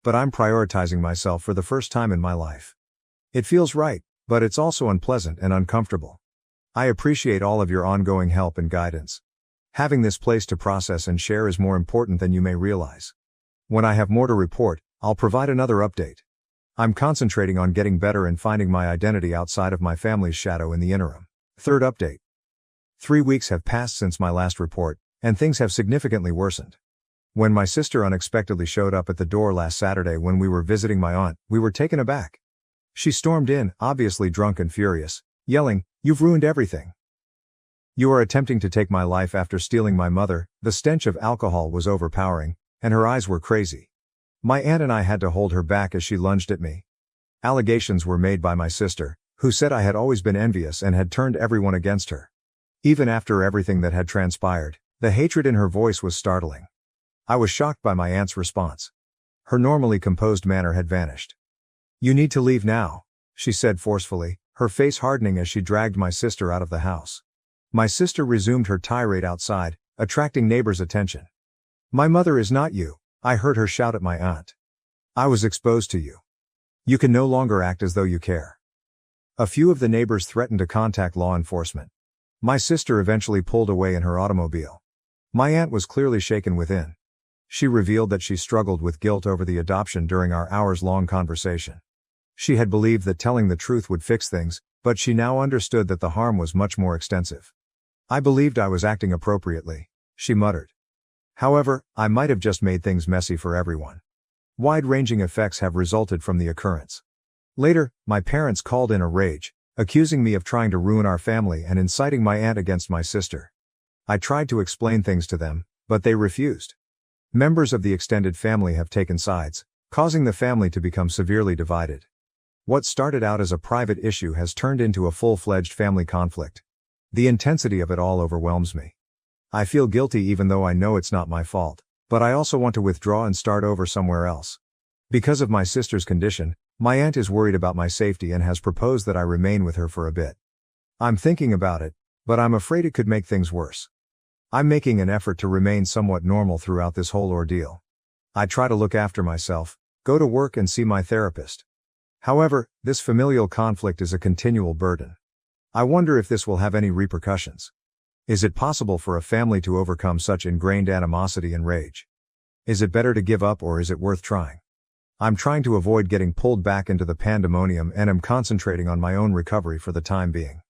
But I'm prioritizing myself for the first time in my life. It feels right, but it's also unpleasant and uncomfortable. I appreciate all of your ongoing help and guidance. Having this place to process and share is more important than you may realize. When I have more to report, I'll provide another update. I'm concentrating on getting better and finding my identity outside of my family's shadow in the interim. Third update. 3 weeks have passed since my last report, and things have significantly worsened. When my sister unexpectedly showed up at the door last Saturday when we were visiting my aunt, we were taken aback. She stormed in, obviously drunk and furious, yelling, "You've ruined everything. You are attempting to take my life after stealing my mother." The stench of alcohol was overpowering, and her eyes were crazy. My aunt and I had to hold her back as she lunged at me. Allegations were made by my sister, who said I had always been envious and had turned everyone against her. Even after everything that had transpired, the hatred in her voice was startling. I was shocked by my aunt's response. Her normally composed manner had vanished. "You need to leave now," she said forcefully, her face hardening as she dragged my sister out of the house. My sister resumed her tirade outside, attracting neighbors' attention. "My mother is not you," I heard her shout at my aunt. "I was exposed to you. You can no longer act as though you care." A few of the neighbors threatened to contact law enforcement. My sister eventually pulled away in her automobile. My aunt was clearly shaken within. She revealed that she struggled with guilt over the adoption during our hours-long conversation. She had believed that telling the truth would fix things, but she now understood that the harm was much more extensive. "I believed I was acting appropriately," she muttered. "However, I might have just made things messy for everyone. Wide-ranging effects have resulted from the occurrence." Later, my parents called in a rage, accusing me of trying to ruin our family and inciting my aunt against my sister. I tried to explain things to them, but they refused. Members of the extended family have taken sides, causing the family to become severely divided. What started out as a private issue has turned into a full-fledged family conflict. The intensity of it all overwhelms me. I feel guilty even though I know it's not my fault, but I also want to withdraw and start over somewhere else. Because of my sister's condition, my aunt is worried about my safety and has proposed that I remain with her for a bit. I'm thinking about it, but I'm afraid it could make things worse. I'm making an effort to remain somewhat normal throughout this whole ordeal. I try to look after myself, go to work and see my therapist. However, this familial conflict is a continual burden. I wonder if this will have any repercussions. Is it possible for a family to overcome such ingrained animosity and rage? Is it better to give up or is it worth trying? I'm trying to avoid getting pulled back into the pandemonium and am concentrating on my own recovery for the time being.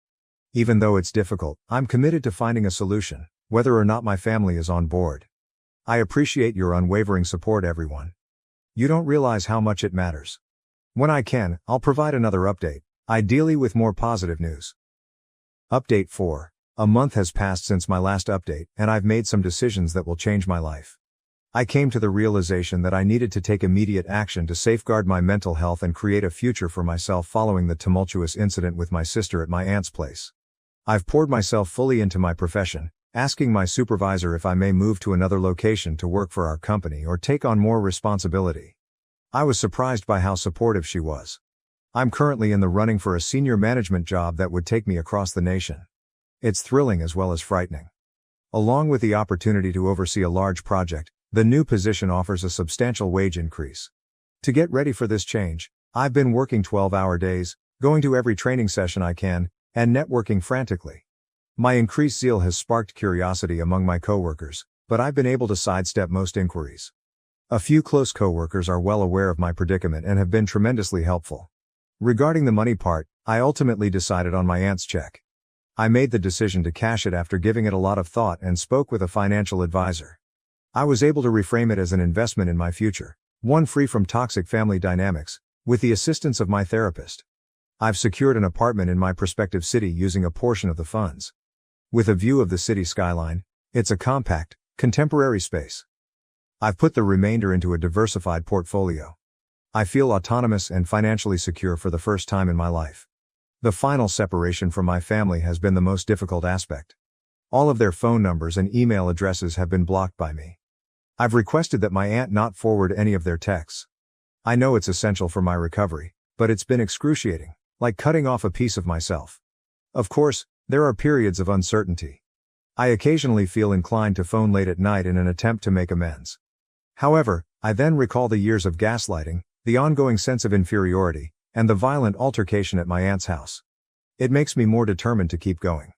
Even though it's difficult, I'm committed to finding a solution, whether or not my family is on board. I appreciate your unwavering support, everyone. You don't realize how much it matters. When I can, I'll provide another update, ideally with more positive news. Update 4. A month has passed since my last update, and I've made some decisions that will change my life. I came to the realization that I needed to take immediate action to safeguard my mental health and create a future for myself following the tumultuous incident with my sister at my aunt's place. I've poured myself fully into my profession, asking my supervisor if I may move to another location to work for our company or take on more responsibility. I was surprised by how supportive she was. I'm currently in the running for a senior management job that would take me across the nation. It's thrilling as well as frightening. Along with the opportunity to oversee a large project, the new position offers a substantial wage increase. To get ready for this change, I've been working 12-hour days, going to every training session I can, and networking frantically. My increased zeal has sparked curiosity among my coworkers, but I've been able to sidestep most inquiries. A few close coworkers are well aware of my predicament and have been tremendously helpful. Regarding the money part, I ultimately decided on my aunt's check. I made the decision to cash it after giving it a lot of thought and spoke with a financial advisor. I was able to reframe it as an investment in my future, one free from toxic family dynamics, with the assistance of my therapist. I've secured an apartment in my prospective city using a portion of the funds. With a view of the city skyline, it's a compact, contemporary space. I've put the remainder into a diversified portfolio. I feel autonomous and financially secure for the first time in my life. The final separation from my family has been the most difficult aspect. All of their phone numbers and email addresses have been blocked by me. I've requested that my aunt not forward any of their texts. I know it's essential for my recovery, but it's been excruciating, like cutting off a piece of myself. Of course, there are periods of uncertainty. I occasionally feel inclined to phone late at night in an attempt to make amends. However, I then recall the years of gaslighting, the ongoing sense of inferiority, and the violent altercation at my aunt's house. It makes me more determined to keep going.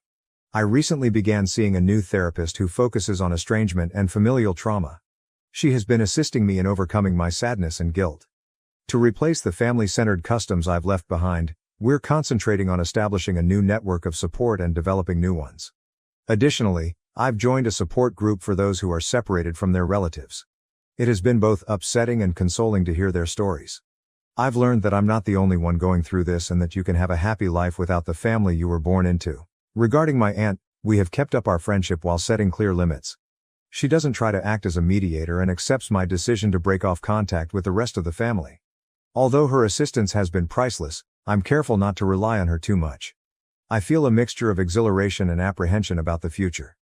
I recently began seeing a new therapist who focuses on estrangement and familial trauma. She has been assisting me in overcoming my sadness and guilt. To replace the family-centered customs I've left behind, we're concentrating on establishing a new network of support and developing new ones. Additionally, I've joined a support group for those who are separated from their relatives. It has been both upsetting and consoling to hear their stories. I've learned that I'm not the only one going through this and that you can have a happy life without the family you were born into. Regarding my aunt, we have kept up our friendship while setting clear limits. She doesn't try to act as a mediator and accepts my decision to break off contact with the rest of the family. Although her assistance has been priceless, I'm careful not to rely on her too much. I feel a mixture of exhilaration and apprehension about the future.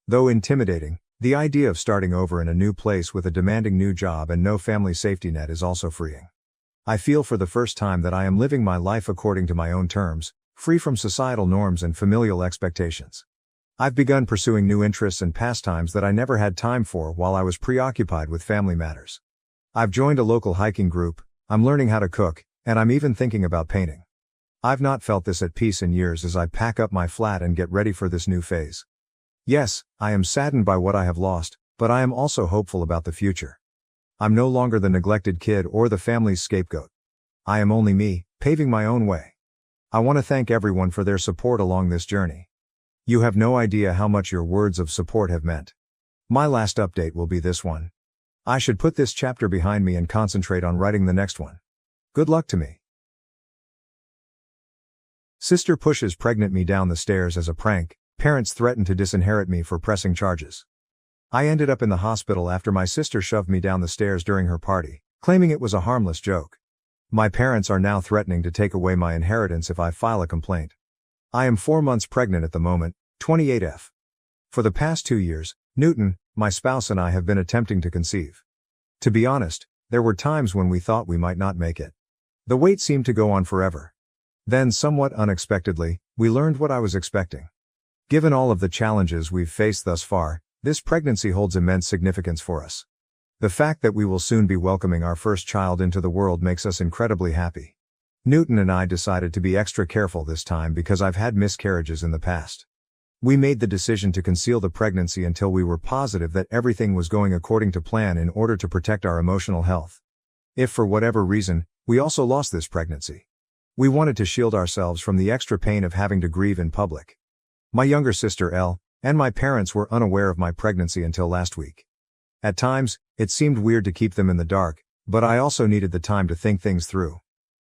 Though intimidating, the idea of starting over in a new place with a demanding new job and no family safety net is also freeing. I feel for the first time that I am living my life according to my own terms, free from societal norms and familial expectations. I've begun pursuing new interests and pastimes that I never had time for while I was preoccupied with family matters. I've joined a local hiking group, I'm learning how to cook, and I'm even thinking about painting. I've not felt this at peace in years as I pack up my flat and get ready for this new phase. Yes, I am saddened by what I have lost, but I am also hopeful about the future. I'm no longer the neglected kid or the family's scapegoat. I am only me, paving my own way. I want to thank everyone for their support along this journey. You have no idea how much your words of support have meant. My last update will be this one. I should put this chapter behind me and concentrate on writing the next one. Good luck to me. Sister pushes pregnant me down the stairs as a prank. Parents threaten to disinherit me for pressing charges. I ended up in the hospital after my sister shoved me down the stairs during her party, claiming it was a harmless joke. My parents are now threatening to take away my inheritance if I file a complaint. I am 4 months pregnant at the moment, 28F. For the past 2 years, Newton, my spouse and I have been attempting to conceive. To be honest, there were times when we thought we might not make it. The wait seemed to go on forever. Then, somewhat unexpectedly, we learned what I was expecting. Given all of the challenges we've faced thus far, this pregnancy holds immense significance for us. The fact that we will soon be welcoming our first child into the world makes us incredibly happy. Newton and I decided to be extra careful this time because I've had miscarriages in the past. We made the decision to conceal the pregnancy until we were positive that everything was going according to plan in order to protect our emotional health. If for whatever reason, we also lost this pregnancy, we wanted to shield ourselves from the extra pain of having to grieve in public. My younger sister Elle, and my parents were unaware of my pregnancy until last week. At times, it seemed weird to keep them in the dark, but I also needed the time to think things through.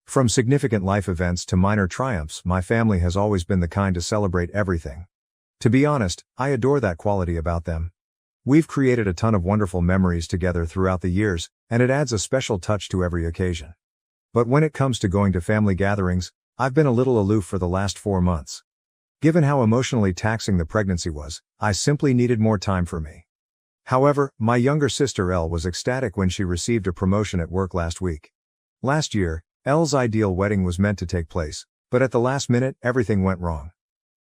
From significant life events to minor triumphs, my family has always been the kind to celebrate everything. To be honest, I adore that quality about them. We've created a ton of wonderful memories together throughout the years, and it adds a special touch to every occasion. But when it comes to going to family gatherings, I've been a little aloof for the last 4 months. Given how emotionally taxing the pregnancy was, I simply needed more time for me. However, my younger sister Elle was ecstatic when she received a promotion at work last week. Last year, Elle's ideal wedding was meant to take place, but at the last minute, everything went wrong.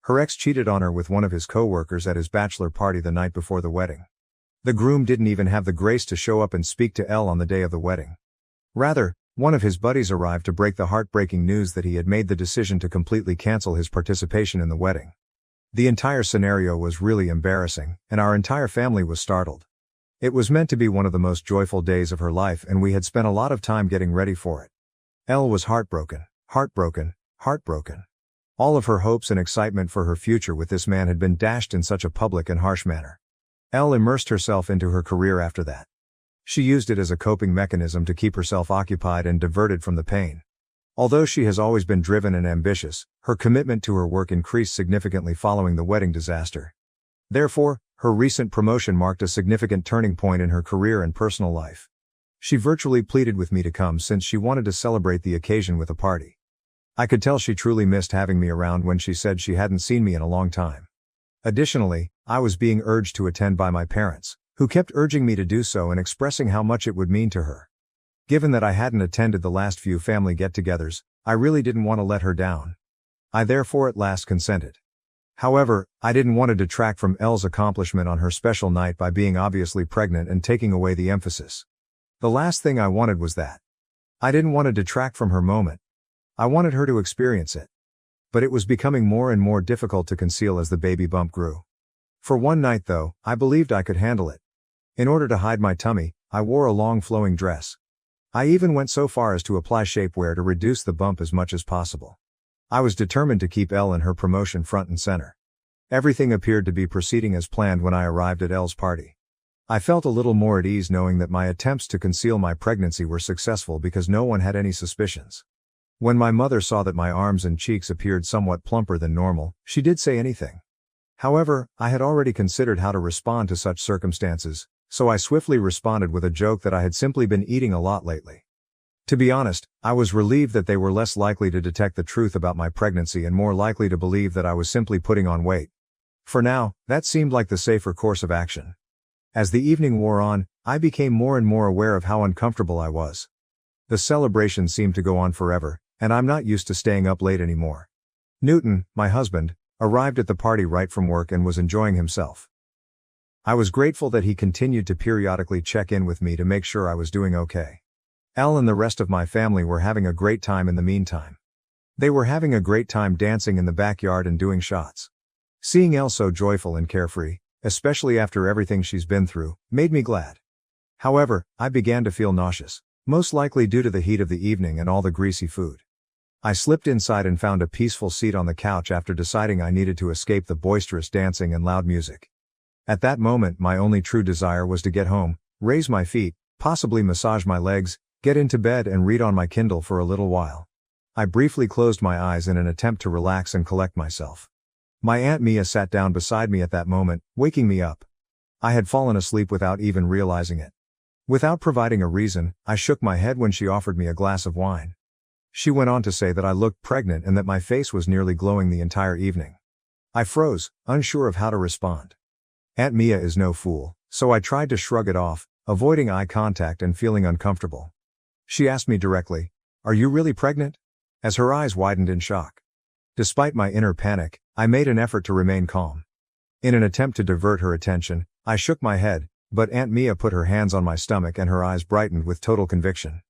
Her ex cheated on her with one of his co-workers at his bachelor party the night before the wedding. The groom didn't even have the grace to show up and speak to Elle on the day of the wedding. Rather, one of his buddies arrived to break the heartbreaking news that he had made the decision to completely cancel his participation in the wedding. The entire scenario was really embarrassing, and our entire family was startled. It was meant to be one of the most joyful days of her life, and we had spent a lot of time getting ready for it. Elle was heartbroken. All of her hopes and excitement for her future with this man had been dashed in such a public and harsh manner. Elle immersed herself into her career after that. She used it as a coping mechanism to keep herself occupied and diverted from the pain. Although she has always been driven and ambitious, her commitment to her work increased significantly following the wedding disaster. Therefore, her recent promotion marked a significant turning point in her career and personal life. She virtually pleaded with me to come since she wanted to celebrate the occasion with a party. I could tell she truly missed having me around when she said she hadn't seen me in a long time. Additionally, I was being urged to attend by my parents, who kept urging me to do so and expressing how much it would mean to her. Given that I hadn't attended the last few family get-togethers, I really didn't want to let her down. I therefore at last consented. However, I didn't want to detract from Elle's accomplishment on her special night by being obviously pregnant and taking away the emphasis. The last thing I wanted was that. I didn't want to detract from her moment. I wanted her to experience it. But it was becoming more and more difficult to conceal as the baby bump grew. For one night though, I believed I could handle it. In order to hide my tummy, I wore a long flowing dress. I even went so far as to apply shapewear to reduce the bump as much as possible. I was determined to keep Elle and her promotion front and center. Everything appeared to be proceeding as planned when I arrived at Elle's party. I felt a little more at ease knowing that my attempts to conceal my pregnancy were successful because no one had any suspicions. When my mother saw that my arms and cheeks appeared somewhat plumper than normal, she did say anything. However, I had already considered how to respond to such circumstances, so I swiftly responded with a joke that I had simply been eating a lot lately. To be honest, I was relieved that they were less likely to detect the truth about my pregnancy and more likely to believe that I was simply putting on weight. For now, that seemed like the safer course of action. As the evening wore on, I became more and more aware of how uncomfortable I was. The celebration seemed to go on forever, and I'm not used to staying up late anymore. Newton, my husband, arrived at the party right from work and was enjoying himself. I was grateful that he continued to periodically check in with me to make sure I was doing okay. Elle and the rest of my family were having a great time in the meantime. They were having a great time dancing in the backyard and doing shots. Seeing Elle so joyful and carefree, especially after everything she's been through, made me glad. However, I began to feel nauseous, most likely due to the heat of the evening and all the greasy food. I slipped inside and found a peaceful seat on the couch after deciding I needed to escape the boisterous dancing and loud music. At that moment, my only true desire was to get home, raise my feet, possibly massage my legs, get into bed and read on my Kindle for a little while. I briefly closed my eyes in an attempt to relax and collect myself. My Aunt Mia sat down beside me at that moment, waking me up. I had fallen asleep without even realizing it. Without providing a reason, I shook my head when she offered me a glass of wine. She went on to say that I looked pregnant and that my face was nearly glowing the entire evening. I froze, unsure of how to respond. Aunt Mia is no fool, so I tried to shrug it off, avoiding eye contact and feeling uncomfortable. She asked me directly, "Are you really pregnant?" as her eyes widened in shock. Despite my inner panic, I made an effort to remain calm. In an attempt to divert her attention, I shook my head, but Aunt Mia put her hands on my stomach and her eyes brightened with total conviction.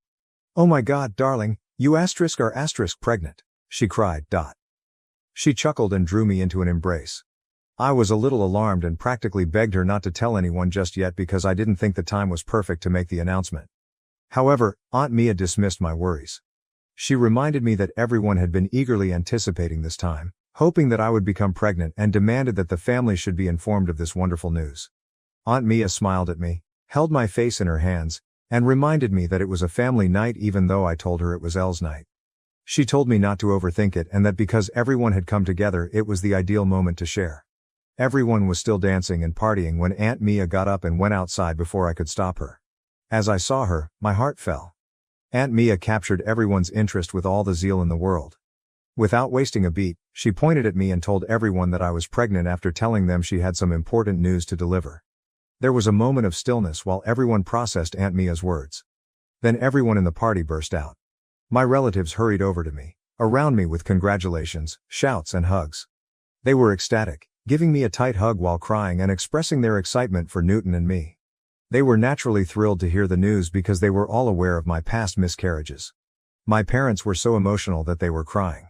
"Oh my God, darling, you are pregnant," she cried. She chuckled and drew me into an embrace. I was a little alarmed and practically begged her not to tell anyone just yet because I didn't think the time was perfect to make the announcement. However, Aunt Mia dismissed my worries. She reminded me that everyone had been eagerly anticipating this time, hoping that I would become pregnant, and demanded that the family should be informed of this wonderful news. Aunt Mia smiled at me, held my face in her hands, and reminded me that it was a family night even though I told her it was Elle's night. She told me not to overthink it and that because everyone had come together it was the ideal moment to share. Everyone was still dancing and partying when Aunt Mia got up and went outside before I could stop her. As I saw her, my heart fell. Aunt Mia captured everyone's interest with all the zeal in the world. Without wasting a beat, she pointed at me and told everyone that I was pregnant after telling them she had some important news to deliver. There was a moment of stillness while everyone processed Aunt Mia's words. Then everyone in the party burst out. My relatives hurried over to me, around me with congratulations, shouts and hugs. They were ecstatic, giving me a tight hug while crying and expressing their excitement for Newton and me. They were naturally thrilled to hear the news because they were all aware of my past miscarriages. My parents were so emotional that they were crying.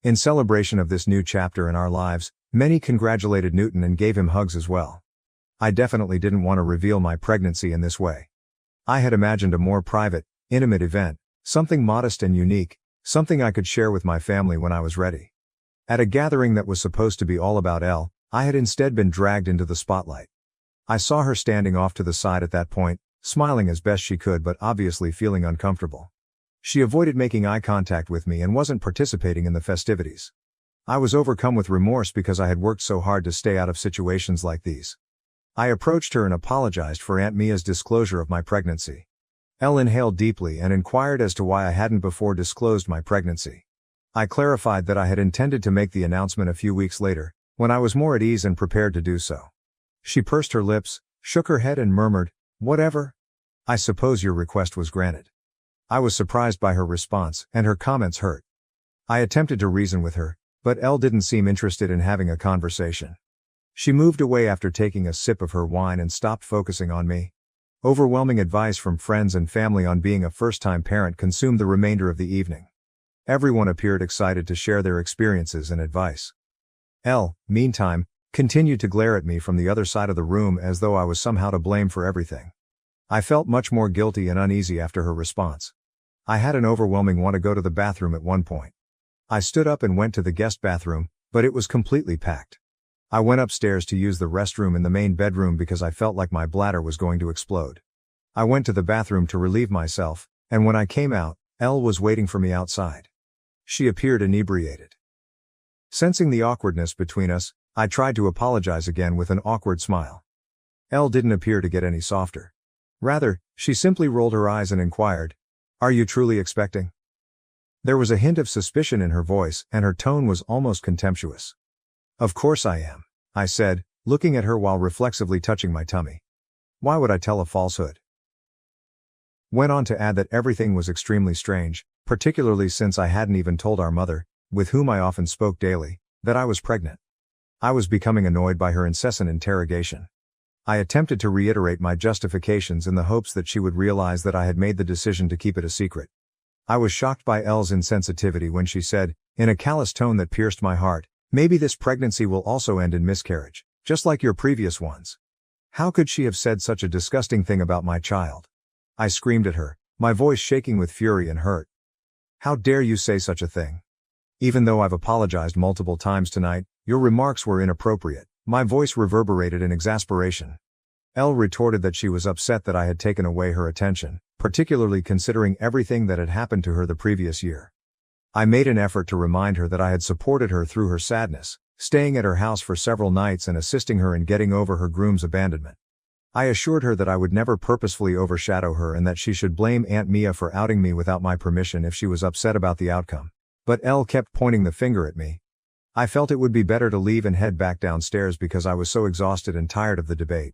In celebration of this new chapter in our lives, many congratulated Newton and gave him hugs as well. I definitely didn't want to reveal my pregnancy in this way. I had imagined a more private, intimate event, something modest and unique, something I could share with my family when I was ready. At a gathering that was supposed to be all about Elle, I had instead been dragged into the spotlight. I saw her standing off to the side at that point, smiling as best she could but obviously feeling uncomfortable. She avoided making eye contact with me and wasn't participating in the festivities. I was overcome with remorse because I had worked so hard to stay out of situations like these. I approached her and apologized for Aunt Mia's disclosure of my pregnancy. Elle inhaled deeply and inquired as to why I hadn't before disclosed my pregnancy. I clarified that I had intended to make the announcement a few weeks later, when I was more at ease and prepared to do so. She pursed her lips, shook her head and murmured, "Whatever. I suppose your request was granted." I was surprised by her response, and her comments hurt. I attempted to reason with her, But Elle didn't seem interested in having a conversation. She moved away after taking a sip of her wine and stopped focusing on me. Overwhelming advice from friends and family on being a first-time parent consumed the remainder of the evening. Everyone appeared excited to share their experiences and advice. Elle, meantime, continued to glare at me from the other side of the room as though I was somehow to blame for everything. I felt much more guilty and uneasy after her response. I had an overwhelming want to go to the bathroom at one point. I stood up and went to the guest bathroom, but it was completely packed. I went upstairs to use the restroom in the main bedroom because I felt like my bladder was going to explode. I went to the bathroom to relieve myself, and when I came out, Elle was waiting for me outside. She appeared inebriated. Sensing the awkwardness between us, I tried to apologize again with an awkward smile. Elle didn't appear to get any softer. Rather, she simply rolled her eyes and inquired, "Are you truly expecting?" There was a hint of suspicion in her voice, and her tone was almost contemptuous. "Of course I am," I said, looking at her while reflexively touching my tummy. Why would I tell a falsehood? Went on to add that everything was extremely strange, particularly since I hadn't even told our mother, with whom I often spoke daily, that I was pregnant. I was becoming annoyed by her incessant interrogation. I attempted to reiterate my justifications in the hopes that she would realize that I had made the decision to keep it a secret. I was shocked by Elle's insensitivity when she said, in a callous tone that pierced my heart, "Maybe this pregnancy will also end in miscarriage, just like your previous ones." How could she have said such a disgusting thing about my child? I screamed at her, my voice shaking with fury and hurt. "How dare you say such a thing? Even though I've apologized multiple times tonight, your remarks were inappropriate." My voice reverberated in exasperation. Elle retorted that she was upset that I had taken away her attention, particularly considering everything that had happened to her the previous year. I made an effort to remind her that I had supported her through her sadness, staying at her house for several nights and assisting her in getting over her groom's abandonment. I assured her that I would never purposefully overshadow her and that she should blame Aunt Mia for outing me without my permission if she was upset about the outcome. But Elle kept pointing the finger at me. I felt it would be better to leave and head back downstairs because I was so exhausted and tired of the debate.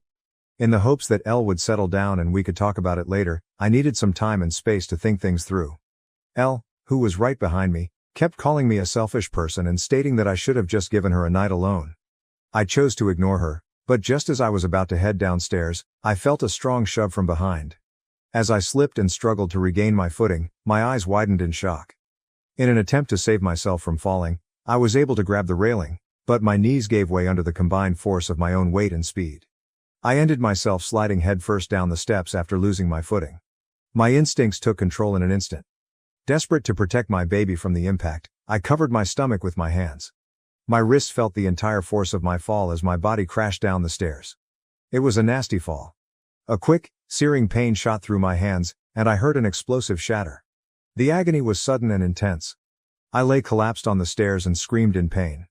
In the hopes that Elle would settle down and we could talk about it later, I needed some time and space to think things through. Elle, who was right behind me, kept calling me a selfish person and stating that I should have just given her a night alone. I chose to ignore her, but just as I was about to head downstairs, I felt a strong shove from behind. As I slipped and struggled to regain my footing, my eyes widened in shock. In an attempt to save myself from falling, I was able to grab the railing, but my knees gave way under the combined force of my own weight and speed. I ended myself sliding headfirst down the steps after losing my footing. My instincts took control in an instant. Desperate to protect my baby from the impact, I covered my stomach with my hands. My wrists felt the entire force of my fall as my body crashed down the stairs. It was a nasty fall. A quick, searing pain shot through my hands, and I heard an explosive shatter. The agony was sudden and intense. I lay collapsed on the stairs and screamed in pain.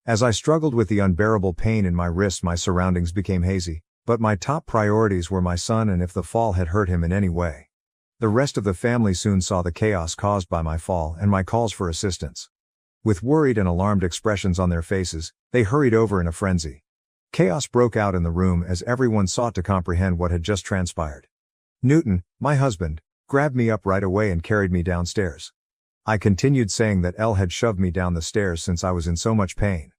As I struggled with the unbearable pain in my wrists, my surroundings became hazy, but my top priorities were my son and if the fall had hurt him in any way. The rest of the family soon saw the chaos caused by my fall and my calls for assistance. With worried and alarmed expressions on their faces, they hurried over in a frenzy. Chaos broke out in the room as everyone sought to comprehend what had just transpired. Newton, my husband, grabbed me up right away and carried me downstairs. I continued saying that Elle had shoved me down the stairs since I was in so much pain.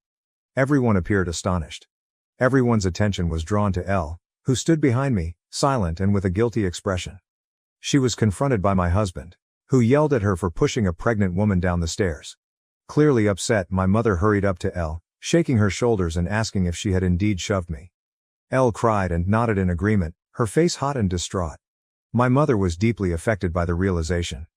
Everyone appeared astonished. Everyone's attention was drawn to Elle, who stood behind me, silent and with a guilty expression. She was confronted by my husband, who yelled at her for pushing a pregnant woman down the stairs. Clearly upset, my mother hurried up to Elle, shaking her shoulders and asking if she had indeed shoved me. Elle cried and nodded in agreement, her face hot and distraught. My mother was deeply affected by the realization.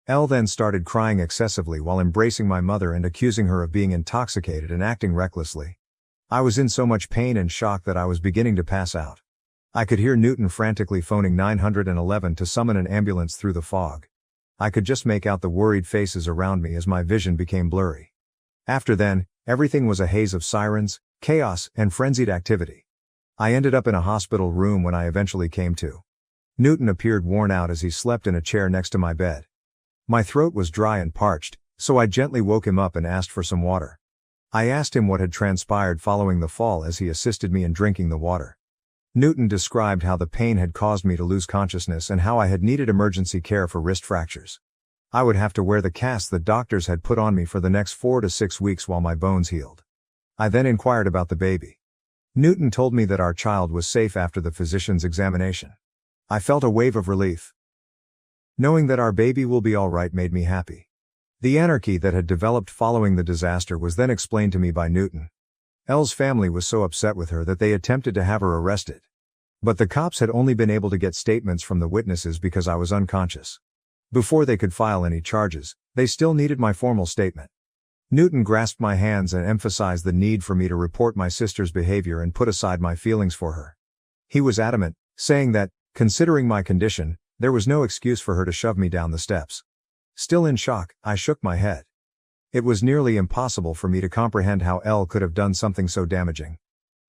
Elle then started crying excessively while embracing my mother and accusing her of being intoxicated and acting recklessly. I was in so much pain and shock that I was beginning to pass out. I could hear Newton frantically phoning 911 to summon an ambulance through the fog. I could just make out the worried faces around me as my vision became blurry. After then, everything was a haze of sirens, chaos, and frenzied activity. I ended up in a hospital room when I eventually came to. Newton appeared worn out as he slept in a chair next to my bed. My throat was dry and parched, so I gently woke him up and asked for some water. I asked him what had transpired following the fall as he assisted me in drinking the water. Newton described how the pain had caused me to lose consciousness and how I had needed emergency care for wrist fractures. I would have to wear the cast the doctors had put on me for the next 4 to 6 weeks while my bones healed. I then inquired about the baby. Newton told me that our child was safe after the physician's examination. I felt a wave of relief. Knowing that our baby will be all right made me happy. The anarchy that had developed following the disaster was then explained to me by Newton. Elle's family was so upset with her that they attempted to have her arrested. But the cops had only been able to get statements from the witnesses because I was unconscious. Before they could file any charges, they still needed my formal statement. Newton grasped my hands and emphasized the need for me to report my sister's behavior and put aside my feelings for her. He was adamant, saying that, considering my condition, there was no excuse for her to shove me down the steps. Still in shock, I shook my head. It was nearly impossible for me to comprehend how Elle could have done something so damaging.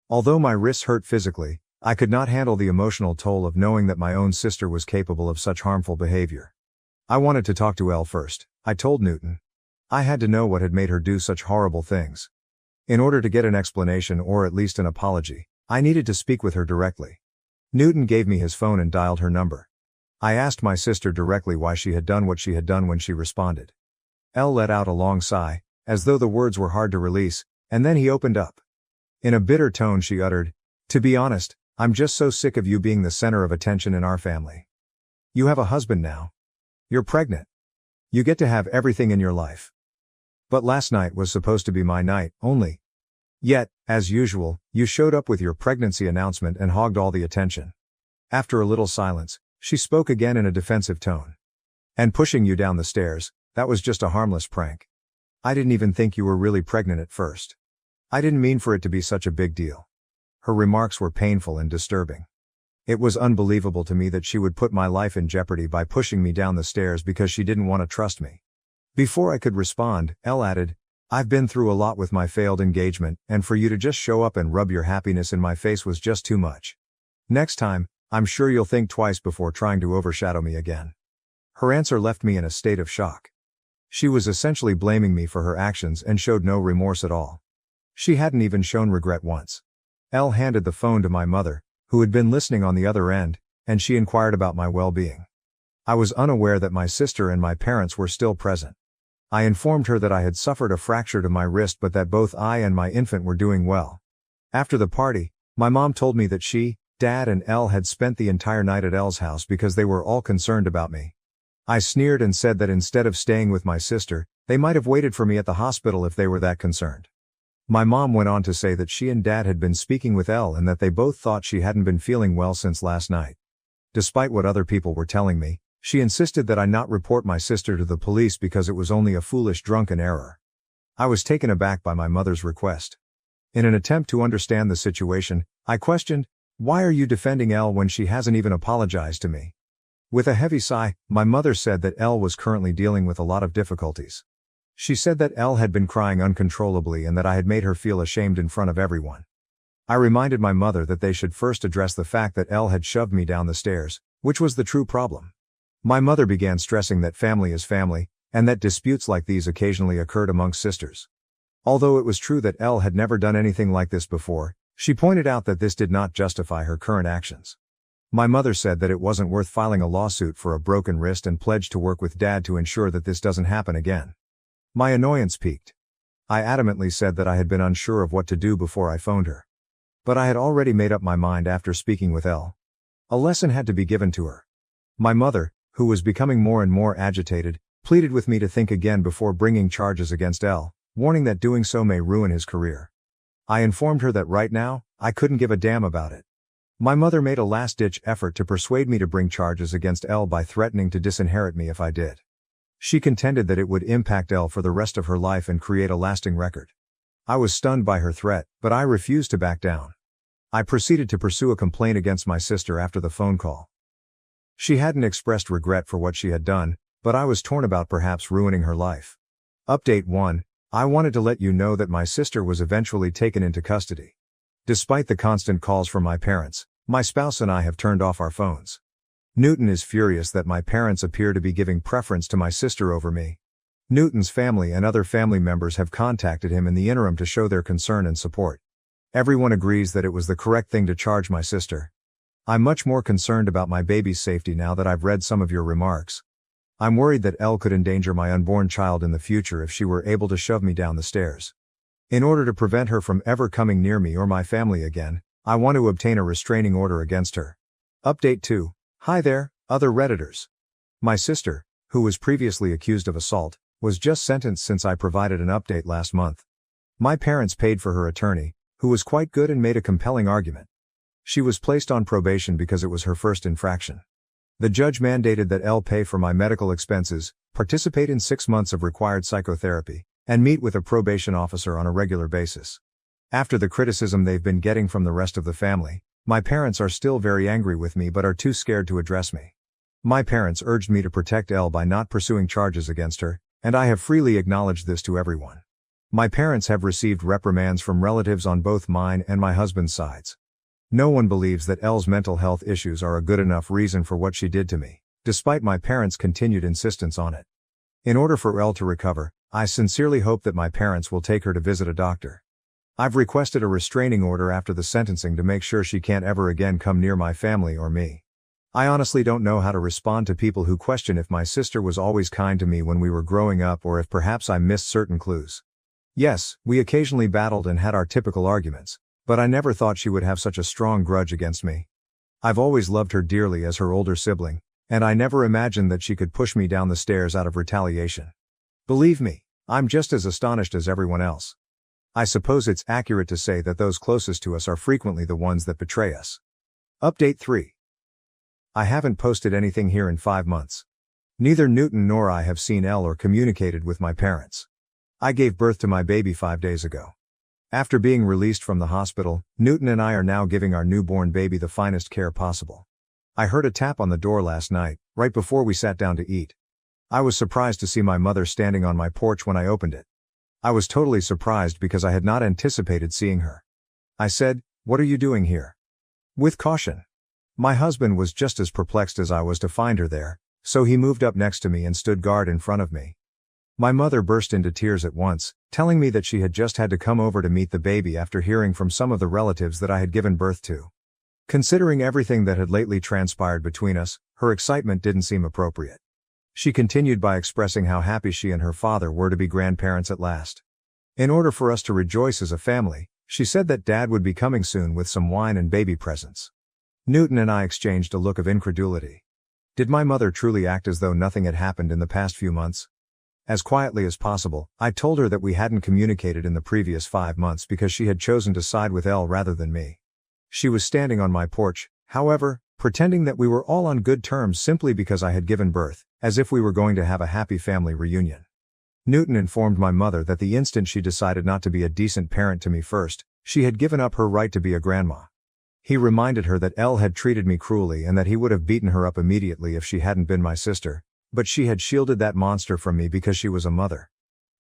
Although my wrists hurt physically, I could not handle the emotional toll of knowing that my own sister was capable of such harmful behavior. I wanted to talk to Elle first, I told Newton. I had to know what had made her do such horrible things. In order to get an explanation or at least an apology, I needed to speak with her directly. Newton gave me his phone and dialed her number. I asked my sister directly why she had done what she had done when she responded. Elle let out a long sigh, as though the words were hard to release, and then he opened up. In a bitter tone she uttered, "To be honest, I'm just so sick of you being the center of attention in our family. You have a husband now. You're pregnant. You get to have everything in your life. But last night was supposed to be my night, only. Yet, as usual, you showed up with your pregnancy announcement and hogged all the attention." After a little silence, she spoke again in a defensive tone. "And pushing you down the stairs, that was just a harmless prank. I didn't even think you were really pregnant at first. I didn't mean for it to be such a big deal." Her remarks were painful and disturbing. It was unbelievable to me that she would put my life in jeopardy by pushing me down the stairs because she didn't want to trust me. Before I could respond, Elle added, "I've been through a lot with my failed engagement, and for you to just show up and rub your happiness in my face was just too much. Next time, I'm sure you'll think twice before trying to overshadow me again." Her answer left me in a state of shock. She was essentially blaming me for her actions and showed no remorse at all. She hadn't even shown regret once. Elle handed the phone to my mother, who had been listening on the other end, and she inquired about my well-being. I was unaware that my sister and my parents were still present. I informed her that I had suffered a fracture to my wrist but that both I and my infant were doing well. After the party, my mom told me that she, Dad and Elle had spent the entire night at Elle's house because they were all concerned about me. I sneered and said that instead of staying with my sister, they might have waited for me at the hospital if they were that concerned. My mom went on to say that she and Dad had been speaking with Elle and that they both thought she hadn't been feeling well since last night. Despite what other people were telling me, she insisted that I not report my sister to the police because it was only a foolish drunken error. I was taken aback by my mother's request. In an attempt to understand the situation, I questioned, "Why are you defending Elle when she hasn't even apologized to me?" With a heavy sigh, my mother said that Elle was currently dealing with a lot of difficulties. She said that Elle had been crying uncontrollably and that I had made her feel ashamed in front of everyone. I reminded my mother that they should first address the fact that Elle had shoved me down the stairs, which was the true problem. My mother began stressing that family is family, and that disputes like these occasionally occurred amongst sisters. Although it was true that Elle had never done anything like this before, she pointed out that this did not justify her current actions. My mother said that it wasn't worth filing a lawsuit for a broken wrist and pledged to work with Dad to ensure that this doesn't happen again. My annoyance peaked. I adamantly said that I had been unsure of what to do before I phoned her. But I had already made up my mind after speaking with Elle. A lesson had to be given to her. My mother, who was becoming more and more agitated, pleaded with me to think again before bringing charges against Elle, warning that doing so may ruin his career. I informed her that right now, I couldn't give a damn about it. My mother made a last-ditch effort to persuade me to bring charges against Elle by threatening to disinherit me if I did. She contended that it would impact Elle for the rest of her life and create a lasting record. I was stunned by her threat, but I refused to back down. I proceeded to pursue a complaint against my sister after the phone call. She hadn't expressed regret for what she had done, but I was torn about perhaps ruining her life. Update 1. I wanted to let you know that my sister was eventually taken into custody. Despite the constant calls from my parents, my spouse and I have turned off our phones. Newton is furious that my parents appear to be giving preference to my sister over me. Newton's family and other family members have contacted him in the interim to show their concern and support. Everyone agrees that it was the correct thing to charge my sister. I'm much more concerned about my baby's safety now that I've read some of your remarks. I'm worried that Elle could endanger my unborn child in the future if she were able to shove me down the stairs. In order to prevent her from ever coming near me or my family again, I want to obtain a restraining order against her. Update 2. Hi there, other Redditors. My sister, who was previously accused of assault, was just sentenced since I provided an update last month. My parents paid for her attorney, who was quite good and made a compelling argument. She was placed on probation because it was her first infraction. The judge mandated that Elle pay for my medical expenses, participate in 6 months of required psychotherapy, and meet with a probation officer on a regular basis. After the criticism they've been getting from the rest of the family, my parents are still very angry with me but are too scared to address me. My parents urged me to protect Elle by not pursuing charges against her, and I have freely acknowledged this to everyone. My parents have received reprimands from relatives on both mine and my husband's sides. No one believes that Elle's mental health issues are a good enough reason for what she did to me, despite my parents' continued insistence on it. In order for Elle to recover, I sincerely hope that my parents will take her to visit a doctor. I've requested a restraining order after the sentencing to make sure she can't ever again come near my family or me. I honestly don't know how to respond to people who question if my sister was always kind to me when we were growing up or if perhaps I missed certain clues. Yes, we occasionally battled and had our typical arguments, but I never thought she would have such a strong grudge against me. I've always loved her dearly as her older sibling, and I never imagined that she could push me down the stairs out of retaliation. Believe me, I'm just as astonished as everyone else. I suppose it's accurate to say that those closest to us are frequently the ones that betray us. Update 3. I haven't posted anything here in 5 months. Neither Newton nor I have seen Elle or communicated with my parents. I gave birth to my baby 5 days ago. After being released from the hospital, Newton and I are now giving our newborn baby the finest care possible. I heard a tap on the door last night, right before we sat down to eat. I was surprised to see my mother standing on my porch when I opened it. I was totally surprised because I had not anticipated seeing her. I said, "What are you doing here?" With caution. My husband was just as perplexed as I was to find her there, so he moved up next to me and stood guard in front of me. My mother burst into tears at once, telling me that she had just had to come over to meet the baby after hearing from some of the relatives that I had given birth to. Considering everything that had lately transpired between us, her excitement didn't seem appropriate. She continued by expressing how happy she and her father were to be grandparents at last. In order for us to rejoice as a family, she said that Dad would be coming soon with some wine and baby presents. Newton and I exchanged a look of incredulity. Did my mother truly act as though nothing had happened in the past few months? As quietly as possible, I told her that we hadn't communicated in the previous 5 months because she had chosen to side with Elle rather than me. She was standing on my porch, however, pretending that we were all on good terms simply because I had given birth, as if we were going to have a happy family reunion. Newton informed my mother that the instant she decided not to be a decent parent to me first, she had given up her right to be a grandma. He reminded her that Elle had treated me cruelly and that he would have beaten her up immediately if she hadn't been my sister, but she had shielded that monster from me because she was a mother.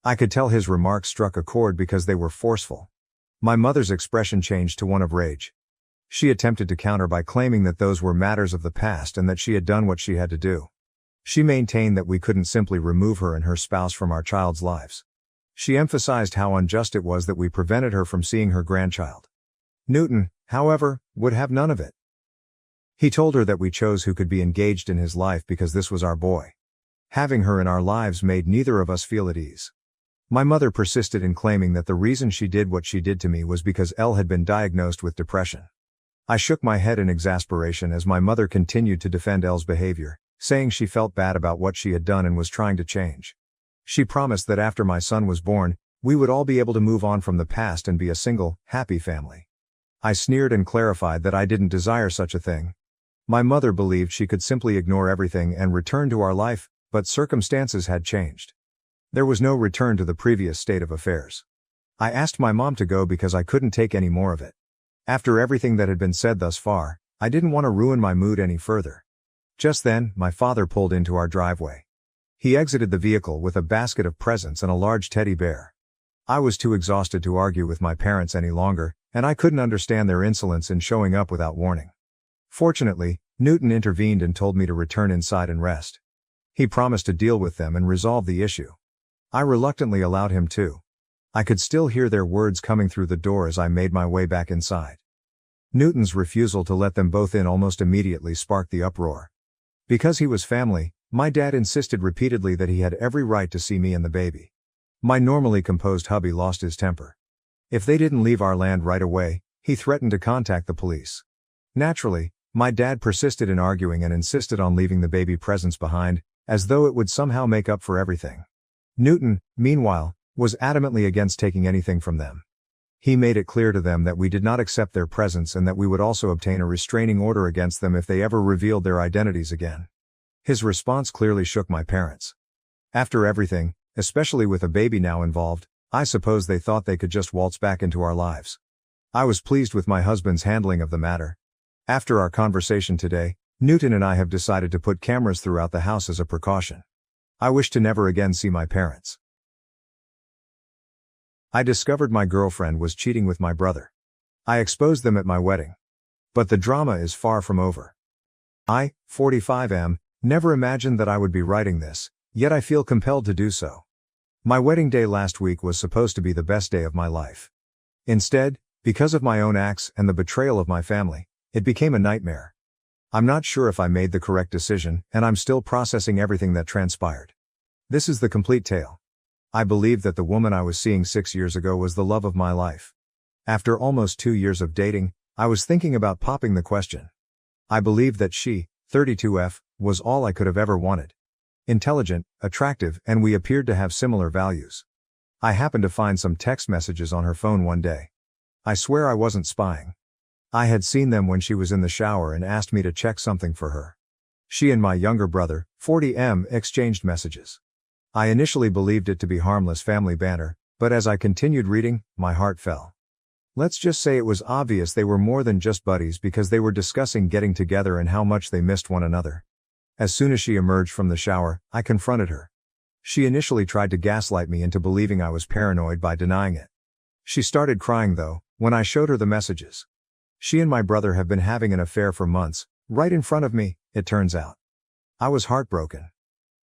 I could tell his remarks struck a chord because they were forceful. My mother's expression changed to one of rage. She attempted to counter by claiming that those were matters of the past and that she had done what she had to do. She maintained that we couldn't simply remove her and her spouse from our child's lives. She emphasized how unjust it was that we prevented her from seeing her grandchild. Newton, however, would have none of it. He told her that we chose who could be engaged in his life because this was our boy. Having her in our lives made neither of us feel at ease. My mother persisted in claiming that the reason she did what she did to me was because Elle had been diagnosed with depression. I shook my head in exasperation as my mother continued to defend Elle's behavior, saying she felt bad about what she had done and was trying to change. She promised that after my son was born, we would all be able to move on from the past and be a single, happy family. I sneered and clarified that I didn't desire such a thing. My mother believed she could simply ignore everything and return to our life, but circumstances had changed. There was no return to the previous state of affairs. I asked my mom to go because I couldn't take any more of it. After everything that had been said thus far, I didn't want to ruin my mood any further. Just then, my father pulled into our driveway. He exited the vehicle with a basket of presents and a large teddy bear. I was too exhausted to argue with my parents any longer, and I couldn't understand their insolence in showing up without warning. Fortunately, Newton intervened and told me to return inside and rest. He promised to deal with them and resolve the issue. I reluctantly allowed him to. I could still hear their words coming through the door as I made my way back inside. Newton's refusal to let them both in almost immediately sparked the uproar. Because he was family, My dad insisted repeatedly that he had every right to see me and the baby. My normally composed hubby lost his temper. If they didn't leave our land right away, he threatened to contact the police. Naturally, my dad persisted in arguing and insisted on leaving the baby presents behind, as though it would somehow make up for everything. Newton, meanwhile, was adamantly against taking anything from them. He made it clear to them that we did not accept their presents and that we would also obtain a restraining order against them if they ever revealed their identities again. His response clearly shook my parents. After everything, especially with a baby now involved, I suppose they thought they could just waltz back into our lives. I was pleased with my husband's handling of the matter. After our conversation today, Newton and I have decided to put cameras throughout the house as a precaution. I wish to never again see my parents. I discovered my girlfriend was cheating with my brother. I exposed them at my wedding. But the drama is far from over. I, 45, am never imagined that I would be writing this, yet I feel compelled to do so. My wedding day last week was supposed to be the best day of my life. Instead, because of my own acts and the betrayal of my family, it became a nightmare. I'm not sure if I made the correct decision, and I'm still processing everything that transpired. This is the complete tale. I believed that the woman I was seeing 6 years ago was the love of my life. After almost 2 years of dating, I was thinking about popping the question. I believed that she, 32F, was all I could have ever wanted. Intelligent, attractive, and we appeared to have similar values. I happened to find some text messages on her phone one day. I swear I wasn't spying. I had seen them when she was in the shower and asked me to check something for her. She and my younger brother, 40M, exchanged messages. I initially believed it to be harmless family banter, but as I continued reading, my heart fell. Let's just say it was obvious they were more than just buddies because they were discussing getting together and how much they missed one another. As soon as she emerged from the shower, I confronted her. She initially tried to gaslight me into believing I was paranoid by denying it. She started crying though, when I showed her the messages. She and my brother have been having an affair for months, right in front of me, it turns out. I was heartbroken.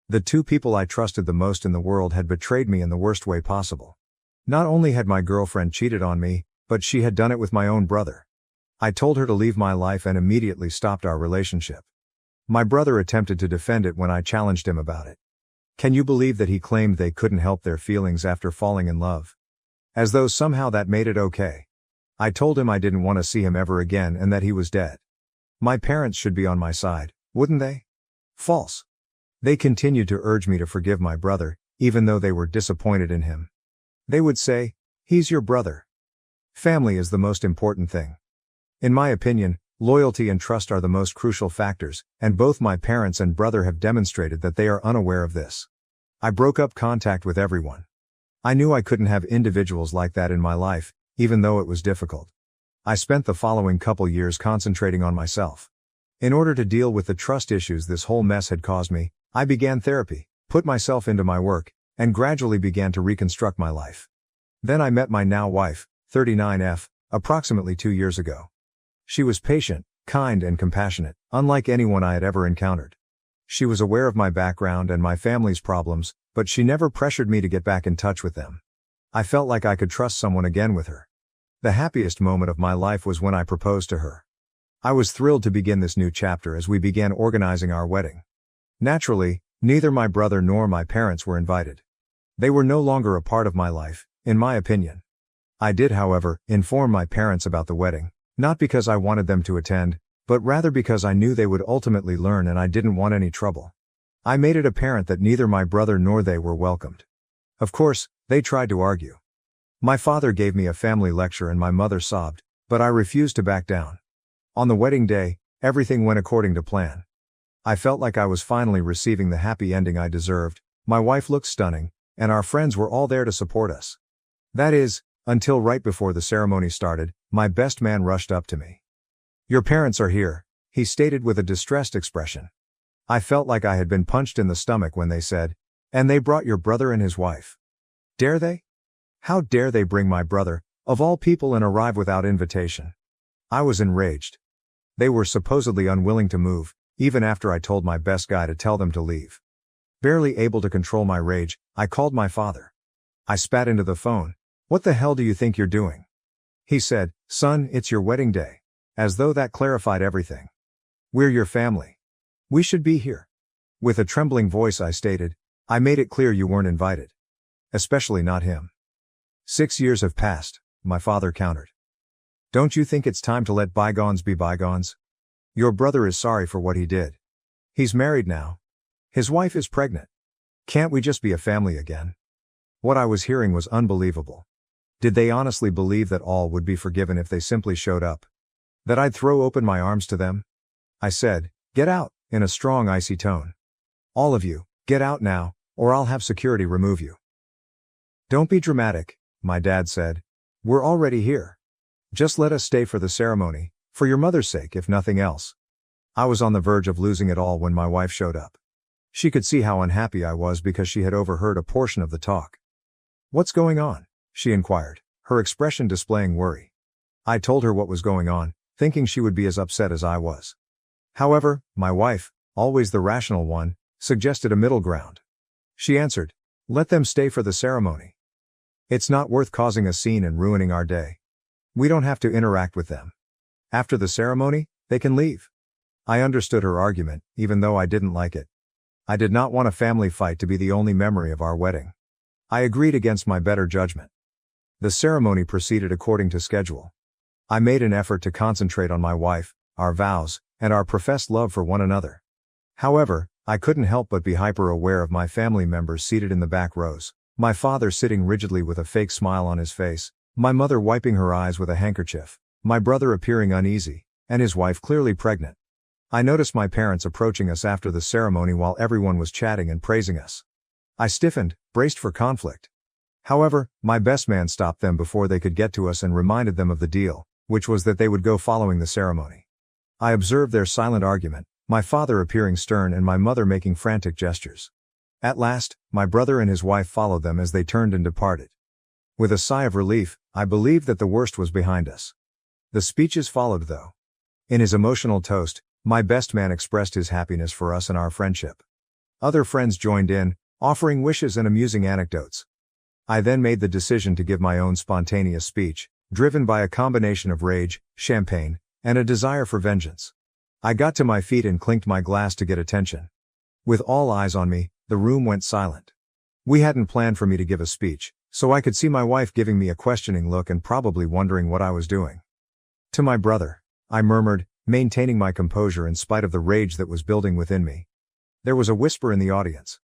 The two people I trusted the most in the world had betrayed me in the worst way possible. Not only had my girlfriend cheated on me, but she had done it with my own brother. I told her to leave my life and immediately stopped our relationship. My brother attempted to defend it when I challenged him about it. Can you believe that he claimed they couldn't help their feelings after falling in love? As though somehow that made it okay. I told him I didn't want to see him ever again and that he was dead. My parents should be on my side, wouldn't they? False. They continued to urge me to forgive my brother, even though they were disappointed in him. They would say, "He's your brother." Family is the most important thing. In my opinion, loyalty and trust are the most crucial factors, and both my parents and brother have demonstrated that they are unaware of this. I broke up contact with everyone. I knew I couldn't have individuals like that in my life, even though it was difficult. I spent the following couple years concentrating on myself. In order to deal with the trust issues this whole mess had caused me, I began therapy, put myself into my work, and gradually began to reconstruct my life. Then I met my now wife, 39F, approximately 2 years ago. She was patient, kind and compassionate, unlike anyone I had ever encountered. She was aware of my background and my family's problems, but she never pressured me to get back in touch with them. I felt like I could trust someone again with her. The happiest moment of my life was when I proposed to her. I was thrilled to begin this new chapter as we began organizing our wedding. Naturally, neither my brother nor my parents were invited. They were no longer a part of my life, in my opinion. I did, however, inform my parents about the wedding, not because I wanted them to attend, but rather because I knew they would ultimately learn and I didn't want any trouble. I made it apparent that neither my brother nor they were welcomed. Of course, they tried to argue. My father gave me a family lecture and my mother sobbed, but I refused to back down. On the wedding day, everything went according to plan. I felt like I was finally receiving the happy ending I deserved. My wife looked stunning, and our friends were all there to support us. That is, until right before the ceremony started, my best man rushed up to me. "Your parents are here," he stated with a distressed expression. I felt like I had been punched in the stomach when they said, "And they brought your brother and his wife." Dare they? How dare they bring my brother, of all people, and arrive without invitation? I was enraged. They were supposedly unwilling to move, even after I told my best guy to tell them to leave. Barely able to control my rage, I called my father. I spat into the phone. "What the hell do you think you're doing?" He said, "Son, it's your wedding day." As though that clarified everything. "We're your family. We should be here." With a trembling voice I stated, "I made it clear you weren't invited. Especially not him." 6 years have passed, my father countered. Don't you think it's time to let bygones be bygones? Your brother is sorry for what he did. He's married now. His wife is pregnant. Can't we just be a family again? What I was hearing was unbelievable. Did they honestly believe that all would be forgiven if they simply showed up? That I'd throw open my arms to them? I said, "Get out," in a strong, icy tone. "All of you, get out now, or I'll have security remove you." "Don't be dramatic," my dad said. "We're already here. Just let us stay for the ceremony, for your mother's sake if nothing else." I was on the verge of losing it all when my wife showed up. She could see how unhappy I was because she had overheard a portion of the talk. "What's going on?" she inquired, her expression displaying worry. I told her what was going on, thinking she would be as upset as I was. However, my wife, always the rational one, suggested a middle ground. She answered, "Let them stay for the ceremony. It's not worth causing a scene and ruining our day. We don't have to interact with them. After the ceremony, they can leave." I understood her argument, even though I didn't like it. I did not want a family fight to be the only memory of our wedding. I agreed against my better judgment. The ceremony proceeded according to schedule. I made an effort to concentrate on my wife, our vows, and our professed love for one another. However, I couldn't help but be hyper-aware of my family members seated in the back rows, my father sitting rigidly with a fake smile on his face, my mother wiping her eyes with a handkerchief, my brother appearing uneasy, and his wife clearly pregnant. I noticed my parents approaching us after the ceremony while everyone was chatting and praising us. I stiffened, braced for conflict. However, my best man stopped them before they could get to us and reminded them of the deal, which was that they would go following the ceremony. I observed their silent argument, my father appearing stern and my mother making frantic gestures. At last, my brother and his wife followed them as they turned and departed. With a sigh of relief, I believed that the worst was behind us. The speeches followed though. In his emotional toast, my best man expressed his happiness for us and our friendship. Other friends joined in, offering wishes and amusing anecdotes. I then made the decision to give my own spontaneous speech, driven by a combination of rage, champagne, and a desire for vengeance. I got to my feet and clinked my glass to get attention. With all eyes on me, the room went silent. We hadn't planned for me to give a speech, so I could see my wife giving me a questioning look and probably wondering what I was doing. "To my brother," I murmured, maintaining my composure in spite of the rage that was building within me. There was a whisper in the audience.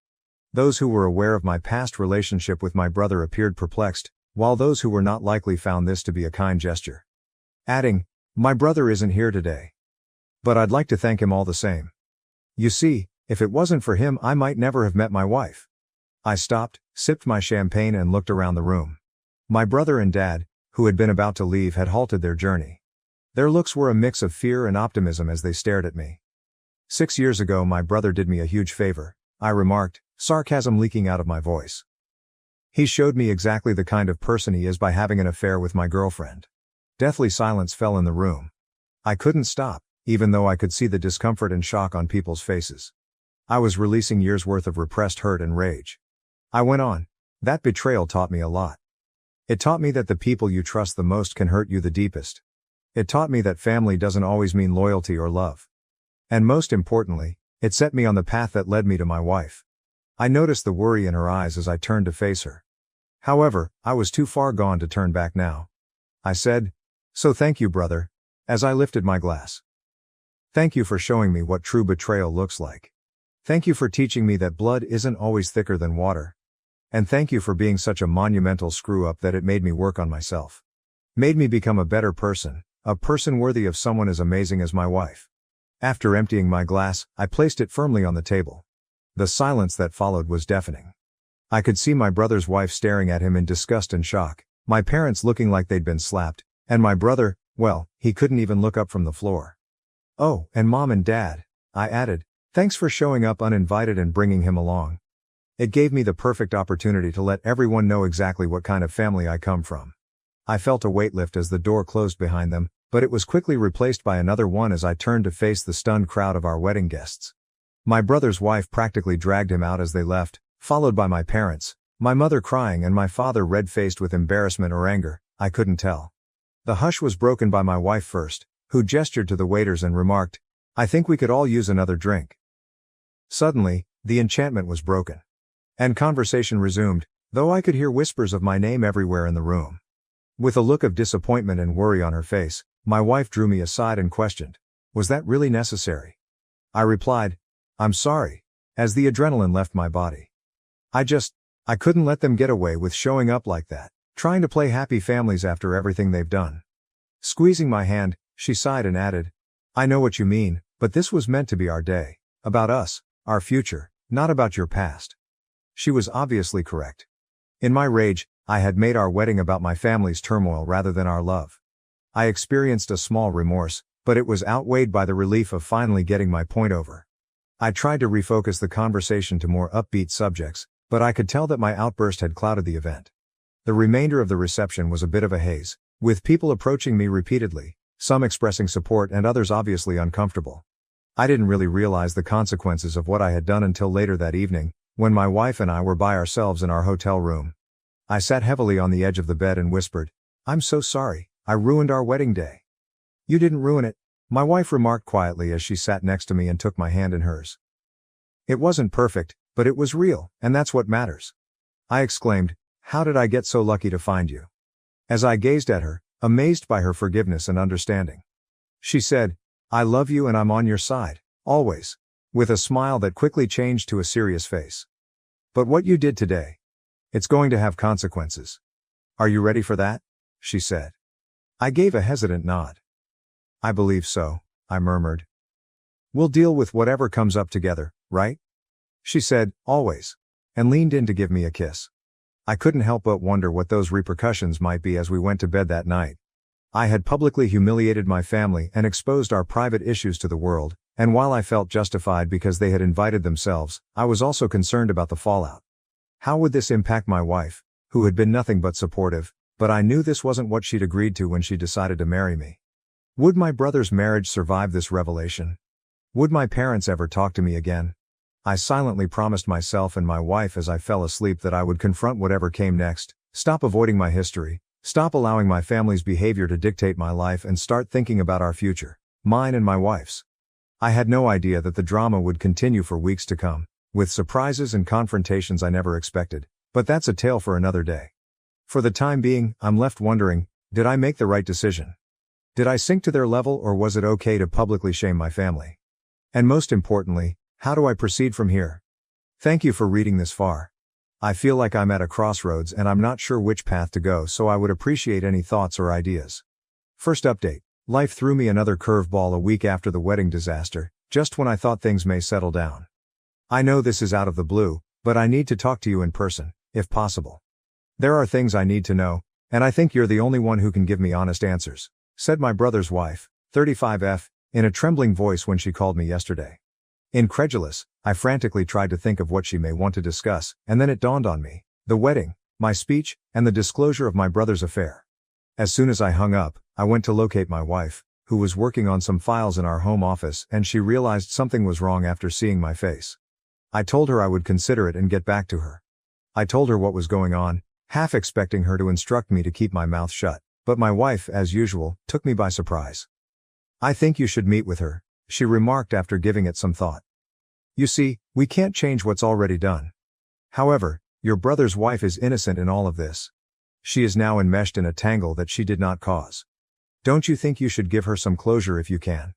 Those who were aware of my past relationship with my brother appeared perplexed, while those who were not likely found this to be a kind gesture. Adding, "My brother isn't here today. But I'd like to thank him all the same. You see, if it wasn't for him I might never have met my wife." I stopped, sipped my champagne and looked around the room. My brother and dad, who had been about to leave, had halted their journey. Their looks were a mix of fear and optimism as they stared at me. 6 years ago my brother did me a huge favor, I remarked, sarcasm leaking out of my voice. He showed me exactly the kind of person he is by having an affair with my girlfriend. Deathly silence fell in the room. I couldn't stop, even though I could see the discomfort and shock on people's faces. I was releasing years' worth of repressed hurt and rage. I went on, "That betrayal taught me a lot. It taught me that the people you trust the most can hurt you the deepest. It taught me that family doesn't always mean loyalty or love. And most importantly, it set me on the path that led me to my wife." I noticed the worry in her eyes as I turned to face her. However, I was too far gone to turn back now. I said, "So thank you, brother," as I lifted my glass. "Thank you for showing me what true betrayal looks like. Thank you for teaching me that blood isn't always thicker than water. And thank you for being such a monumental screw-up that it made me work on myself. Made me become a better person, a person worthy of someone as amazing as my wife." After emptying my glass, I placed it firmly on the table. The silence that followed was deafening. I could see my brother's wife staring at him in disgust and shock, my parents looking like they'd been slapped, and my brother, well, he couldn't even look up from the floor. "Oh, and Mom and Dad," I added, "thanks for showing up uninvited and bringing him along. It gave me the perfect opportunity to let everyone know exactly what kind of family I come from." I felt a weight lift as the door closed behind them, but it was quickly replaced by another one as I turned to face the stunned crowd of our wedding guests. My brother's wife practically dragged him out as they left, followed by my parents, my mother crying and my father red-faced with embarrassment or anger, I couldn't tell. The hush was broken by my wife first, who gestured to the waiters and remarked, "I think we could all use another drink." Suddenly, The enchantment was broken. And conversation resumed, though I could hear whispers of my name everywhere in the room. With a look of disappointment and worry on her face, my wife drew me aside and questioned, "Was that really necessary?" I replied, "I'm sorry," as the adrenaline left my body. I couldn't let them get away with showing up like that, trying to play happy families after everything they've done. Squeezing my hand, she sighed and added, "I know what you mean, but this was meant to be our day. About us, our future, not about your past." She was obviously correct. In my rage, I had made our wedding about my family's turmoil rather than our love. I experienced a small remorse, but it was outweighed by the relief of finally getting my point over. I tried to refocus the conversation to more upbeat subjects, but I could tell that my outburst had clouded the event. The remainder of the reception was a bit of a haze, with people approaching me repeatedly, some expressing support and others obviously uncomfortable. I didn't really realize the consequences of what I had done until later that evening, when my wife and I were by ourselves in our hotel room. I sat heavily on the edge of the bed and whispered, "I'm so sorry, I ruined our wedding day." "You didn't ruin it," my wife remarked quietly as she sat next to me and took my hand in hers. "It wasn't perfect, but it was real, and that's what matters." I exclaimed, "How did I get so lucky to find you?" As I gazed at her, amazed by her forgiveness and understanding. She said, "I love you and I'm on your side, always," with a smile that quickly changed to a serious face. "But what you did today, it's going to have consequences. Are you ready for that?" she said. I gave a hesitant nod. "I believe so," I murmured. "We'll deal with whatever comes up together, right?" she said, "Always," and leaned in to give me a kiss. I couldn't help but wonder what those repercussions might be as we went to bed that night. I had publicly humiliated my family and exposed our private issues to the world, and while I felt justified because they had invited themselves, I was also concerned about the fallout. How would this impact my wife, who had been nothing but supportive, but I knew this wasn't what she'd agreed to when she decided to marry me. Would my brother's marriage survive this revelation? Would my parents ever talk to me again? I silently promised myself and my wife as I fell asleep that I would confront whatever came next, stop avoiding my history, stop allowing my family's behavior to dictate my life and start thinking about our future, mine and my wife's. I had no idea that the drama would continue for weeks to come, with surprises and confrontations I never expected, but that's a tale for another day. For the time being, I'm left wondering, did I make the right decision? Did I sink to their level, or was it okay to publicly shame my family? And most importantly, how do I proceed from here? Thank you for reading this far. I feel like I'm at a crossroads and I'm not sure which path to go, so I would appreciate any thoughts or ideas. First update. Life threw me another curveball a week after the wedding disaster, just when I thought things may settle down. I know this is out of the blue, but I need to talk to you in person, if possible. There are things I need to know, and I think you're the only one who can give me honest answers, said my brother's wife, 35F, in a trembling voice when she called me yesterday. Incredulous, I frantically tried to think of what she may want to discuss, and then it dawned on me: the wedding, my speech, and the disclosure of my brother's affair. As soon as I hung up, I went to locate my wife, who was working on some files in our home office, and she realized something was wrong after seeing my face. I told her I would consider it and get back to her. I told her what was going on, half expecting her to instruct me to keep my mouth shut, but my wife, as usual, took me by surprise. "I think you should meet with her," she remarked after giving it some thought. "You see, we can't change what's already done. However, your brother's wife is innocent in all of this. She is now enmeshed in a tangle that she did not cause. Don't you think you should give her some closure if you can?"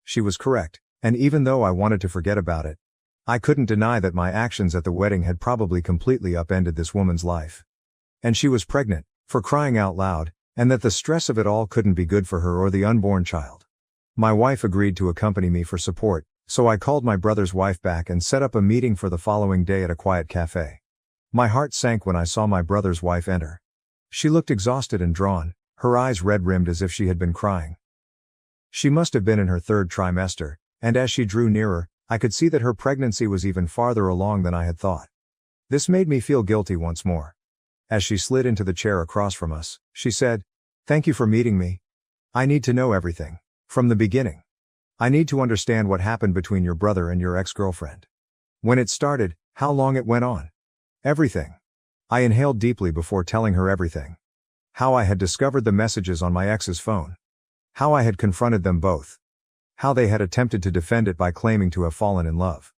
She was correct, and even though I wanted to forget about it, I couldn't deny that my actions at the wedding had probably completely upended this woman's life. And she was pregnant, for crying out loud, and that the stress of it all couldn't be good for her or the unborn child. My wife agreed to accompany me for support, so I called my brother's wife back and set up a meeting for the following day at a quiet cafe. My heart sank when I saw my brother's wife enter. She looked exhausted and drawn, her eyes red-rimmed as if she had been crying. She must have been in her third trimester, and as she drew nearer, I could see that her pregnancy was even farther along than I had thought. This made me feel guilty once more. As she slid into the chair across from us, she said, "Thank you for meeting me. I need to know everything, from the beginning. I need to understand what happened between your brother and your ex-girlfriend. When it started, how long it went on. Everything." I inhaled deeply before telling her everything. How I had discovered the messages on my ex's phone. How I had confronted them both. How they had attempted to defend it by claiming to have fallen in love.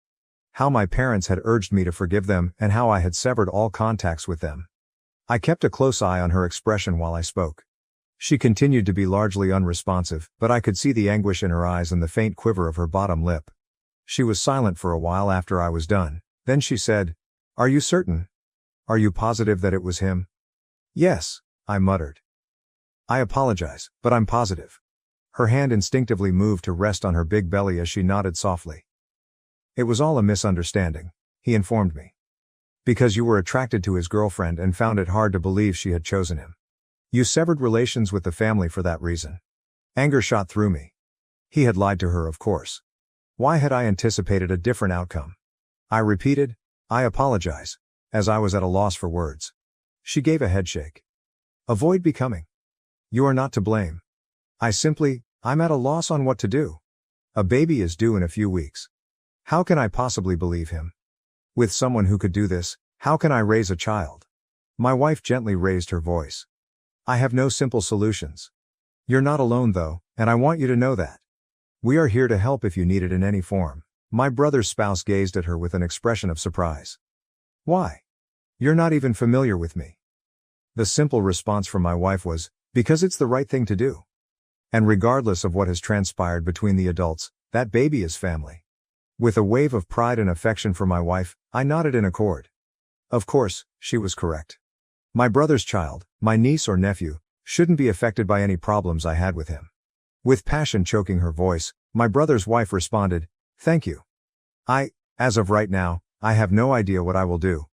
how my parents had urged me to forgive them and how I had severed all contacts with them. I kept a close eye on her expression while I spoke. She continued to be largely unresponsive, but I could see the anguish in her eyes and the faint quiver of her bottom lip. She was silent for a while after I was done, then she said, "Are you certain? Are you positive that it was him?" "Yes," I muttered. "I apologize, but I'm positive." Her hand instinctively moved to rest on her big belly as she nodded softly. "It was all a misunderstanding," he informed me. "Because you were attracted to his girlfriend and found it hard to believe she had chosen him. You severed relations with the family for that reason." Anger shot through me. He had lied to her, of course. Why had I anticipated a different outcome? I repeated, "I apologize," as I was at a loss for words. She gave a headshake. "Avoid becoming. You are not to blame." I'm at a loss on what to do. A baby is due in a few weeks. How can I possibly believe him? With someone who could do this, how can I raise a child? My wife gently raised her voice. "I have no simple solutions. You're not alone though, and I want you to know that. We are here to help if you need it in any form." My brother's spouse gazed at her with an expression of surprise. "Why? You're not even familiar with me." The simple response from my wife was, "Because it's the right thing to do. And regardless of what has transpired between the adults, that baby is family." With a wave of pride and affection for my wife, I nodded in accord. Of course, she was correct. My brother's child, my niece or nephew, shouldn't be affected by any problems I had with him. With passion choking her voice, my brother's wife responded, "Thank you. As of right now, I have no idea what I will do.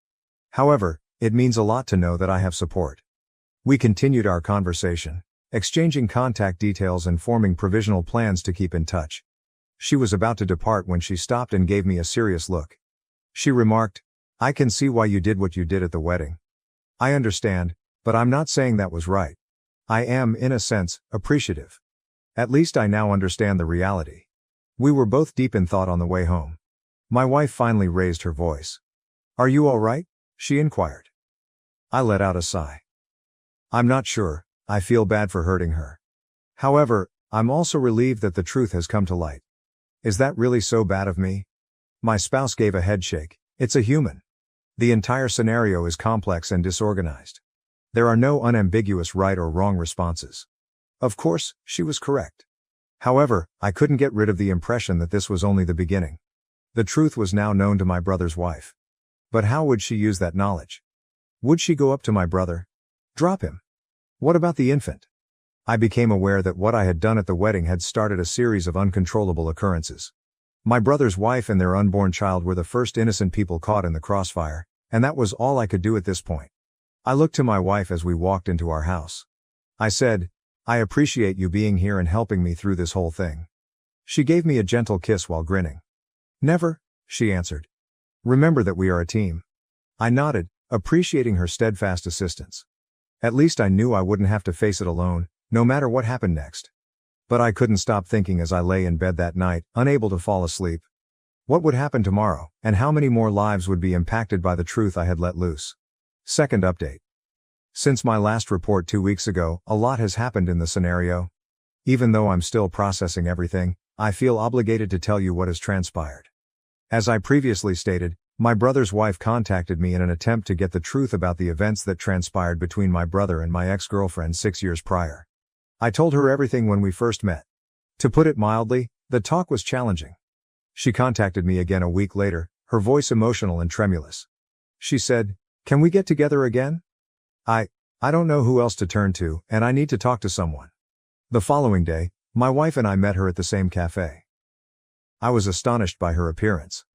However, it means a lot to know that I have support." We continued our conversation, exchanging contact details and forming provisional plans to keep in touch. She was about to depart when she stopped and gave me a serious look. She remarked, "I can see why you did what you did at the wedding. I understand, but I'm not saying that was right. I am, in a sense, appreciative. At least I now understand the reality." We were both deep in thought on the way home. My wife finally raised her voice. "Are you all right?" she inquired. I let out a sigh. "I'm not sure. I feel bad for hurting her. However, I'm also relieved that the truth has come to light." "Is that really so bad of me?" My spouse gave a headshake. "It's a human. The entire scenario is complex and disorganized. There are no unambiguous right or wrong responses." Of course, she was correct. However, I couldn't get rid of the impression that this was only the beginning. The truth was now known to my brother's wife. But how would she use that knowledge? Would she go up to my brother? Drop him? What about the infant? I became aware that what I had done at the wedding had started a series of uncontrollable occurrences. My brother's wife and their unborn child were the first innocent people caught in the crossfire, and that was all I could do at this point. I looked to my wife as we walked into our house. I said, "I appreciate you being here and helping me through this whole thing." She gave me a gentle kiss while grinning. "Never," she answered. "Remember that we are a team." I nodded, appreciating her steadfast assistance. At least I knew I wouldn't have to face it alone, no matter what happened next. But I couldn't stop thinking as I lay in bed that night, unable to fall asleep. What would happen tomorrow, and how many more lives would be impacted by the truth I had let loose? Second update. Since my last report 2 weeks ago, a lot has happened in the scenario. Even though I'm still processing everything, I feel obligated to tell you what has transpired. As I previously stated, my brother's wife contacted me in an attempt to get the truth about the events that transpired between my brother and my ex-girlfriend 6 years prior. I told her everything when we first met. To put it mildly, the talk was challenging. She contacted me again a week later, her voice emotional and tremulous. She said, "Can we get together again? I don't know who else to turn to, and I need to talk to someone." The following day, my wife and I met her at the same cafe. I was astonished by her appearance.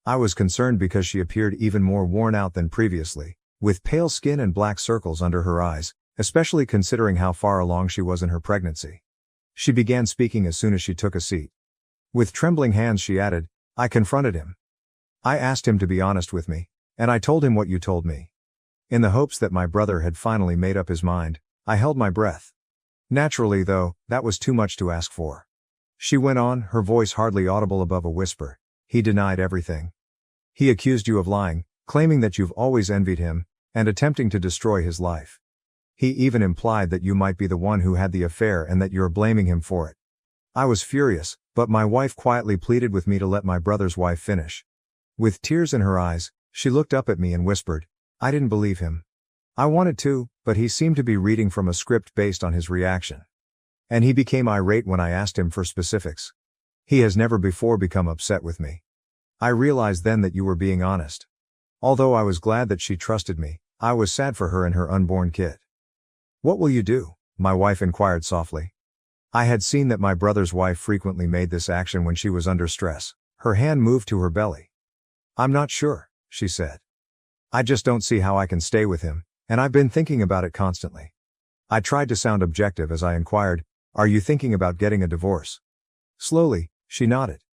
I was concerned because she appeared even more worn out than previously, with pale skin and black circles under her eyes, especially considering how far along she was in her pregnancy. She began speaking as soon as she took a seat. With trembling hands she added, "I confronted him. I asked him to be honest with me, and I told him what you told me." In the hopes that my brother had finally made up his mind, I held my breath. Naturally though, that was too much to ask for. She went on, her voice hardly audible above a whisper. "He denied everything. He accused you of lying, claiming that you've always envied him, and attempting to destroy his life. He even implied that you might be the one who had the affair and that you're blaming him for it." I was furious, but my wife quietly pleaded with me to let my brother's wife finish. With tears in her eyes, she looked up at me and whispered, "I didn't believe him. I wanted to, but he seemed to be reading from a script based on his reaction. And he became irate when I asked him for specifics. He has never before become upset with me. I realized then that you were being honest. Although I was glad that she trusted me, I was sad for her and her unborn kid." "What will you do?" my wife inquired softly. I had seen that my brother's wife frequently made this action when she was under stress. Her hand moved to her belly. "I'm not sure," she said. "I just don't see how I can stay with him, and I've been thinking about it constantly." I tried to sound objective as I inquired, "Are you thinking about getting a divorce?" Slowly, she nodded.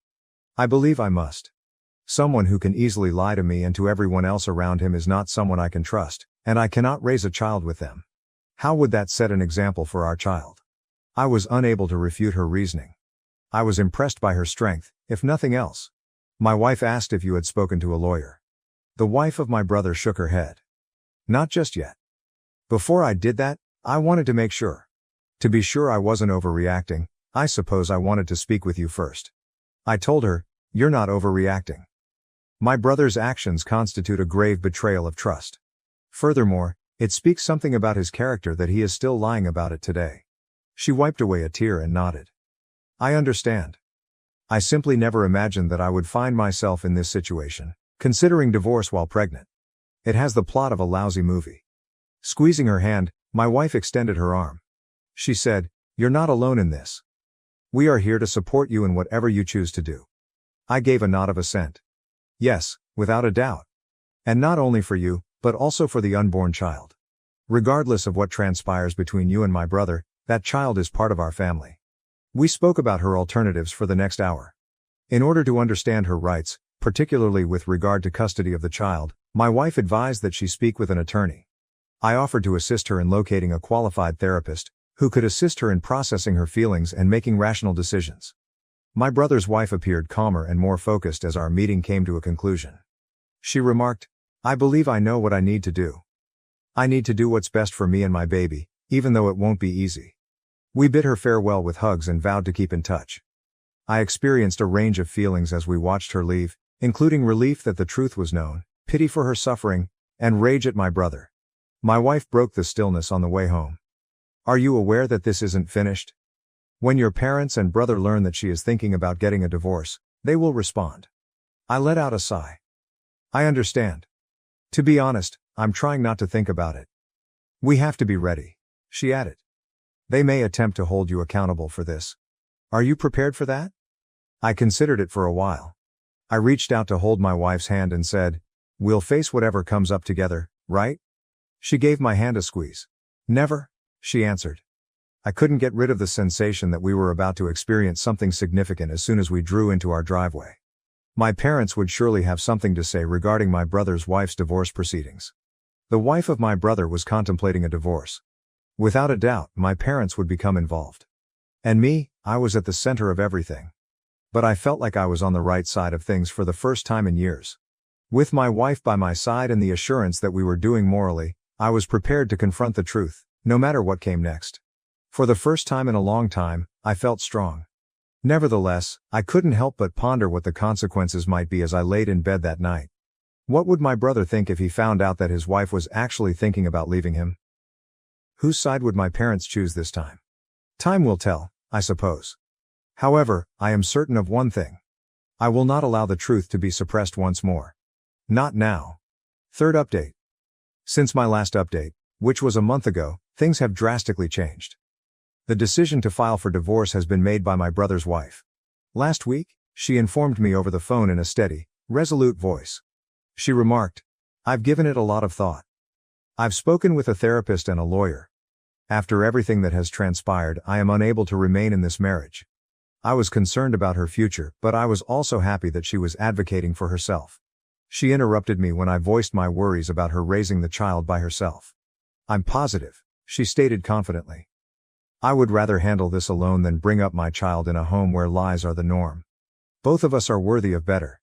"I believe I must. Someone who can easily lie to me and to everyone else around him is not someone I can trust, and I cannot raise a child with them. How would that set an example for our child?" I was unable to refute her reasoning. I was impressed by her strength, if nothing else. My wife asked if you had spoken to a lawyer. The wife of my brother shook her head. "Not just yet. Before I did that, I wanted to make sure. To be sure I wasn't overreacting, I suppose I wanted to speak with you first." I told her, "You're not overreacting. My brother's actions constitute a grave betrayal of trust. Furthermore, it speaks something about his character that he is still lying about it today." She wiped away a tear and nodded. "I understand. I simply never imagined that I would find myself in this situation, considering divorce while pregnant. It has the plot of a lousy movie." Squeezing her hand, my wife extended her arm. She said, "You're not alone in this. We are here to support you in whatever you choose to do." I gave a nod of assent. "Yes, without a doubt. And not only for you, but also for the unborn child. Regardless of what transpires between you and my brother, that child is part of our family." We spoke about her alternatives for the next hour. In order to understand her rights, particularly with regard to custody of the child, my wife advised that she speak with an attorney. I offered to assist her in locating a qualified therapist, who could assist her in processing her feelings and making rational decisions. My brother's wife appeared calmer and more focused as our meeting came to a conclusion. She remarked, "I believe I know what I need to do. I need to do what's best for me and my baby, even though it won't be easy." We bid her farewell with hugs and vowed to keep in touch. I experienced a range of feelings as we watched her leave, including relief that the truth was known, pity for her suffering, and rage at my brother. My wife broke the stillness on the way home. "Are you aware that this isn't finished? When your parents and brother learn that she is thinking about getting a divorce, they will respond." I let out a sigh. "I understand. To be honest, I'm trying not to think about it. We have to be ready," she added. "They may attempt to hold you accountable for this. Are you prepared for that?" I considered it for a while. I reached out to hold my wife's hand and said, "We'll face whatever comes up together, right?" She gave my hand a squeeze. "Never," she answered. I couldn't get rid of the sensation that we were about to experience something significant as soon as we drew into our driveway. My parents would surely have something to say regarding my brother's wife's divorce proceedings. The wife of my brother was contemplating a divorce. Without a doubt, my parents would become involved. And me, I was at the center of everything. But I felt like I was on the right side of things for the first time in years. With my wife by my side and the assurance that we were doing morally, I was prepared to confront the truth, no matter what came next. For the first time in a long time, I felt strong. Nevertheless, I couldn't help but ponder what the consequences might be as I laid in bed that night. What would my brother think if he found out that his wife was actually thinking about leaving him? Whose side would my parents choose this time? Time will tell, I suppose. However, I am certain of one thing. I will not allow the truth to be suppressed once more. Not now. Third update. Since my last update, which was a month ago, things have drastically changed. The decision to file for divorce has been made by my brother's wife. Last week, she informed me over the phone in a steady, resolute voice. She remarked, "I've given it a lot of thought. I've spoken with a therapist and a lawyer. After everything that has transpired, I am unable to remain in this marriage." I was concerned about her future, but I was also happy that she was advocating for herself. She interrupted me when I voiced my worries about her raising the child by herself. "I'm positive," she stated confidently. "I would rather handle this alone than bring up my child in a home where lies are the norm. Both of us are worthy of better."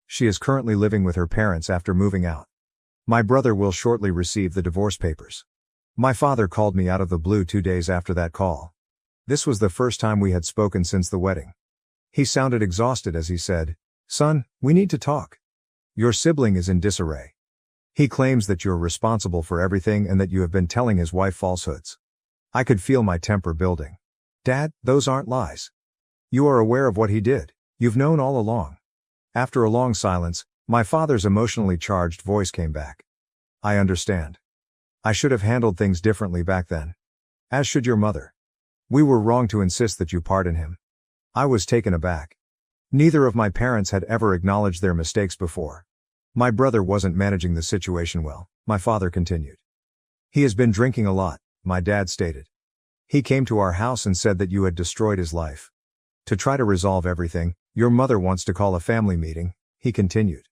She is currently living with her parents after moving out. My brother will shortly receive the divorce papers. My father called me out of the blue 2 days after that call. This was the first time we had spoken since the wedding. He sounded exhausted as he said, "Son, we need to talk. Your sibling is in disarray. He claims that you're responsible for everything and that you have been telling his wife falsehoods. I could feel my temper building. Dad, those aren't lies. You are aware of what he did. You've known all along. After a long silence, my father's emotionally charged voice came back. I understand. I should have handled things differently back then. As should your mother. We were wrong to insist that you pardon him. I was taken aback. Neither of my parents had ever acknowledged their mistakes before. My brother wasn't managing the situation well, my father continued. He has been drinking a lot, my dad stated. He came to our house and said that you had destroyed his life. To try to resolve everything, your mother wants to call a family meeting, he continued.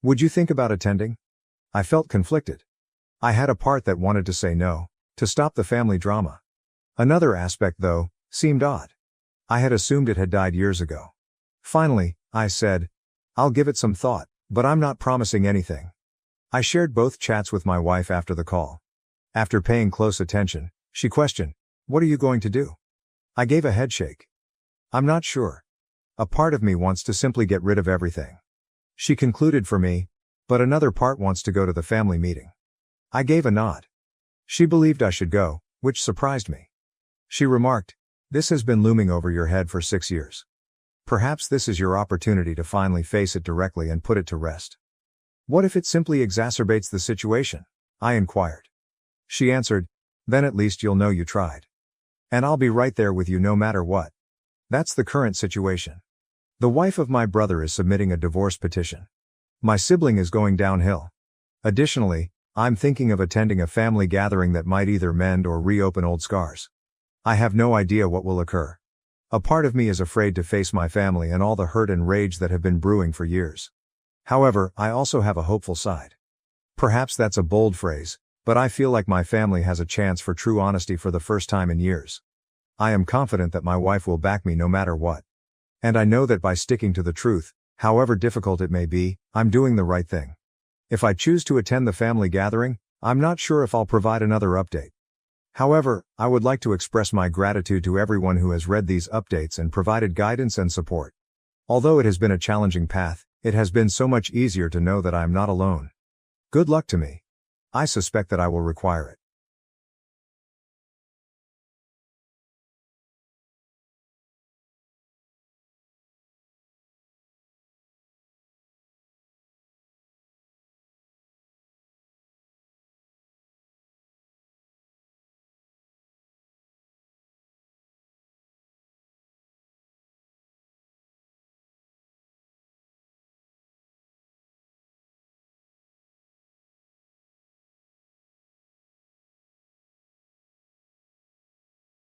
Would you think about attending? I felt conflicted. I had a part that wanted to say no, to stop the family drama. Another aspect, though, seemed odd. I had assumed it had died years ago. Finally, I said, I'll give it some thought, but I'm not promising anything. I shared both chats with my wife after the call. After paying close attention, she questioned, what are you going to do? I gave a headshake. I'm not sure. A part of me wants to simply get rid of everything. She concluded for me, but another part wants to go to the family meeting. I gave a nod. She believed I should go, which surprised me. She remarked, this has been looming over your head for 6 years. Perhaps this is your opportunity to finally face it directly and put it to rest. What if it simply exacerbates the situation? I inquired. She answered, then at least you'll know you tried. And I'll be right there with you no matter what. That's the current situation. The wife of my brother is submitting a divorce petition. My sibling is going downhill. Additionally, I'm thinking of attending a family gathering that might either mend or reopen old scars. I have no idea what will occur. A part of me is afraid to face my family and all the hurt and rage that have been brewing for years. However, I also have a hopeful side. Perhaps that's a bold phrase, but I feel like my family has a chance for true honesty for the first time in years. I am confident that my wife will back me no matter what. And I know that by sticking to the truth, however difficult it may be, I'm doing the right thing. If I choose to attend the family gathering, I'm not sure if I'll provide another update. However, I would like to express my gratitude to everyone who has read these updates and provided guidance and support. Although it has been a challenging path, it has been so much easier to know that I am not alone. Good luck to me. I suspect that I will require it.